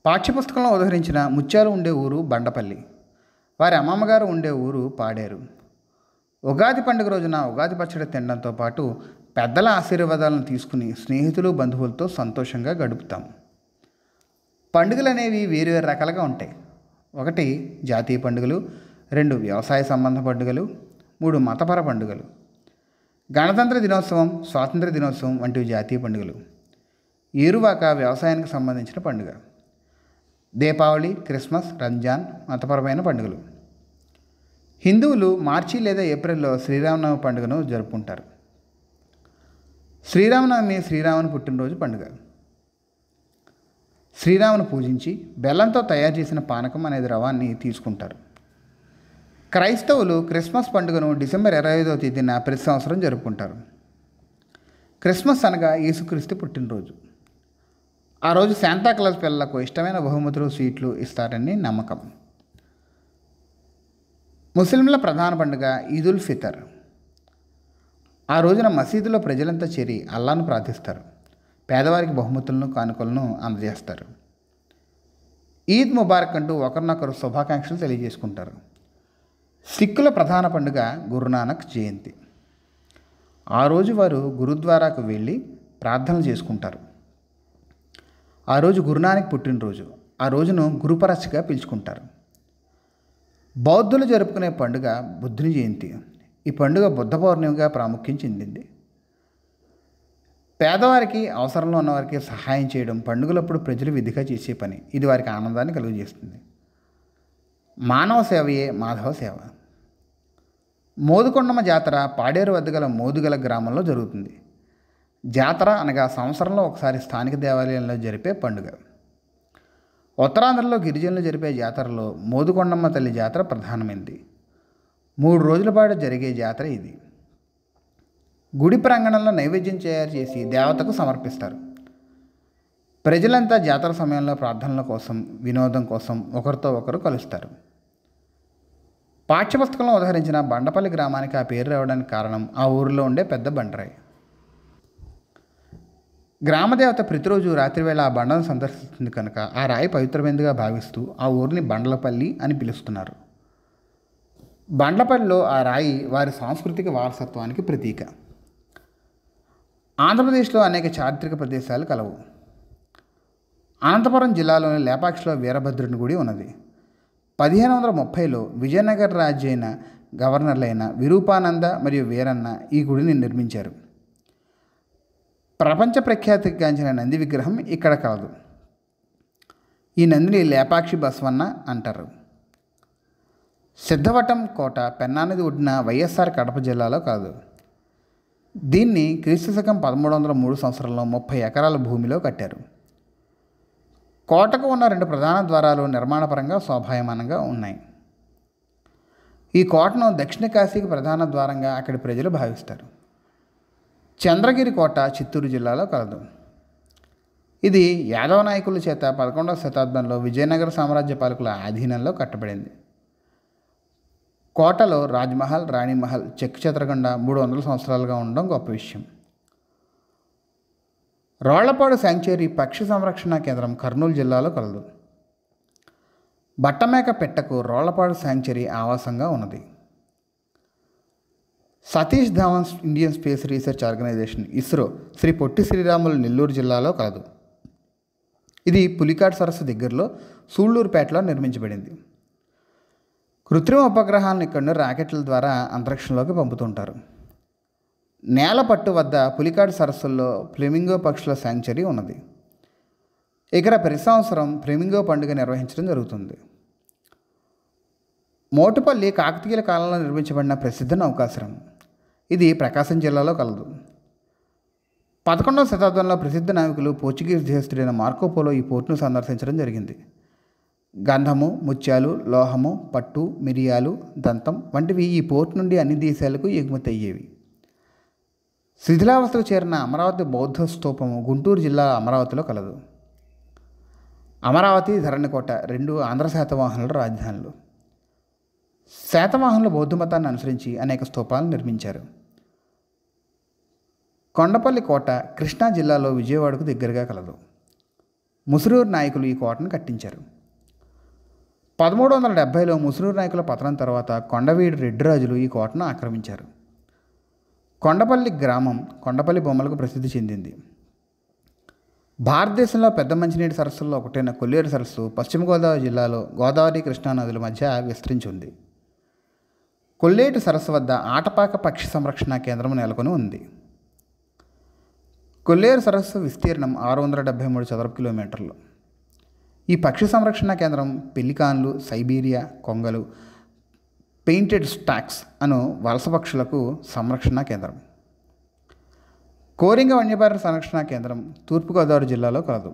పాఠ్యపుస్తకంలో ఉదహరించిన ముత్యాలు ఉండే ఊరు బండపల్లి, వారి అమ్మమ్మగారు ఉండే ఊరు పాడేరు. ఉగాది పండుగ రోజున ఉగాది పచ్చడి తినడంతో పాటు పెద్దల ఆశీర్వాదాలను తీసుకుని స్నేహితులు బంధువులతో సంతోషంగా గడుపుతాం. పండుగలు అనేవి వేరు వేరు రకాలుగా ఉంటాయి. 1 జాతీయ పండుగలు, 2 వ్యవసాయ సంబంధ పండుగలు, 3 మతపర పండుగలు. గణతంత్ర దినోత్సవం, స్వాతంత్ర దినోత్సవం వంటివి జాతీయ పండుగలు. ఏరువాక వ్యవసాయానికి సంబంధించిన పండుగ. దీపావళి, క్రిస్మస్, రంజాన్ మతపరమైన పండుగలు. హిందువులు మార్చి లేదా ఏప్రిల్లో శ్రీరామనవమి పండుగను జరుపుకుంటారు. శ్రీరామనవమి శ్రీరాముని పుట్టినరోజు పండుగ. శ్రీరామును పూజించి బెల్లంతో తయారు చేసిన పానకం అనే ద్రవాన్ని తీసుకుంటారు. క్రైస్తవులు క్రిస్మస్ పండుగను డిసెంబర్ 25వ తేదీన ప్రతి సంవత్సరం జరుపుకుంటారు. క్రిస్మస్ అనగా యేసుక్రీస్తు పుట్టినరోజు. ఆ రోజు శాంతాక్లాస్ పిల్లలకు ఇష్టమైన బహుమతులు, స్వీట్లు ఇస్తారని నమ్మకం. ముస్లింల ప్రధాన పండుగ ఈదుల్ ఫితర్. ఆ రోజున మసీదులో ప్రజలంతా చేరి అల్లాను ప్రార్థిస్తారు. పేదవారికి బహుమతులను, కానుకలను అందజేస్తారు. ఈద్ ముబారక్ అంటూ ఒకరినొకరు శుభాకాంక్షలు తెలియజేసుకుంటారు. సిక్కుల ప్రధాన పండుగ గురునానక్ జయంతి. ఆ రోజు వారు గురుద్వారాకు వెళ్ళి ప్రార్థనలు చేసుకుంటారు. ఆ రోజు గురునానక్ పుట్టినరోజు. ఆ రోజును గురుపరచ్గా పిలుచుకుంటారు. బౌద్ధులు జరుపుకునే పండుగ బుద్ధుని జయంతి. ఈ పండుగ బుద్ధ పౌర్ణమిగా ప్రాముఖ్యం చెందింది. పేదవారికి, అవసరంలో ఉన్నవారికి సహాయం చేయడం పండుగలప్పుడు ప్రజలు విధిగా చేసే పని. ఇది వారికి ఆనందాన్ని కలుగజేస్తుంది. మానవ సేవయే మాధవ సేవ. మోదుకొండమ్మ జాతర పాడేరు వద్ద గల మోదుగల గ్రామంలో జరుగుతుంది. జాతర అనగా సంవత్సరంలో ఒకసారి స్థానిక దేవాలయంలో జరిపే పండుగ. ఉత్తరాంధ్రలో గిరిజనులు జరిపే జాతరలో మోదుకొండమ్మ తల్లి జాతర ప్రధానమైంది. 3 రోజుల పాటు జరిగే జాతర ఇది. గుడి ప్రాంగణంలో నైవేద్యం తయారు చేసి దేవతకు సమర్పిస్తారు. ప్రజలంతా జాతర సమయంలో ప్రార్థనల కోసం, వినోదం కోసం ఒకరితో ఒకరు కలుస్తారు. పాఠ్యపుస్తకంలో ఉదహరించిన బండపల్లి గ్రామానికి ఆ పేరు రావడానికి కారణం ఆ ఊరిలో ఉండే పెద్ద బండరాయి. గ్రామదేవత ప్రతిరోజు రాత్రివేళ ఆ బండను సందర్శిస్తుంది కనుక ఆ రాయి పవిత్రమైనదిగా భావిస్తూ ఆ ఊరిని బండ్లపల్లి అని పిలుస్తున్నారు. బండ్లపల్లిలో ఆ రాయి వారి సాంస్కృతిక వారసత్వానికి ప్రతీక. ఆంధ్రప్రదేశ్లో అనేక చారిత్రక ప్రదేశాలు కలవు. అనంతపురం జిల్లాలోని లేపాక్షిలో వీరభద్రుని గుడి ఉన్నది. 1530లో విజయనగర రాజు అయిన గవర్నర్లైన విరూపానంద మరియు వీరన్న ఈ గుడిని నిర్మించారు. ప్రపంచ ప్రఖ్యాతిగాంచిన నంది విగ్రహం ఇక్కడ కలదు. ఈ నందిని లేపాక్షి బసవన్న అంటారు. సిద్ధవటం కోట పెన్నా నది ఒడ్డున వైఎస్ఆర్ కడప జిల్లాలో కలదు. దీన్ని క్రీస్తుశకం 1303 సంవత్సరంలో 30 ఎకరాల భూమిలో కట్టారు. కోటకు ఉన్న 2 ప్రధాన ద్వారాలు నిర్మాణపరంగా శోభాయమానంగా ఉన్నాయి. ఈ కోటను దక్షిణ కాశీకి ప్రధాన ద్వారంగా అక్కడి ప్రజలు భావిస్తారు. చంద్రగిరి కోట చిత్తూరు జిల్లాలో కలదు. ఇది యాదవ నాయకుల చేత 11వ శతాబ్దంలో విజయనగర సామ్రాజ్య పాలకుల ఆధీనంలో కట్టబడింది. కోటలో రాజ్మహల్, రాణిమహల్, చెక్ చెదరగొండ 300 సంవత్సరాలుగా ఉండడం గొప్ప విషయం. రోళ్లపాడు శాంక్చురీ పక్షి సంరక్షణ కేంద్రం కర్నూలు జిల్లాలో కలదు. బట్టమేక పెట్టకు రోళ్లపాడు శాంక్చురీ ఆవాసంగా ఉన్నది. Satish Dhawan Indian space research organisation ISRO Shri Potti Sriramulu Nellore జిల్లాలో కలదు. ఇది పులికాట్ సరస్సు దగ్గరలో సూళ్లూరుపేటలో నిర్మించబడింది. కృత్రిమ ఉపగ్రహాలను ఇక్కడ రాకెట్ల ద్వారా అంతరిక్షంలోకి పంపుతుంటారు. నేల పట్టు వద్ద పులికాట్ సరస్సుల్లో ఫ్లెమింగో పక్షుల శాంక్చురీ ఉన్నది. ఇక్కడ ప్రతి సంవత్సరం ఫ్లెమింగో పండుగ నిర్వహించడం జరుగుతుంది. మోటుపల్లి కాకతీయుల కాలంలో నిర్మించబడిన ప్రసిద్ధ నౌకాశ్రయం. ఇది ప్రకాశం జిల్లాలో కలదు. 11వ శతాబ్దంలో ప్రసిద్ధ నావికులు పోర్చుగీస్ దేశస్థుడైన మార్కోపోలో ఈ పోర్టును సందర్శించడం జరిగింది. గంధము, ముత్యాలు, లోహము, పట్టు, మిరియాలు, దంతం వంటివి ఈ పోర్టు నుండి అన్ని దేశాలకు ఎగుమతి అయ్యేవి. శిథిలావస్థకు చేరిన అమరావతి బౌద్ధ స్తూపము గుంటూరు జిల్లా అమరావతిలో కలదు. అమరావతి, ధరణికోట రెండు ఆంధ్ర శాతవాహనుల రాజధానులు. శాతవాహనులు బౌద్ధ మతాన్ని అనుసరించి అనేక స్తూపాలను నిర్మించారు. కొండపల్లి కోట కృష్ణా జిల్లాలో విజయవాడకు దగ్గరగా కలదు. ముసునూరు నాయకులు ఈ కోటను కట్టించారు. 1370లో ముసునూరు నాయకుల పతనం తర్వాత కొండవీడు రెడ్డిరాజులు ఈ కోటను ఆక్రమించారు. కొండపల్లి గ్రామం కొండపల్లి బొమ్మలకు ప్రసిద్ధి చెందింది. భారతదేశంలో పెద్ద మంచినీటి సరస్సుల్లో ఒకటైన కొల్లేరు సరస్సు పశ్చిమ గోదావరి జిల్లాలో గోదావరి కృష్ణా నదుల మధ్య విస్తరించి ఉంది. కొల్లేరు సరస్సు వద్ద ఆటపాక పక్షి సంరక్షణ కేంద్రం నెలకొని ఉంది. కొల్లేరు సరస్సు విస్తీర్ణం 673 చదరపు కిలోమీటర్లు. ఈ పక్షి సంరక్షణ కేంద్రం పెలికాన్లు, సైబీరియా కొంగలు, పెయింటెడ్ స్టాక్స్ అను వలస పక్షులకు సంరక్షణ కేంద్రం. కోరింగ వన్యప్రాణి సంరక్షణ కేంద్రం తూర్పుగోదావరి జిల్లాలో కలదు.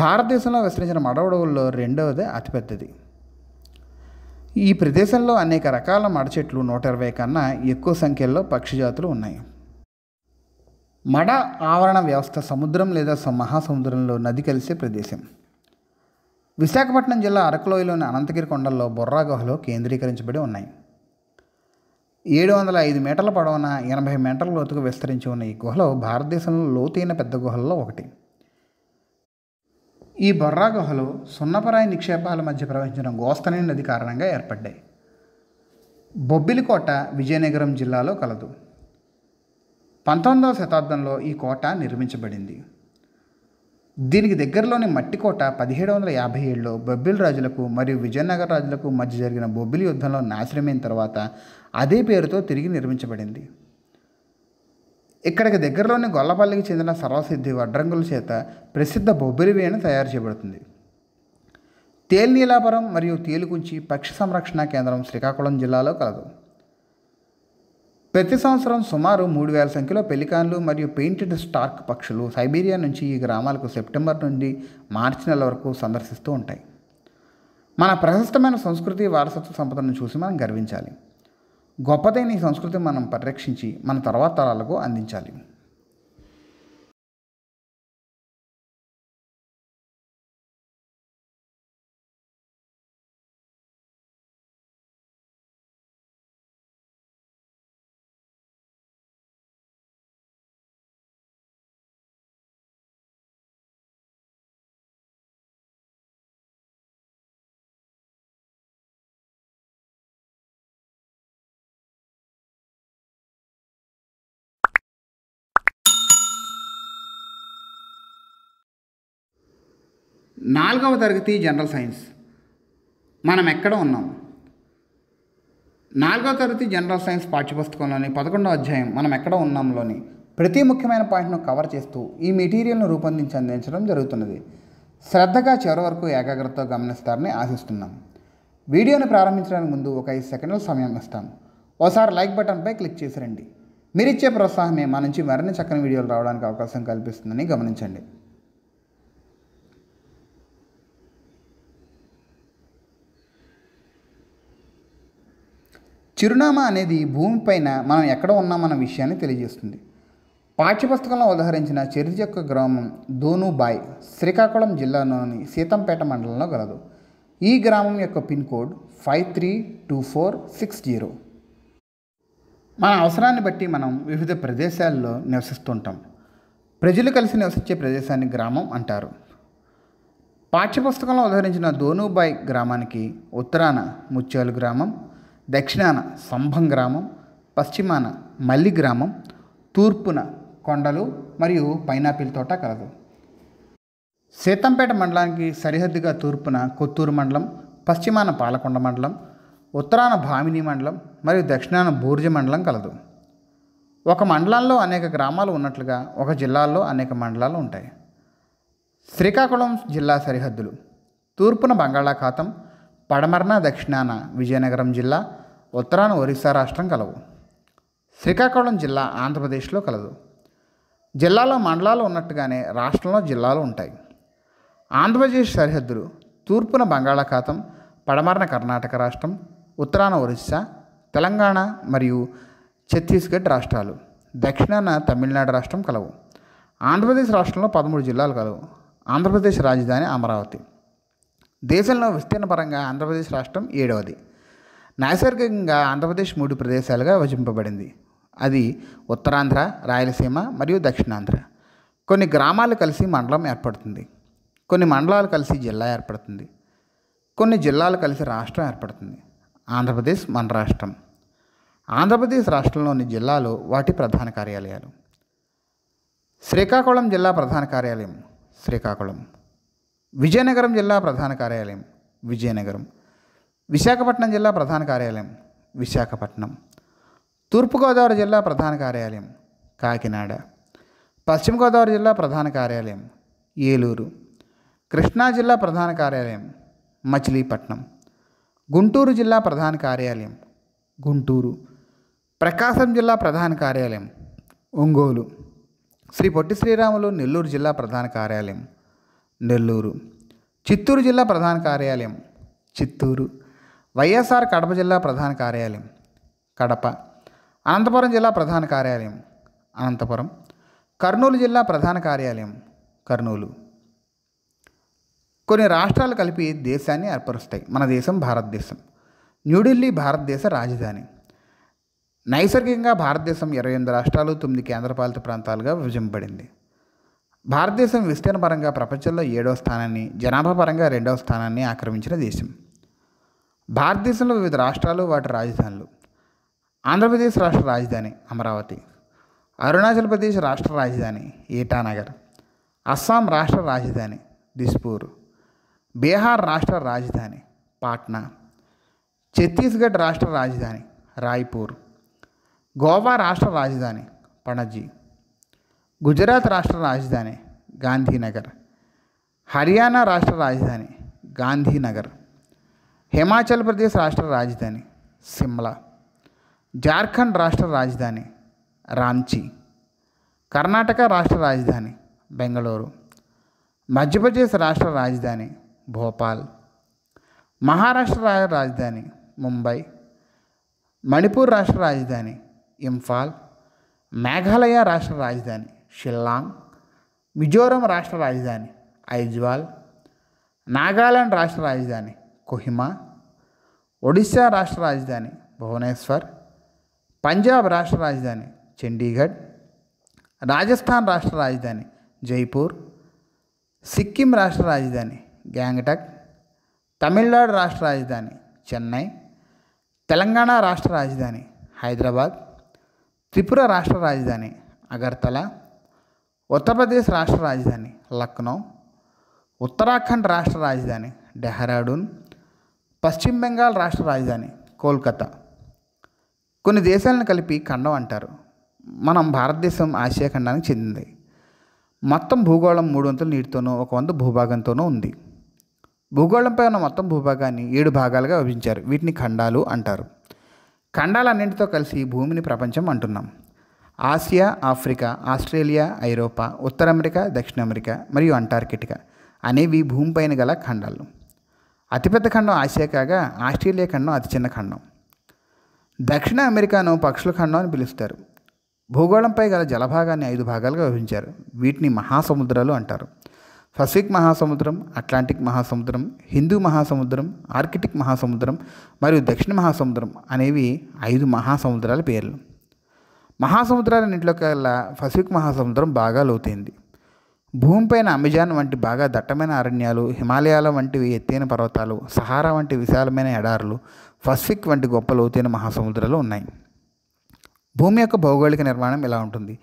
భారతదేశంలో విస్తరించిన మడవడవుల్లో రెండవది అతిపెద్దది. ఈ ప్రదేశంలో అనేక రకాల మడచెట్లు 120 కన్నా ఎక్కువ సంఖ్యలో పక్షి జాతులు ఉన్నాయి. మడ ఆవరణ వ్యవస్థ సముద్రం లేదా మహాసముద్రంలో నది కలిసే ప్రదేశం. విశాఖపట్నం జిల్లా అరకులోయలోని అనంతగిరి కొండల్లో బొర్రా గుహలు కేంద్రీకరించబడి ఉన్నాయి. 705 మీటర్ల పొడవున 80 మీటర్ల లోతుకు విస్తరించి ఉన్న ఈ గుహలో భారతదేశంలో లోతైన పెద్ద గుహల్లో ఒకటి. ఈ బొర్రా గుహలు సున్నపరాయి నిక్షేపాల మధ్య ప్రవహించిన గోస్తని నది కారణంగా ఏర్పడ్డాయి. బొబ్బిలికోట విజయనగరం జిల్లాలో కలదు. 19వ శతాబ్దంలో ఈ కోట నిర్మించబడింది. దీనికి దగ్గరలోని మట్టికోట 1757లో బొబ్బిలి రాజులకు మరియు విజయనగర రాజులకు మధ్య జరిగిన బొబ్బిలి యుద్ధంలో నాశనమైన తర్వాత అదే పేరుతో తిరిగి నిర్మించబడింది. ఇక్కడికి దగ్గరలోని గొల్లపల్లికి చెందిన సర్వసిద్ధి వడ్రంగుల చేత ప్రసిద్ధ బొబ్బిలి వీణ తయారు చేయబడుతుంది. తేలినీలాపురం మరియు తేలుకుంచి పక్షి సంరక్షణ కేంద్రం శ్రీకాకుళం జిల్లాలో కలదు. ప్రతి సంవత్సరం సుమారు 3000 సంఖ్యలో పెలికాన్లు మరియు పెయింటెడ్ స్టార్క్ పక్షులు సైబీరియా నుంచి ఈ గ్రామాలకు సెప్టెంబర్ నుండి మార్చి నెల వరకు సందర్శిస్తూ ఉంటాయి. మన ప్రశస్తమైన సంస్కృతి వారసత్వ సంపదను చూసి మనం గర్వించాలి. గొప్పదైన ఈ సంస్కృతి మనం పరిరక్షించి మన తర్వాత తరాలకు అందించాలి. నాలుగవ తరగతి జనరల్ సైన్స్. మనం ఎక్కడ ఉన్నాం? 4వ తరగతి జనరల్ సైన్స్ పాఠ్యపుస్తకంలోని 11వ అధ్యాయం మనం ఎక్కడ ఉన్నాంలోని ప్రతి ముఖ్యమైన పాయింట్ను కవర్ చేస్తూ ఈ మెటీరియల్ను రూపొందించి అందించడం జరుగుతున్నది. శ్రద్ధగా చివరి వరకు ఏకాగ్రతతో గమనిస్తారని ఆశిస్తున్నాం. వీడియోని ప్రారంభించడానికి ముందు ఒక 5 సెకండ్ల సమయం ఇస్తాం. ఓసారి లైక్ బటన్పై క్లిక్ చేసి రండి. మీరిచ్చే ప్రోత్సాహమే మా నుంచి మరిన్ని చక్కని వీడియోలు రావడానికి అవకాశం కల్పిస్తుందని గమనించండి. చిరునామా అనేది భూమిపైన మనం ఎక్కడ ఉన్నామన్న విషయాన్ని తెలియజేస్తుంది. పాఠ్యపుస్తకంలో ఉదహరించిన చెరిజక్క గ్రామం దోనుబాయ్ శ్రీకాకుళం జిల్లాలోని సీతంపేట మండలంలో గలదు. ఈ గ్రామం యొక్క పిన్ కోడ్ 532460. మన అవసరాన్ని బట్టి మనం వివిధ ప్రదేశాల్లో నివసిస్తుంటాం. ప్రజలు కలిసి నివసించే ప్రదేశాన్ని గ్రామం అంటారు. పాఠ్యపుస్తకంలో ఉదహరించిన దోనుబాయ్ గ్రామానికి ఉత్తరాన ముత్యాలు గ్రామం, దక్షిణాన సంభం గ్రామం, పశ్చిమాన మల్లి గ్రామం, తూర్పున కొండలు మరియు పైనాపిల్ తోట కలదు. సీతంపేట మండలానికి సరిహద్దుగా తూర్పున కొత్తూరు మండలం, పశ్చిమాన పాలకొండ మండలం, ఉత్తరాన భామిని మండలం మరియు దక్షిణాన బూర్జ మండలం కలదు. ఒక మండలంలో అనేక గ్రామాలు ఉన్నట్లుగా ఒక జిల్లాలో అనేక మండలాలు ఉంటాయి. శ్రీకాకుళం జిల్లా సరిహద్దులు తూర్పున బంగాళాఖాతం, పడమరన దక్షిణాన విజయనగరం జిల్లా, ఉత్తరాన ఒరిస్సా రాష్ట్రం కలవు. శ్రీకాకుళం జిల్లా ఆంధ్రప్రదేశ్లో కలదు. జిల్లాలో మండలాలు ఉన్నట్టుగానే రాష్ట్రంలో జిల్లాలు ఉంటాయి. ఆంధ్రప్రదేశ్ సరిహద్దులు తూర్పున బంగాళాఖాతం, పడమరన కర్ణాటక రాష్ట్రం, ఉత్తరాన ఒరిస్సా, తెలంగాణ మరియు ఛత్తీస్గఢ్ రాష్ట్రాలు, దక్షిణాన తమిళనాడు రాష్ట్రం కలవు. ఆంధ్రప్రదేశ్ రాష్ట్రంలో 13 జిల్లాలు కలవు. ఆంధ్రప్రదేశ్ రాజధాని అమరావతి. దేశంలో విస్తీర్ణపరంగా ఆంధ్రప్రదేశ్ రాష్ట్రం 7వది. నైసర్గికంగా ఆంధ్రప్రదేశ్ 3 ప్రదేశాలుగా విభజింపబడింది. అది ఉత్తరాంధ్ర, రాయలసీమ మరియు దక్షిణాంధ్ర. కొన్ని గ్రామాలు కలిసి మండలం ఏర్పడుతుంది. కొన్ని మండలాలు కలిసి జిల్లా ఏర్పడుతుంది. కొన్ని జిల్లాలు కలిసి రాష్ట్రం ఏర్పడుతుంది. ఆంధ్రప్రదేశ్ మన రాష్ట్రం. ఆంధ్రప్రదేశ్ రాష్ట్రంలోని జిల్లాలు వాటి ప్రధాన కార్యాలయాలు. శ్రీకాకుళం జిల్లా ప్రధాన కార్యాలయం శ్రీకాకుళం. విజయనగరం జిల్లా ప్రధాన కార్యాలయం విజయనగరం. విశాఖపట్నం జిల్లా ప్రధాన కార్యాలయం విశాఖపట్నం. తూర్పుగోదావరి జిల్లా ప్రధాన కార్యాలయం కాకినాడ. పశ్చిమ గోదావరి జిల్లా ప్రధాన కార్యాలయం ఏలూరు. కృష్ణా జిల్లా ప్రధాన కార్యాలయం మచిలీపట్నం. గుంటూరు జిల్లా ప్రధాన కార్యాలయం గుంటూరు. ప్రకాశం జిల్లా ప్రధాన కార్యాలయం ఒంగోలు. శ్రీ పొట్టి శ్రీరాములు నెల్లూరు జిల్లా ప్రధాన కార్యాలయం నెల్లూరు. చిత్తూరు జిల్లా ప్రధాన కార్యాలయం చిత్తూరు. వైఎస్ఆర్ కడప జిల్లా ప్రధాన కార్యాలయం కడప. అనంతపురం జిల్లా ప్రధాన కార్యాలయం అనంతపురం. కర్నూలు జిల్లా ప్రధాన కార్యాలయం కర్నూలు. కొన్ని రాష్ట్రాలు కలిపి దేశాన్ని ఏర్పరుస్తాయి. మన దేశం భారతదేశం. న్యూఢిల్లీ భారతదేశ రాజధాని. నైసర్గికంగా భారతదేశం 28 రాష్ట్రాలు, 9 కేంద్రపాలిత ప్రాంతాలుగా విభజింపబడింది. భారతదేశం విస్తీర్ణపరంగా ప్రపంచంలో 7వ స్థానాన్ని, జనాభా పరంగా 2వ స్థానాన్ని ఆక్రమించిన దేశం. భారతదేశంలో వివిధ రాష్ట్రాలు, వాటి రాజధానులు. ఆంధ్రప్రదేశ్ రాష్ట్ర రాజధాని అమరావతి. అరుణాచల్ ప్రదేశ్ రాష్ట్ర రాజధాని ఈటానగర్. అస్సాం రాష్ట్ర రాజధాని దిస్పూర్. బీహార్ రాష్ట్ర రాజధాని పాట్నా. ఛత్తీస్గఢ్ రాష్ట్ర రాజధాని రాయ్పూర్. గోవా రాష్ట్ర రాజధాని పణజీ. గుజరాత్ రాష్ట్ర రాజధాని గాంధీనగర్. హర్యానా రాష్ట్ర రాజధాని గాంధీనగర్. హిమాచల్ ప్రదేశ్ రాష్ట్ర రాజధాని సిమ్లా. జార్ఖండ్ రాష్ట్ర రాజధాని రాంచీ. కర్ణాటక రాష్ట్ర రాజధాని బెంగళూరు. మధ్యప్రదేశ్ రాష్ట్ర రాజధాని భోపాల్. మహారాష్ట్ర రాజధాని ముంబై. మణిపూర్ రాష్ట్ర రాజధాని ఇంఫాల్. మేఘాలయ రాష్ట్ర రాజధాని షిల్లాంగ్. మిజోరం రాష్ట్ర రాజధాని ఐజ్వాల్. నాగాలాండ్ రాష్ట్ర రాజధాని కోహిమా. ఒడిశా రాష్ట్ర రాజధాని భువనేశ్వర్. పంజాబ్ రాష్ట్ర రాజధాని చండీగఢ్. రాజస్థాన్ రాష్ట్ర రాజధాని జైపూర్. సిక్కిం రాష్ట్ర రాజధాని గ్యాంగ్టక్. తమిళనాడు రాష్ట్ర రాజధాని చెన్నై. తెలంగాణ రాష్ట్ర రాజధాని హైదరాబాద్. త్రిపుర రాష్ట్ర రాజధాని అగర్తల. ఉత్తరప్రదేశ్ రాష్ట్ర రాజధాని లక్నో. ఉత్తరాఖండ్ రాష్ట్ర రాజధాని డెహ్రాడూన్. పశ్చిమ బెంగాల్ రాష్ట్ర రాజధాని కోల్కతా. కొన్ని దేశాలను కలిపి ఖండం అంటారు. మనం భారతదేశం ఆసియా ఖండానికి చెందింది. మొత్తం భూగోళం 3 వంతుల నీటితోనూ 1 వంతు భూభాగంతోనూ ఉంది. భూగోళంపై ఉన్న మొత్తం భూభాగాన్ని 7 భాగాలుగా విభజించారు. వీటిని ఖండాలు అంటారు. ఖండాలన్నింటితో కలిసి భూమిని ప్రపంచం అంటున్నాం. ఆసియా, ఆఫ్రికా, ఆస్ట్రేలియా, ఐరోపా, ఉత్తర అమెరికా, దక్షిణ అమెరికా మరియు అంటార్కిటికా అనేవి భూమిపైన గల ఖండాలు. అతిపెద్ద ఖండం ఆసియా కాగా ఆస్ట్రేలియా ఖండం అతి చిన్న ఖండం. దక్షిణ అమెరికాను పక్షుల ఖండం అని పిలుస్తారు. భూగోళంపై గల జలభాగాన్ని 5 భాగాలుగా విభజించారు. వీటిని మహాసముద్రాలు అంటారు. పసిఫిక్ మహాసముద్రం, అట్లాంటిక్ మహాసముద్రం, హిందూ మహాసముద్రం, ఆర్కిటిక్ మహాసముద్రం మరియు దక్షిణ మహాసముద్రం అనేవి 5 మహాసముద్రాల పేర్లు. మహాసముద్రాలన్నింటిలో కల్లా పసిఫిక్ మహాసముద్రం బాగా లోతైంది. భూమిపైన అమెజాన్ వంటి బాగా దట్టమైన అరణ్యాలు, హిమాలయాల వంటివి ఎత్తైన పర్వతాలు, సహారా వంటి విశాలమైన ఎడారులు, పసిఫిక్ వంటి గొప్ప లోతైన మహాసముద్రాలు ఉన్నాయి. భూమి యొక్క భౌగోళిక నిర్మాణం ఇలా ఉంటుంది.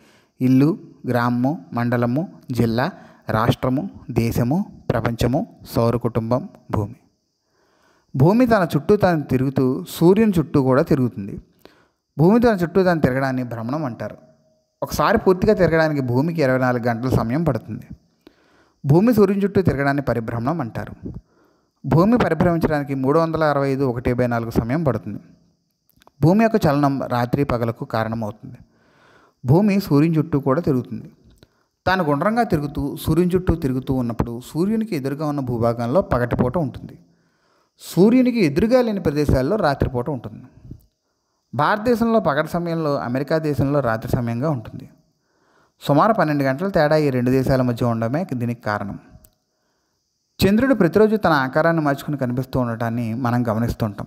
ఇల్లు, గ్రామము, మండలము, జిల్లా, రాష్ట్రము, దేశము, ప్రపంచము, సౌర కుటుంబం, భూమి. భూమి తన చుట్టూ తాను తిరుగుతూ సూర్యుని చుట్టూ కూడా తిరుగుతుంది. భూమి తన చుట్టూ తాను తిరగడాన్ని భ్రమణం అంటారు. ఒకసారి పూర్తిగా తిరగడానికి భూమికి 24 గంటల సమయం పడుతుంది. భూమి సూర్యుని చుట్టూ తిరగడాన్ని పరిభ్రమణం అంటారు. భూమి పరిభ్రమించడానికి 365 1/4 సమయం పడుతుంది. భూమి యొక్క చలనం రాత్రి పగలకు కారణమవుతుంది. భూమి సూర్యుని చుట్టూ కూడా తిరుగుతుంది. తాను గుండ్రంగా తిరుగుతూ సూర్యుని చుట్టూ తిరుగుతూ ఉన్నప్పుడు సూర్యునికి ఎదురుగా ఉన్న భూభాగంలో పగటిపూట ఉంటుంది. సూర్యునికి ఎదురుగా లేని ప్రదేశాల్లో రాత్రిపూట ఉంటుంది. భారతదేశంలో పగటి సమయంలో, అమెరికా దేశంలో రాత్రి సమయంగా ఉంటుంది. సుమారు 12 గంటల తేడా ఈ రెండు దేశాల మధ్య ఉండడమే దీనికి కారణం. చంద్రుడు ప్రతిరోజు తన ఆకారాన్ని మార్చుకుని కనిపిస్తూ ఉండటాన్ని మనం గమనిస్తుంటాం.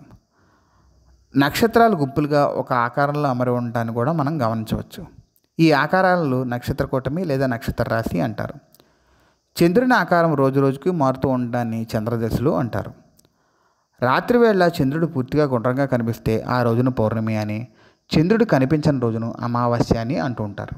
నక్షత్రాలు గుంపులుగా ఒక ఆకారంలో అమరి ఉండటాన్ని కూడా మనం గమనించవచ్చు. ఈ ఆకారాలను నక్షత్ర కూటమి లేదా నక్షత్ర రాశి అంటారు. చంద్రుని ఆకారం రోజు రోజుకి మారుతూ ఉండడాన్ని చంద్రదశలు అంటారు. రాత్రి వేళ చంద్రుడు పూర్తిగా గుండ్రంగా కనిపిస్తే ఆ రోజును పౌర్ణమి అని, చంద్రుడు కనిపించని రోజును అమావాస్య అని అంటూ ఉంటారు.